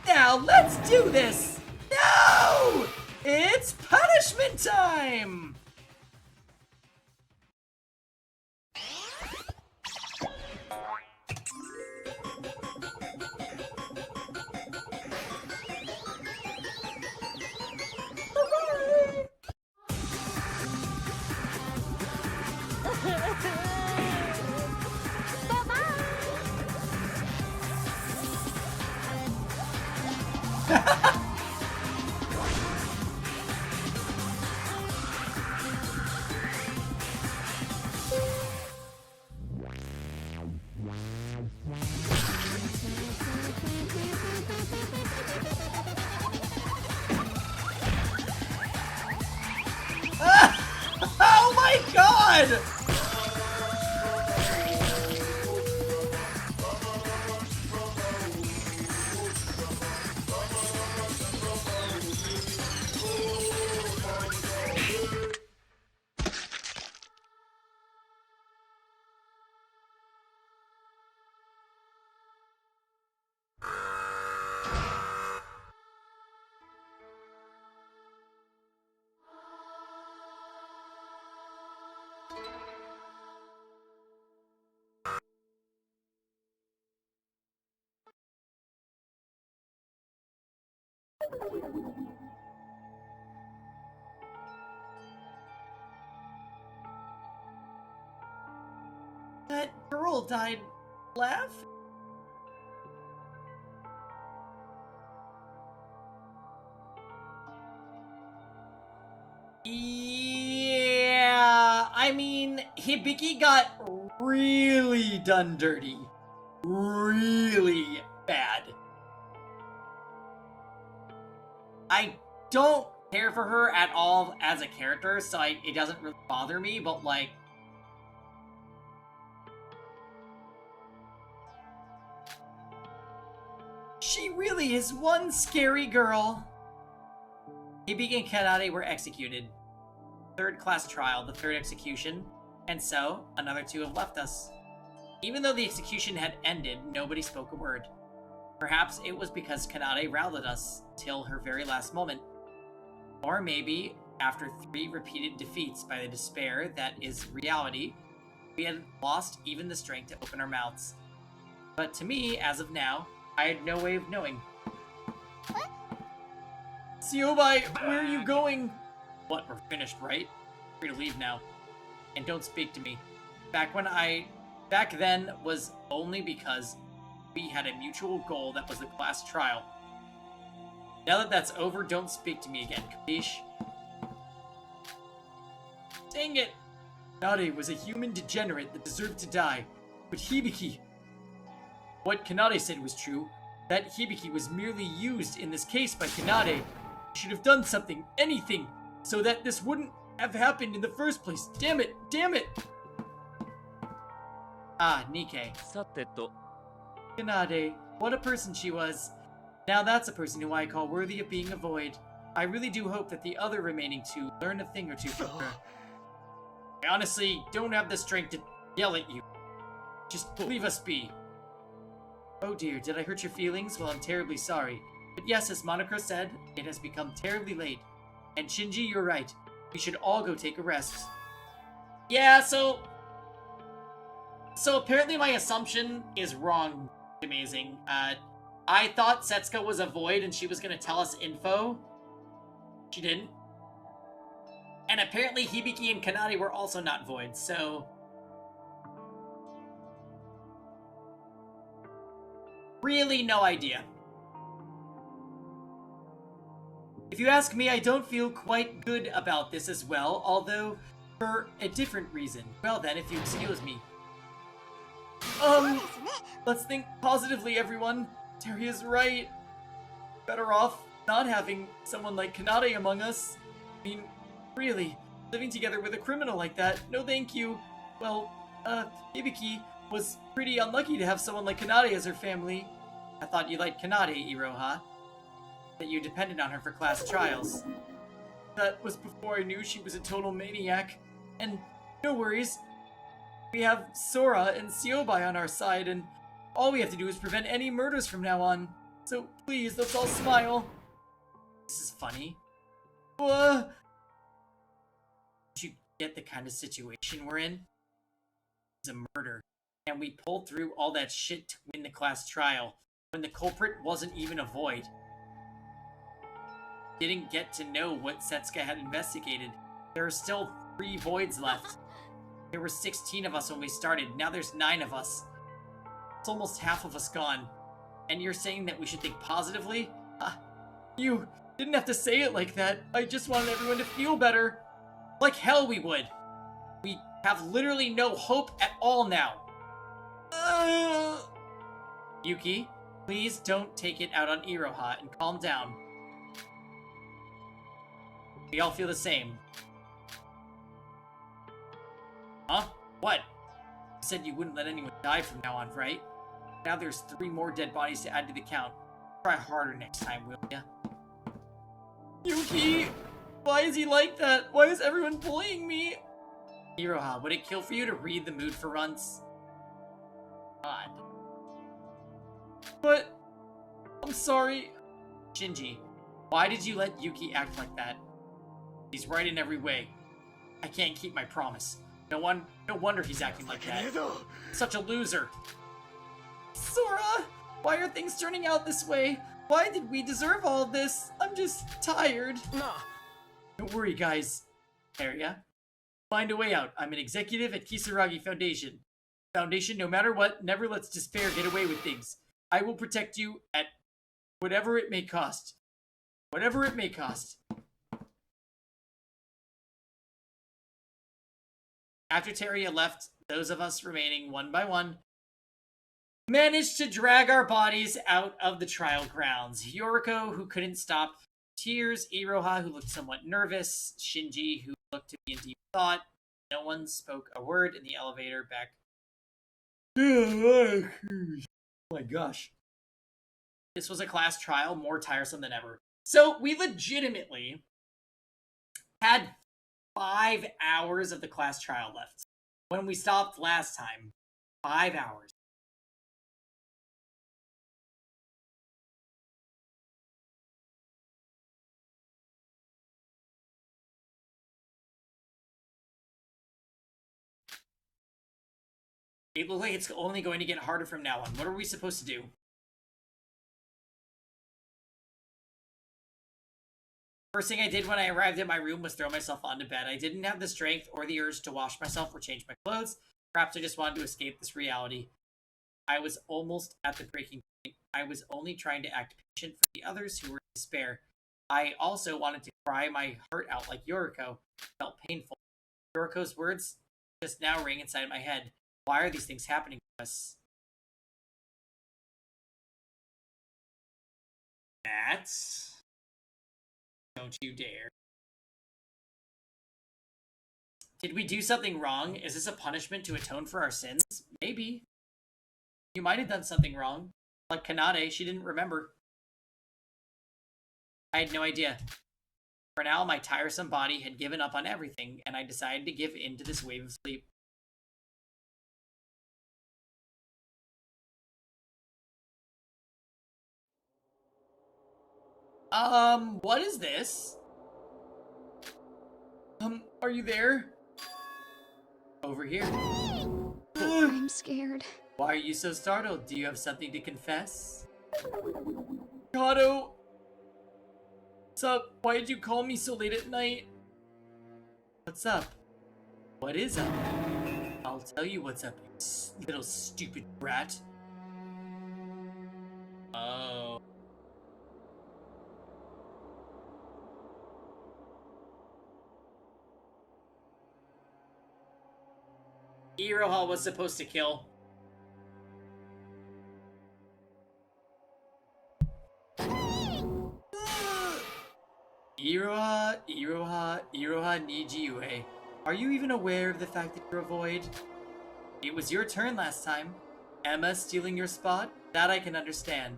Now, let's do this! No! It's punishment time! god! That girl died. Laugh? Yeah, I mean, Hibiki got really done dirty. Really bad. I don't care for her at all as a character, so it doesn't really bother me, but like... she really is one scary girl. Hibiki and Kanade were executed. Third class trial, the third execution, and so, another two have left us. Even though the execution had ended, nobody spoke a word. Perhaps it was because Kanade rallied us till her very last moment. Or maybe, after 3 repeated defeats by the despair that is reality, we had lost even the strength to open our mouths. But to me, as of now, I had no way of knowing. Siobai, where are you going? What, we're finished, right? Free to leave now. And don't speak to me. Back then was only because we had a mutual goal that was the class trial. Now that that's over, don't speak to me again, capiche? Dang it! Kanade was a human degenerate that deserved to die. But Hibiki... what Kanade said was true. That Hibiki was merely used in this case by Kanade. He should have done something, anything, so that this wouldn't have happened in the first place. Damn it! Damn it! Ah, Nikke. Kanade, what a person she was. Now that's a person who I call worthy of being a void. I really do hope that the other remaining 2 learn a thing or two from her. I honestly don't have the strength to yell at you. Just leave us be. Oh dear, did I hurt your feelings? Well, I'm terribly sorry. But yes, as Monokura said, it has become terribly late. And Shinji, you're right. We should all go take a rest. Yeah, so apparently my assumption is wrong. Amazing. I thought Setsuka was a void and she was gonna tell us info. She didn't. And apparently Hibiki and Kanade were also not voids, so... really no idea. If you ask me, I don't feel quite good about this as well, although for a different reason. Well then, if you excuse me. Let's think positively, everyone. Terry is right. Better off not having someone like Kanade among us. I mean, really, living together with a criminal like that, no thank you. Well, Hibiki was pretty unlucky to have someone like Kanade as her family. I thought you liked Kanade, Iroha. That you depended on her for class trials. That was before I knew she was a total maniac. And no worries. We have Sora and Siobai on our side, and all we have to do is prevent any murders from now on. So please, let's all smile. This is funny. Don't you get the kind of situation we're in? It's a murder. And we pulled through all that shit to win the class trial, when the culprit wasn't even a void. Didn't get to know what Setsuka had investigated. There are still 3 voids left. There were 16 of us when we started, now there's 9 of us. It's almost half of us gone. And you're saying that we should think positively? You didn't have to say it like that. I just wanted everyone to feel better. Like hell we would. We have literally no hope at all now. Yuki, please don't take it out on Iroha and calm down. We all feel the same. What? You said you wouldn't let anyone die from now on, right? Now there's 3 more dead bodies to add to the count. Try harder next time, will ya? Yuki! Why is he like that? Why is everyone bullying me? Iroha, would it kill for you to read the mood for once? God. But... I'm sorry. Shinji, why did you let Yuki act like that? He's right in every way. I can't keep my promise. No wonder he's acting like that. Such a loser. Sora! Why are things turning out this way? Why did we deserve all this? I'm just tired. Don't worry, guys. Area. Find a way out. I'm an executive at Kisaragi Foundation. Foundation, no matter what, never lets despair get away with things. I will protect you at whatever it may cost. Whatever it may cost. After Teria left, those of us remaining one by one managed to drag our bodies out of the trial grounds. Yoriko, who couldn't stop tears, Iroha, who looked somewhat nervous, Shinji, who looked to be in deep thought. No one spoke a word in the elevator back. Oh my gosh. This was a class trial, more tiresome than ever. So we legitimately had 5 hours of the class trial left. When we stopped last time, 5 hours. It looks like it's only going to get harder from now on. What are we supposed to do? First thing I did when I arrived at my room was throw myself onto bed. I didn't have the strength or the urge to wash myself or change my clothes. Perhaps I just wanted to escape this reality. I was almost at the breaking point. I was only trying to act patient for the others who were in despair. I also wanted to cry my heart out like Yoriko. It felt painful. Yoriko's words just now ring inside my head. Why are these things happening to us? Matt? Don't you dare. Did we do something wrong? Is this a punishment to atone for our sins? Maybe. You might have done something wrong. Like Kanade, she didn't remember. I had no idea. For now, my tiresome body had given up on everything, and I decided to give in to this wave of sleep. What is this? Are you there? Over here. I'm scared. Why are you so startled? Do you have something to confess? Kato! What's up? Why did you call me so late at night? What's up? What is up? I'll tell you what's up, you little stupid brat. Oh. Iroha was supposed to kill. Iroha Nijiue. Are you even aware of the fact that you're a void? It was your turn last time. Emma stealing your spot? That I can understand.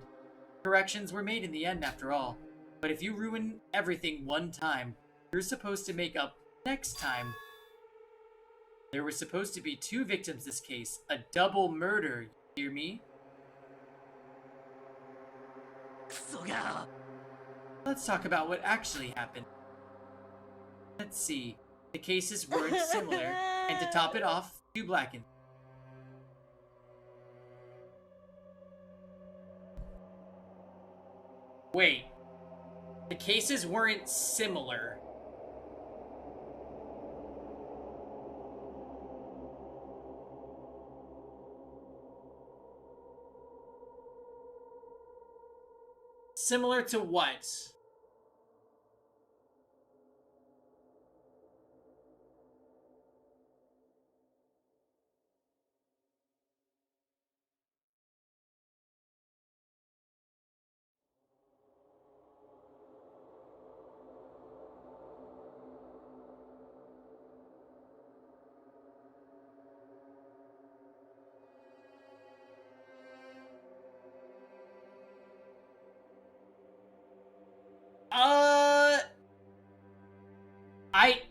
Corrections were made in the end after all. But if you ruin everything one time, you're supposed to make up next time. There were supposed to be 2 victims this case. A double murder, you hear me? Let's talk about what actually happened. Let's see. The cases weren't similar, and to top it off, 2 blackened. Wait. The cases weren't similar. Similar to what?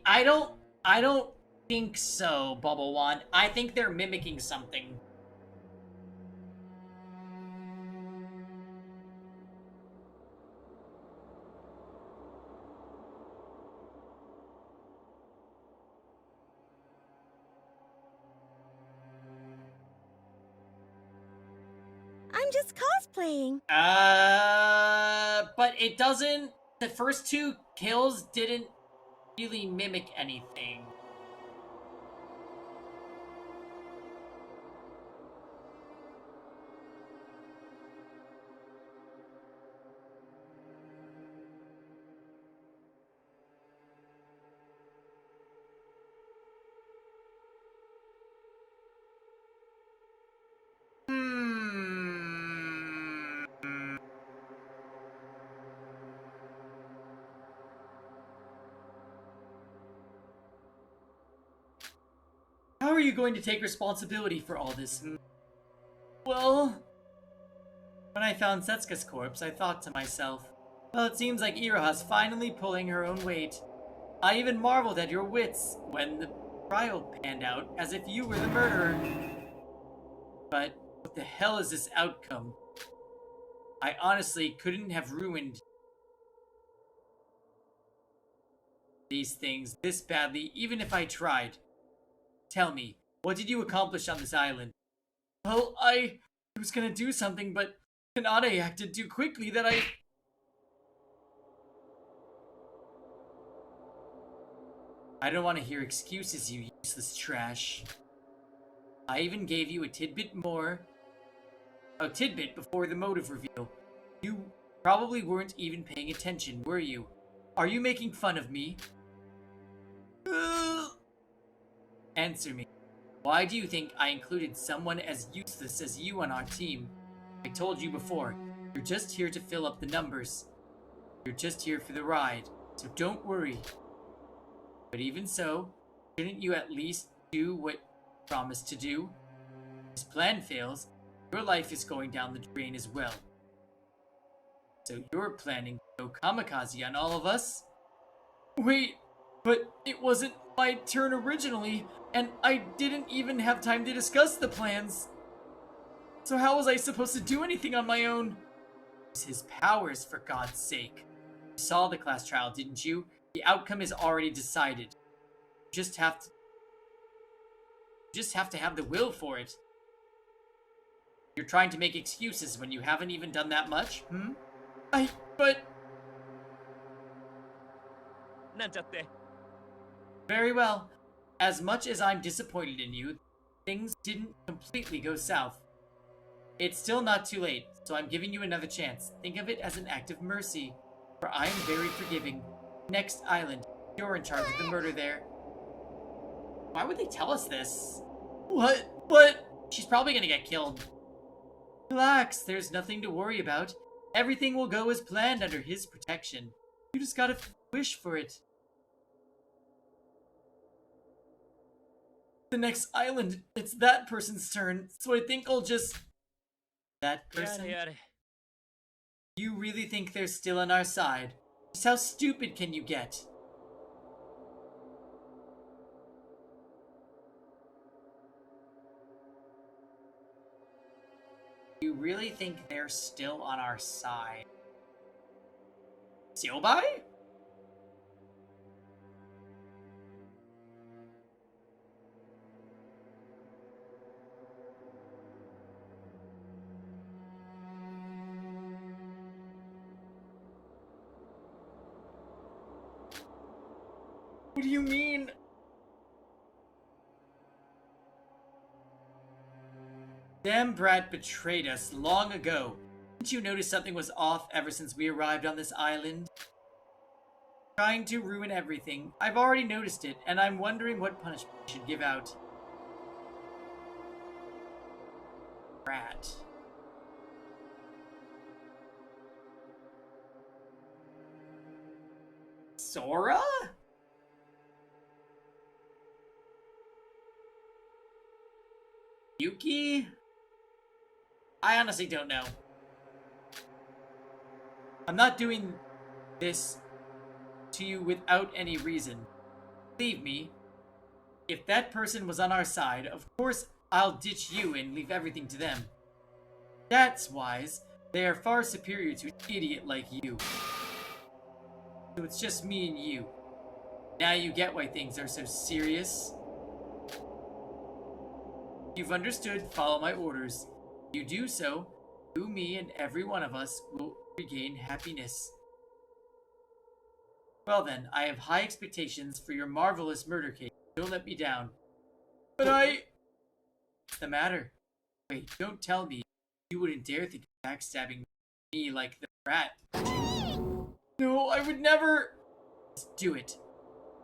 I don't think so, Bubble Wand. I think they're mimicking something. I'm just cosplaying. But it doesn't... The first two kills didn't really mimic anything. How are you going to take responsibility for all this? Well, when I found Setsuka's corpse, I thought to myself, well, it seems like Iroha's finally pulling her own weight. I even marveled at your wits when the trial panned out as if you were the murderer. But what the hell is this outcome? I honestly couldn't have ruined these things this badly even if I tried. Tell me, what did you accomplish on this island? Well, I was gonna do something, but Kanade acted too quickly that I don't want to hear excuses, you useless trash. I even gave you a tidbit before the motive reveal. You probably weren't even paying attention, were you? Are you making fun of me? Answer me. Why do you think I included someone as useless as you on our team? I told you before, you're just here to fill up the numbers. You're just here for the ride, so don't worry. But even so, shouldn't you at least do what you promised to do? If this plan fails, your life is going down the drain as well. So you're planning to go kamikaze on all of us? Wait, but it wasn't my turn originally, and I didn't even have time to discuss the plans. So how was I supposed to do anything on my own? Use his powers, for God's sake. You saw the class trial, didn't you? The outcome is already decided. You just have to have the will for it. You're trying to make excuses when you haven't even done that much, but... Very well. As much as I'm disappointed in you, things didn't completely go south. It's still not too late, so I'm giving you another chance. Think of it as an act of mercy, for I am very forgiving. Next island, you're in charge of the murder there. Why would they tell us this? What? She's probably gonna get killed. Relax, there's nothing to worry about. Everything will go as planned under his protection. You just gotta wish for it. The next island, it's that person's turn, so I think I'll just... That person? You really think they're still on our side? Just how stupid can you get? You really think they're still on our side? Seobai? What do you mean? Damn brat betrayed us long ago. Didn't you notice something was off ever since we arrived on this island? Trying to ruin everything. I've already noticed it, and I'm wondering what punishment we should give out. Brat. Sora? Yuki? I honestly don't know. I'm not doing this to you without any reason. Believe me, if that person was on our side, of course I'll ditch you and leave everything to them. That's wise. They are far superior to an idiot like you. So it's just me and you. Now you get why things are so serious. You've understood, follow my orders. You do so, you, me, and every one of us will regain happiness. Well then, I have high expectations for your marvelous murder case. Don't let me down. But What's the matter? Wait, don't tell me. You wouldn't dare think of backstabbing me like the rat. No, I would never. Just do it.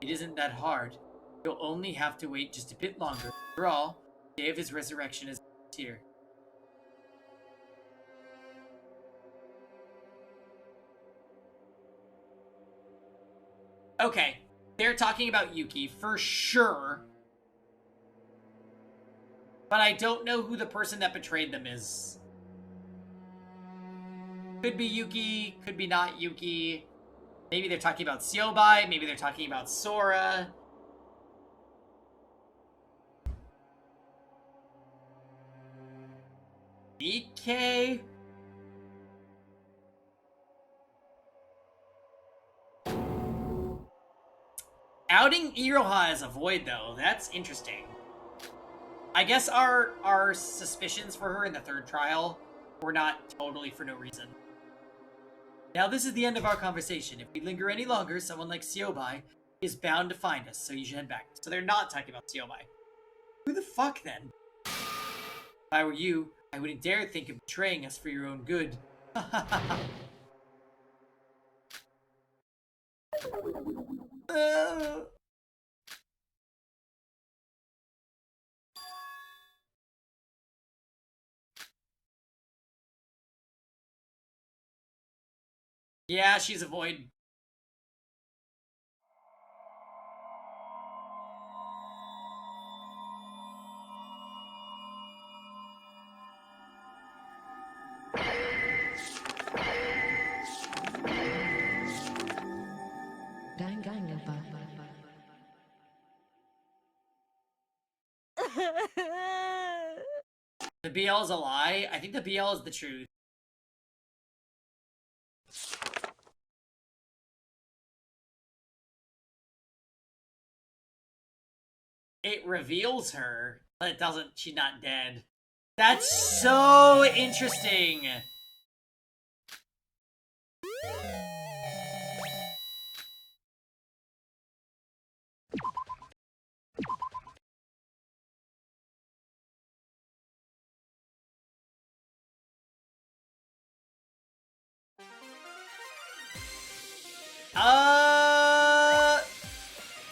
It isn't that hard. You'll only have to wait just a bit longer. After all, the day of his resurrection is here. Okay, they're talking about Yuki for sure. But I don't know who the person that betrayed them is. Could be Yuki, could be not Yuki. Maybe they're talking about Siobai, maybe they're talking about Sora. DK? Outing Iroha as a void, though, that's interesting. I guess our suspicions for her in the third trial were not totally for no reason. Now this is the end of our conversation. If we linger any longer, someone like Siobai is bound to find us, so you should head back. So they're not talking about Siobai. Who the fuck, then? If I were you, I wouldn't dare think of betraying us for your own good. Yeah, she's a void. Danganronpa. The BL is a lie? I think the BL is the truth. It reveals her, but it doesn't. She's not dead. That's so interesting.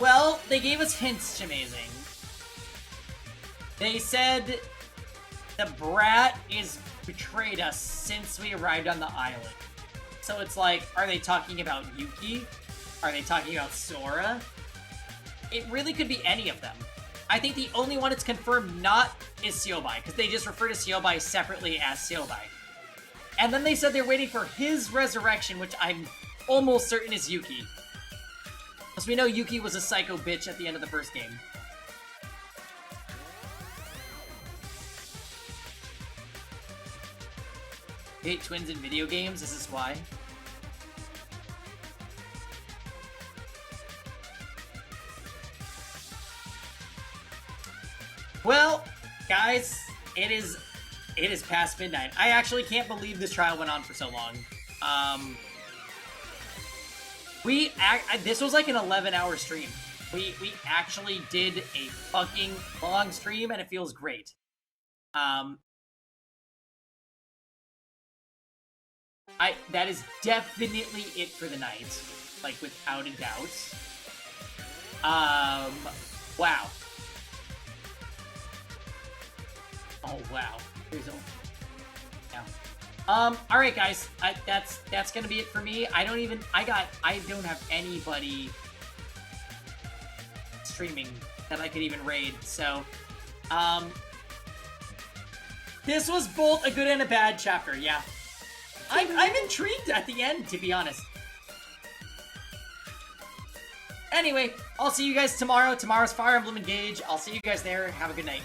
Well, they gave us hints, Amazing. They said the brat is betrayed us since we arrived on the island. So it's like, are they talking about Yuki? Are they talking about Sora? It really could be any of them. I think the only one it's confirmed not is Siobai, because they just refer to Siobai separately as Siobai. And then they said they're waiting for his resurrection, which I'm almost certain is Yuki. Because we know Yuki was a psycho bitch at the end of the first game. You hate twins in video games? This is why. Well, guys, it is past midnight. I actually can't believe this trial went on for so long. This was like an 11-hour stream. We actually did a fucking long stream, and it feels great. That is definitely it for the night, like without a doubt. Wow. Oh wow. There's a yeah. All right, guys. That's gonna be it for me. I don't have anybody streaming that I could even raid. So, this was both a good and a bad chapter. Yeah. I'm intrigued at the end, to be honest. Anyway, I'll see you guys tomorrow. Tomorrow's Fire Emblem Engage. I'll see you guys there. Have a good night.